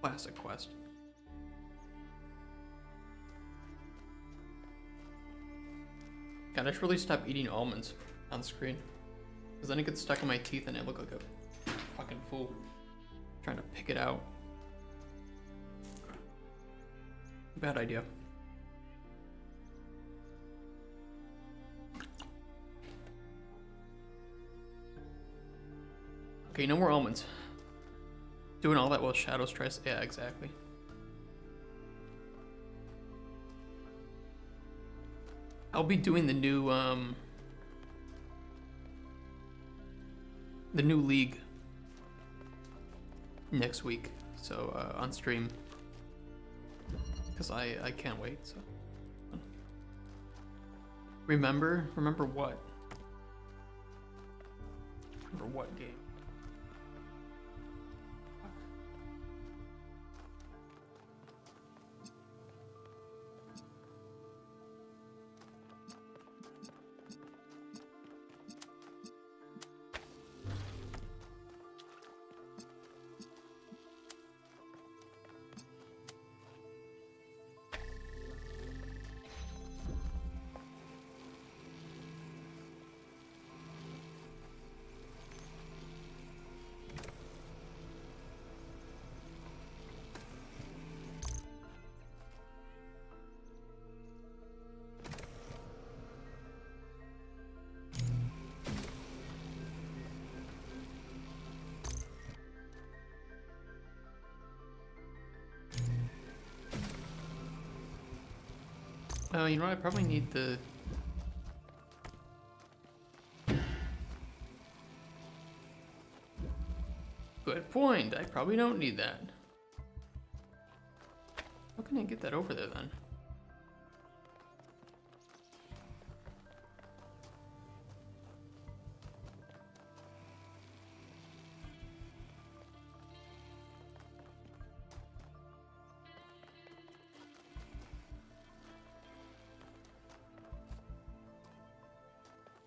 Classic quest. God, I should really stop eating almonds on screen, because then it gets stuck in my teeth and I look like a fucking fool trying to pick it out. Bad idea. Okay, no more almonds. Doing all that while Shadows tries. Yeah, exactly. I'll be doing the new league next week, so on stream, because I can't wait. So remember what? Remember what game? Oh, you know what? I probably need the... Good point. I probably don't need that. How can I get that over there then?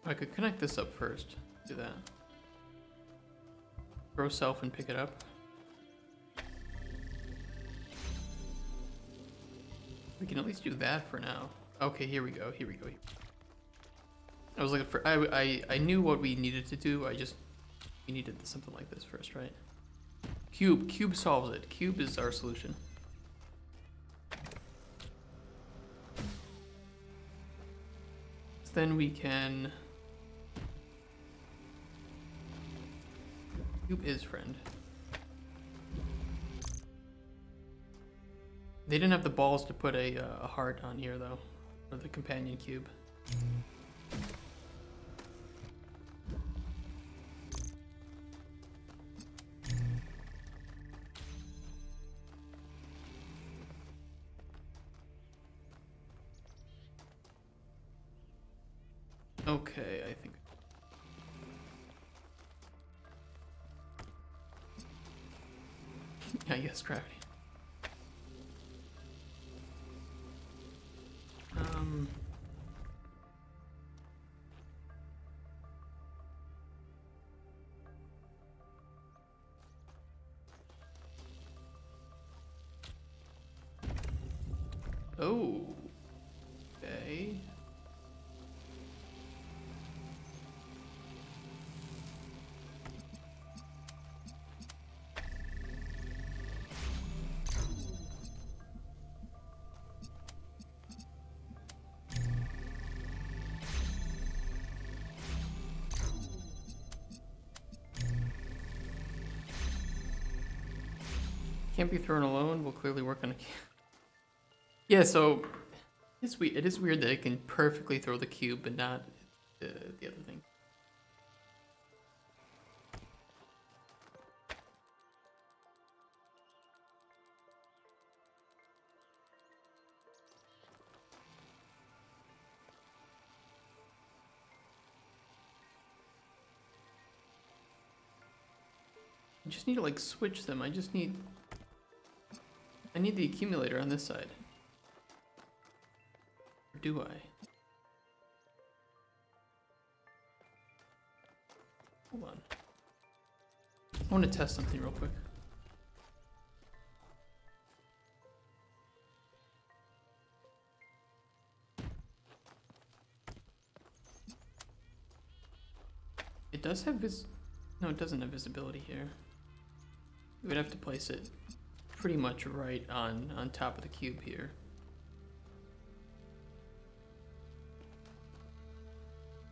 I could connect this up first. Do that. Throw self and pick it up. We can at least do that for now. Okay, here we go. Here we go. I was looking for. I knew what we needed to do. We needed something like this first, right? Cube. Cube solves it. Cube is our solution. Then we can. Cube is friend. They didn't have the balls to put a heart on here though, or the companion cube. Okay, I think. Yeah, yes, gravity. Oh. Okay. Can't be thrown alone. We'll clearly work on it. Yeah, so it is weird that it can perfectly throw the cube, but not the other thing. I just need to like switch them. I need the accumulator on this side. Or do I? Hold on. I want to test something real quick. It does have no, it doesn't have visibility here. We would have to place it pretty much right on top of the cube here.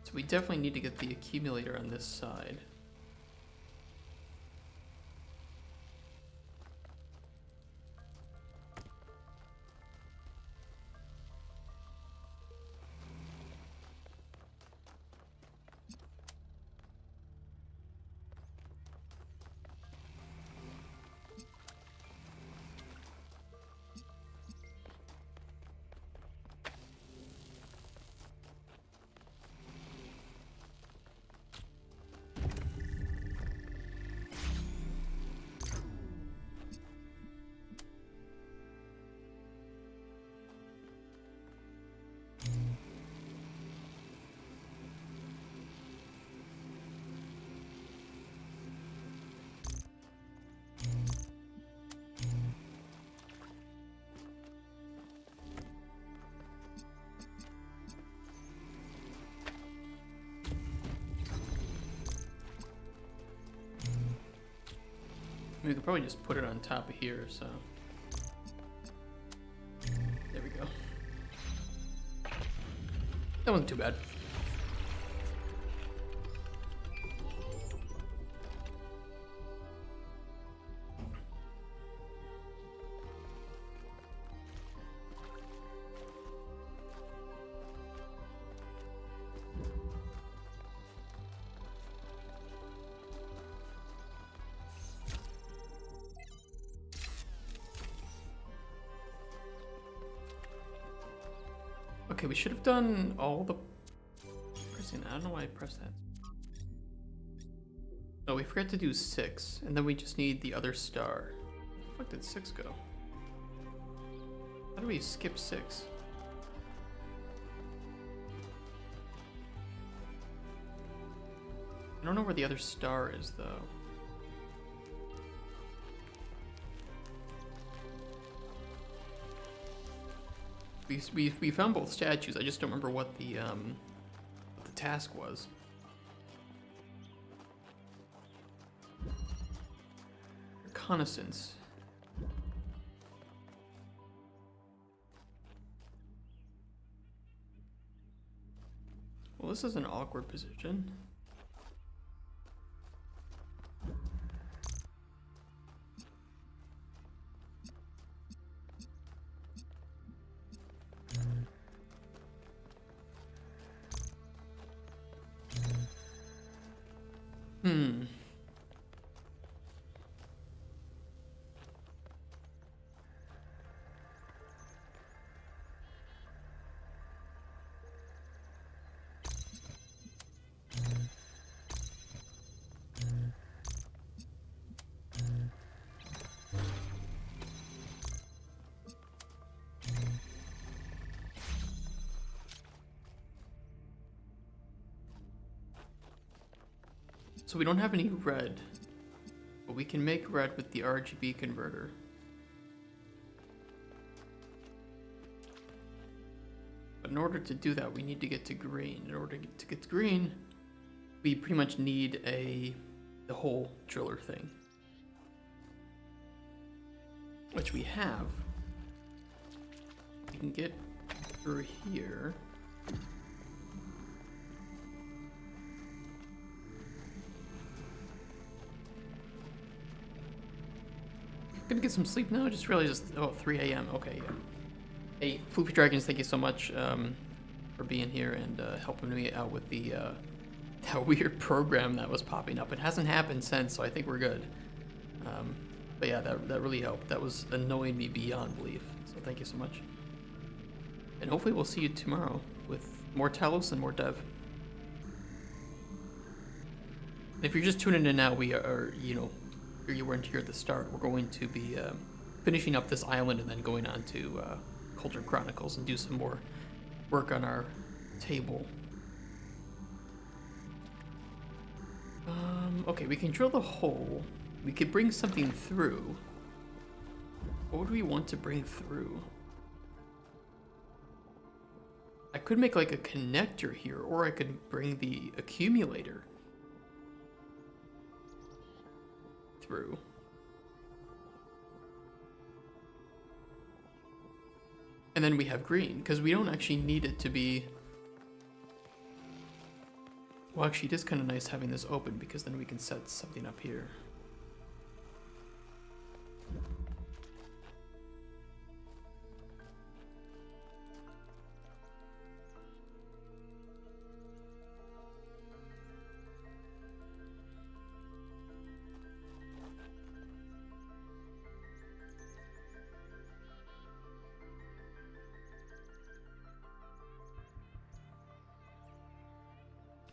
So we definitely need to get the accumulator on this side. We could probably just put it on top of here, so. There we go. That wasn't too bad. Okay, we should have done all the pressing. I don't know why I pressed that. Oh, we forgot to do 6, and then we just need the other star. Where the fuck did 6 go? How do we skip 6? I don't know where the other star is, though. We found both statues. I just don't remember what the task was. Reconnaissance. Well, this is an awkward position. So we don't have any red, but we can make red with the RGB converter. But in order to do that, we need to get to green. In order to get to green, we pretty much need the whole driller thing, which we have. We can get through here. Gonna get some sleep now. Just realized it's 3 a.m. Okay, yeah. Hey, Floofy Dragons, thank you so much for being here and helping me out with the that weird program that was popping up. It hasn't happened since, so I think we're good. But yeah, that really helped. That was annoying me beyond belief. So thank you so much. And hopefully we'll see you tomorrow with more Talos and more Dev. If you're just tuning in now, we are, you weren't here at the start, we're going to be finishing up this island and then going on to Cauldron Chronicles and do some more work on our table. Okay, we can drill the hole. We could bring something through. What would we want to bring through? I could make like a connector here, or I could bring the accumulator through. And then we have green, because we don't actually need it to be... Well, actually, it is kind of nice having this open, because then we can set something up here.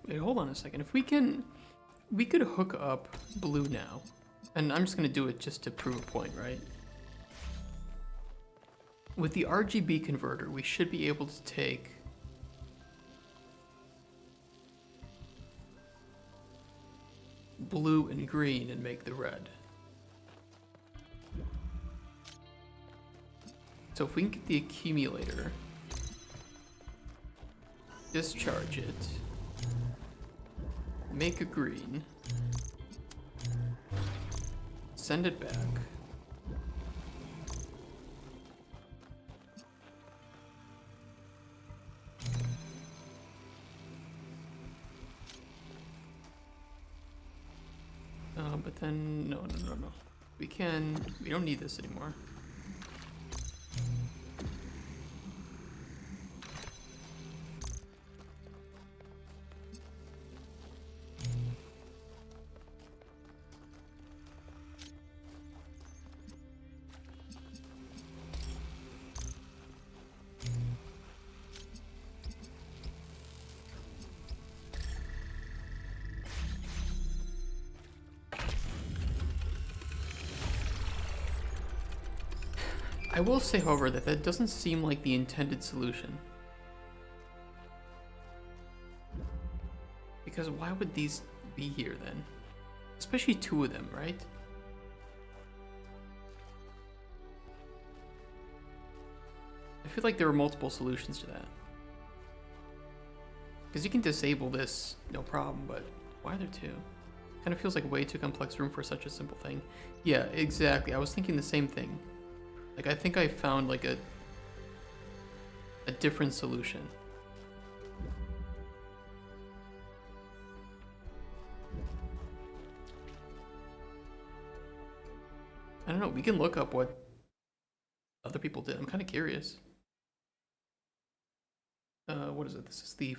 Wait, hold on a second. If we could hook up blue now, and I'm just gonna do it just to prove a point, right? With the RGB converter, we should be able to take blue and green and make the red. So if we can get the accumulator, discharge it, make a green, send it back. But then, no. We don't need this anymore. I will say, however, that doesn't seem like the intended solution. Because why would these be here then? Especially two of them, right? I feel like there were multiple solutions to that. Because you can disable this, no problem, but why are there two? Kind of feels like way too complex room for such a simple thing. Yeah, exactly. I was thinking the same thing. Like, I think I found, like, a different solution. I don't know, we can look up what other people did. I'm kind of curious. What is it? This is the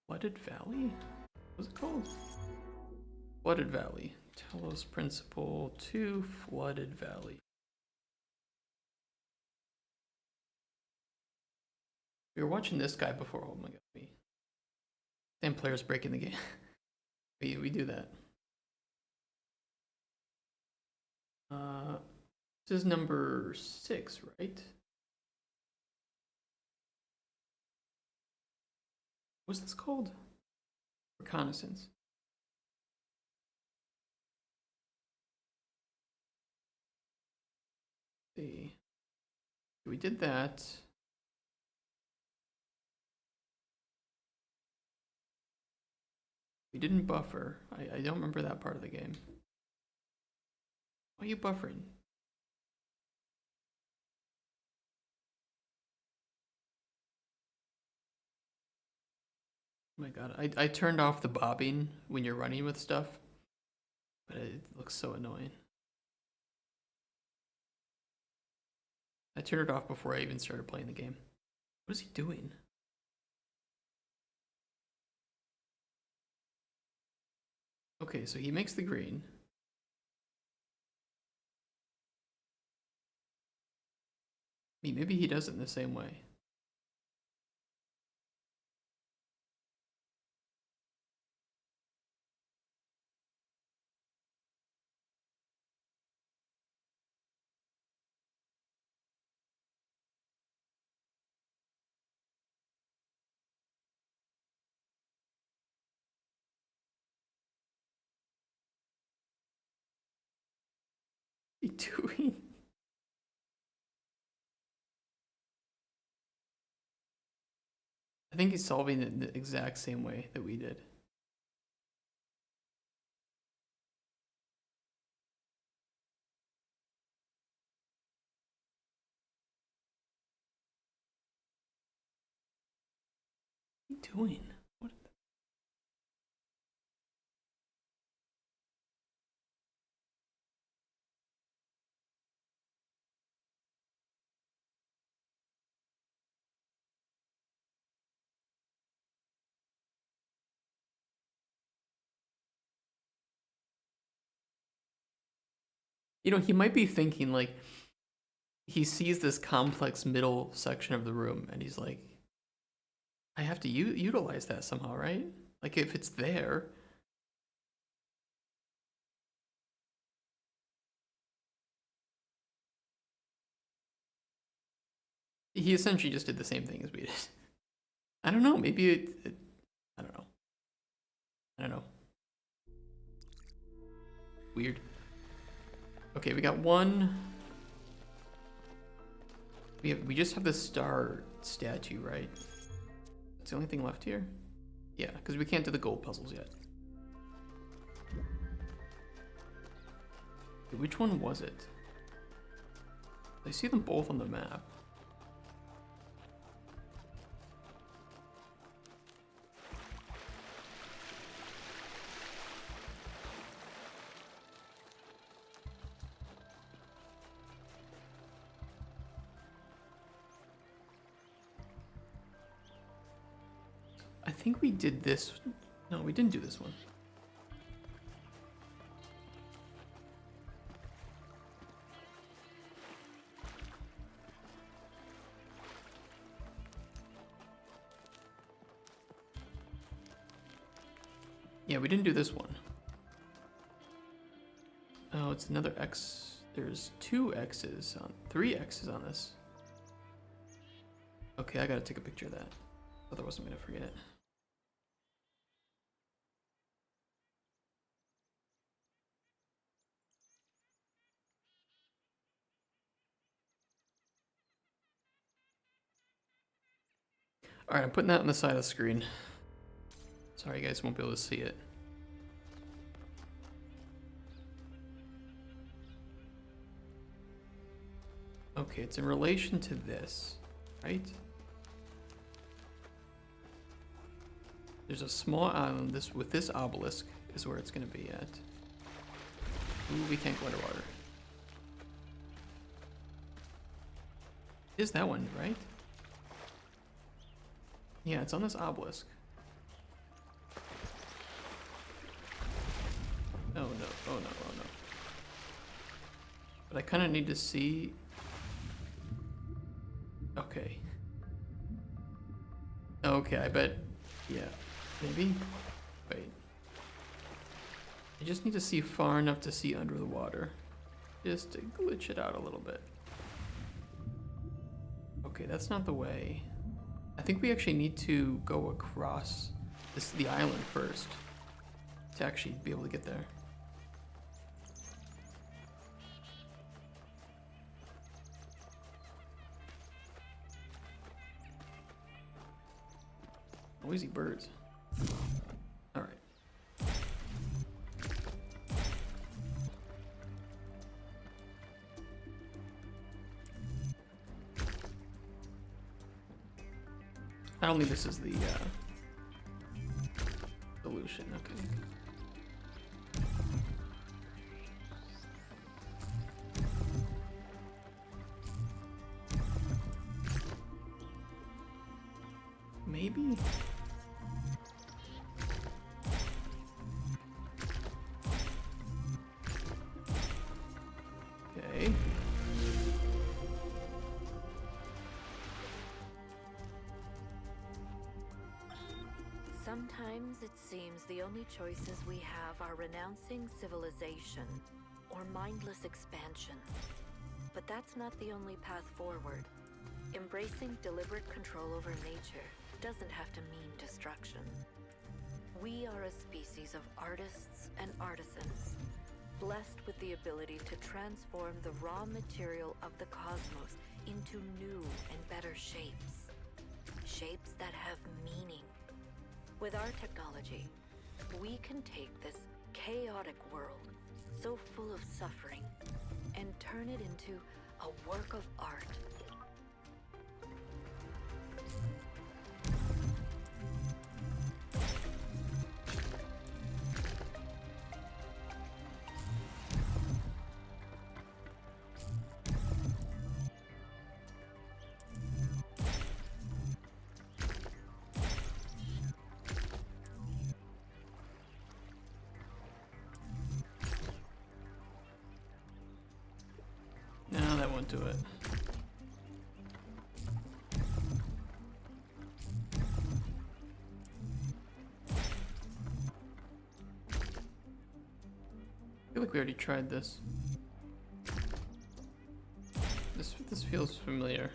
Flooded Valley? What's it called? Flooded Valley. Talos Principle 2 Flooded Valley. We were watching this guy before. Oh my god, same players breaking the game. we do that. This is number 6, right? What's this called? Reconnaissance. Let's see. We did that. We didn't buffer. I don't remember that part of the game. Why are you buffering? Oh my god, I turned off the bobbing when you're running with stuff, but it looks so annoying. I turned it off before I even started playing the game. What is he doing? Okay, so he makes the green. Maybe he does it in the same way. What are you doing? I think he's solving it the exact same way that we did. What are you doing? What? You know, he might be thinking, like, he sees this complex middle section of the room and he's like, I have to utilize that somehow, right? Like, if it's there. He essentially just did the same thing as we did. I don't know, maybe I don't know. I don't know. Weird. Okay, we got one. We just have the star statue, right? That's the only thing left here? Yeah, because we can't do the gold puzzles yet. Which one was it? I see them both on the map. I think we did this. No, we didn't do this one. Yeah, we didn't do this one. Oh, it's another X. There's 2 X's on, 3 X's on this. Okay, I gotta take a picture of that. Otherwise I'm gonna forget. Alright, I'm putting that on the side of the screen. Sorry, you guys won't be able to see it. Okay, it's in relation to this, right? There's a small island. This with this obelisk is where it's going to be at. Ooh, we can't go underwater. Is that one, right? Yeah, it's on this obelisk. Oh no, oh no, oh no. But I kind of need to see... Okay. Okay, I bet... Yeah, maybe? Wait. I just need to see far enough to see under the water. Just to glitch it out a little bit. Okay, that's not the way. I think we actually need to go across the island first to actually be able to get there. Noisy birds. All right. I don't think this is the solution. Okay. Maybe. Okay. Sometimes it seems the only choices we have are renouncing civilization or mindless expansion. But that's not the only path forward. Embracing deliberate control over nature doesn't have to mean destruction. We are a species of artists and artisans, blessed with the ability to transform the raw material of the cosmos into new and better shapes. Shapes that have meaning. With our technology, we can take this chaotic world, so full of suffering, and turn it into a work of art. No, that won't do it. I feel like we already tried this. This feels familiar.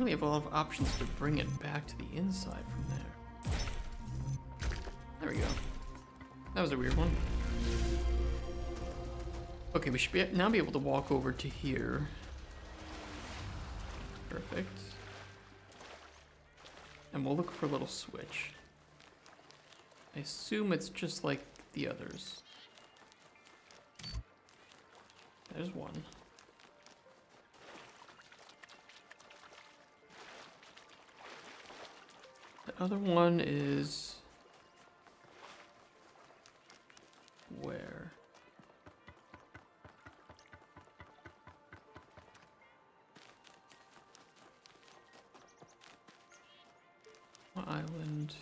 really have a lot of options to bring it back to the inside from there. There we go. That was a weird one. Okay, we should now be able to walk over to here. Perfect. And we'll look for a little switch. I assume it's just like the others. There's one. The other one is... where? Island.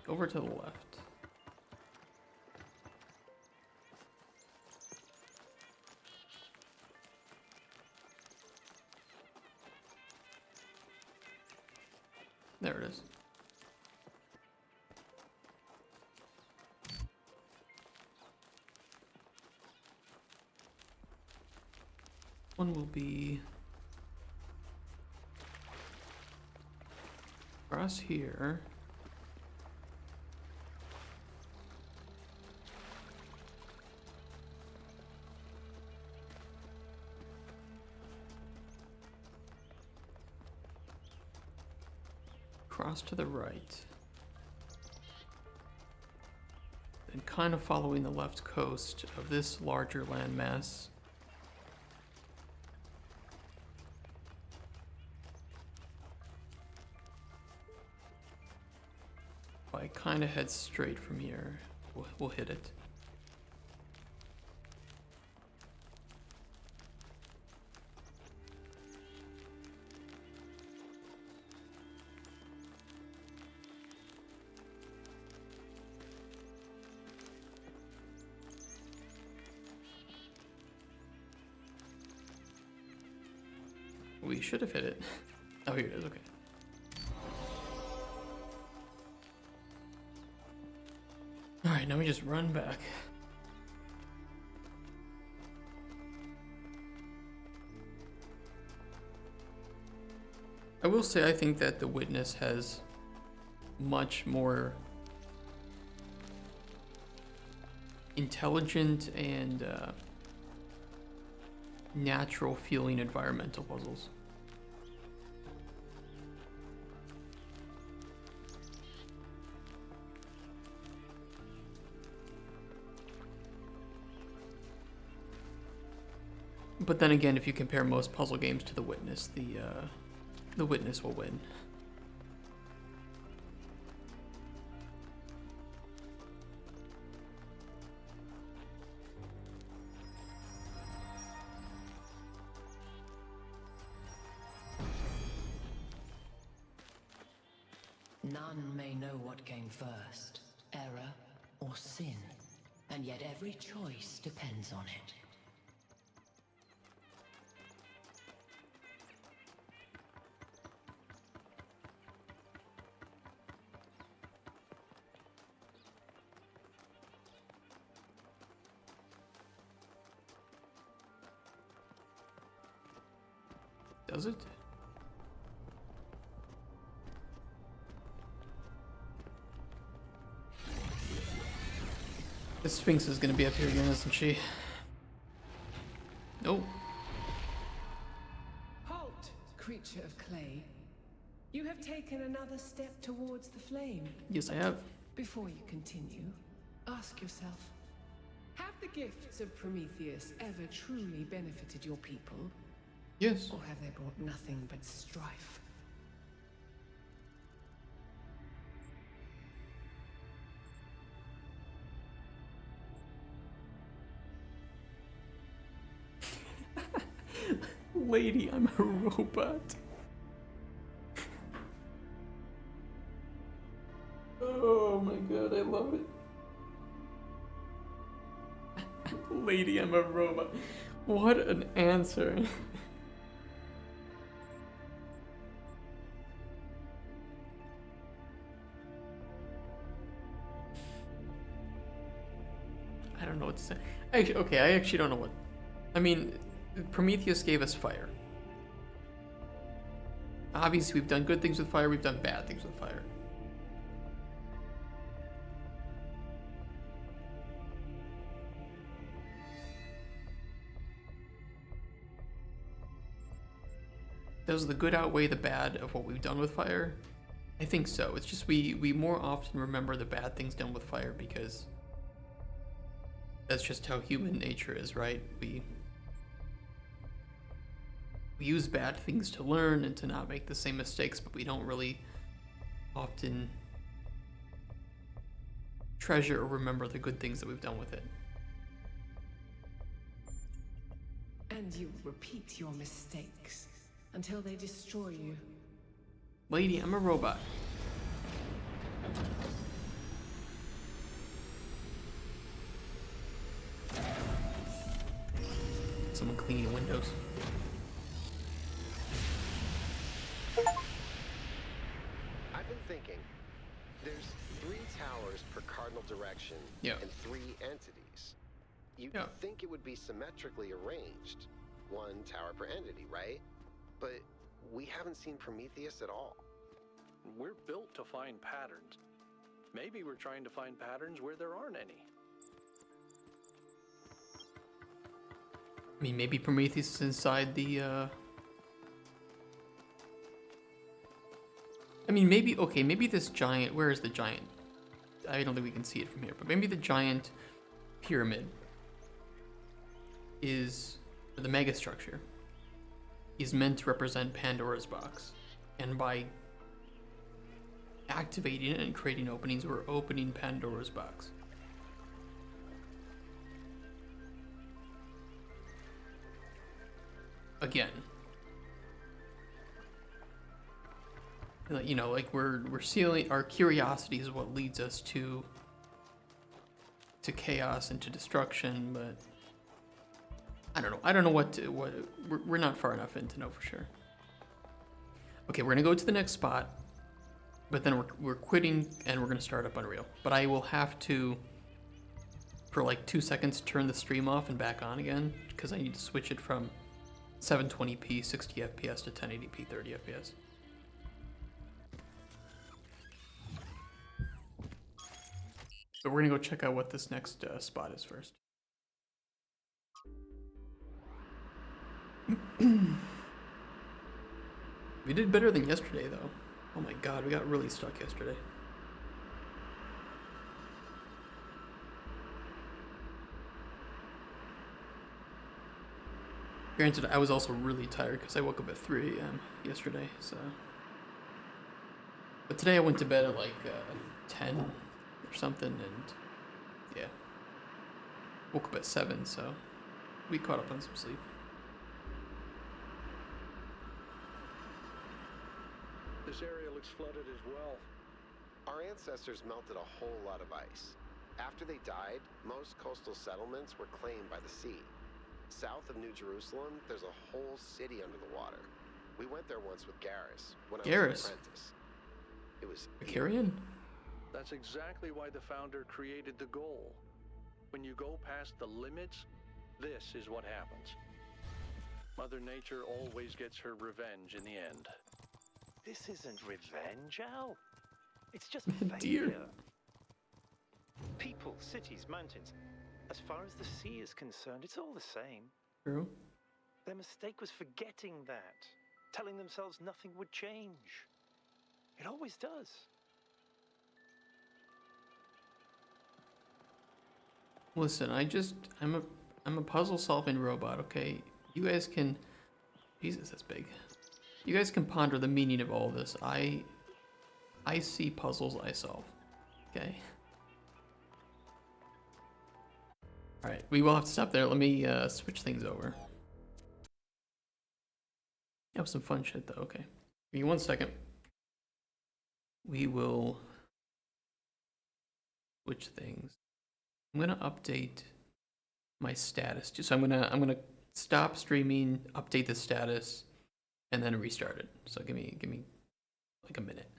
Over to the left. There it is. One will be across here. Cross to the right. Then kind of following the left coast of this larger landmass. If I kind of head straight from here, we'll hit it. We should have hit it. Oh, here it is, okay. Alright, now we just run back. I will say I think that the Witness has much more intelligent and natural feeling environmental puzzles. But then again, if you compare most puzzle games to The Witness, the Witness will win. None may know what came first, error or sin, and yet every choice depends on it. Does it? The Sphinx is gonna be up here again, isn't she? No. Halt, creature of clay. You have taken another step towards the flame. Yes, I have. Before you continue, ask yourself, have the gifts of Prometheus ever truly benefited your people? Yes. Or have they brought nothing but strife? Lady, I'm a robot. Oh my god, I love it. Lady, I'm a robot. What an answer. I don't know what to say. Actually, okay, I actually don't know what. I mean, Prometheus gave us fire. Obviously, we've done good things with fire, we've done bad things with fire. Does the good outweigh the bad of what we've done with fire? I think so. It's just we more often remember the bad things done with fire because that's just how human nature is, right? We use bad things to learn and to not make the same mistakes, but we don't really often treasure or remember the good things that we've done with it. And you repeat your mistakes until they destroy you. Lady, I'm a robot. Someone cleaning windows. I've been thinking, there's 3 towers per cardinal direction and 3 entities. You'd think it would be symmetrically arranged, 1 tower per entity, right? But we haven't seen Prometheus at all. We're built to find patterns. Maybe we're trying to find patterns where there aren't any. I mean, maybe Prometheus is inside the, I mean, maybe, okay, maybe this giant, where is the giant? I don't think we can see it from here, but maybe the giant pyramid is, or the megastructure, is meant to represent Pandora's box. And by activating it and creating openings, we're opening Pandora's box. Again. You know, like we're sealing, our curiosity is what leads us to chaos and to destruction, but I don't know what we're not far enough in to know for sure. Okay, we're gonna go to the next spot, but then we're quitting and we're gonna start up Unreal. But I will have to, for like 2 seconds, turn the stream off and back on again because I need to switch it from 720p 60 FPS to 1080p 30 FPS. So we're gonna go check out what this next spot is first. We did better than yesterday, though. Oh my god, we got really stuck yesterday. Granted, I was also really tired because I woke up at 3 a.m. yesterday, so. But today I went to bed at like 10 or something, and yeah. Woke up at 7, so we caught up on some sleep. This area looks flooded as well. Our ancestors melted a whole lot of ice. After they died, most coastal settlements were claimed by the sea. South of New Jerusalem, there's a whole city under the water. We went there once with Garrus when I was an apprentice. It was Carrion? That's exactly why the founder created the goal. When you go past the limits, this is what happens. Mother Nature always gets her revenge in the end. This isn't revenge, Al. It's just Dear. failure. People, cities, mountains. As far as the sea is concerned, it's all the same. True. Their mistake was forgetting that, telling themselves nothing would change. It always does. Listen, I'm a puzzle solving robot, okay? You guys can, Jesus, that's big. You guys can ponder the meaning of all this. I see puzzles I solve, okay? All right, we will have to stop there. Let me switch things over. Have some fun shit though, okay. Give me 1 second. We will switch things. I'm gonna update my status. So I'm gonna stop streaming, update the status, and then restart it. So give me like a minute.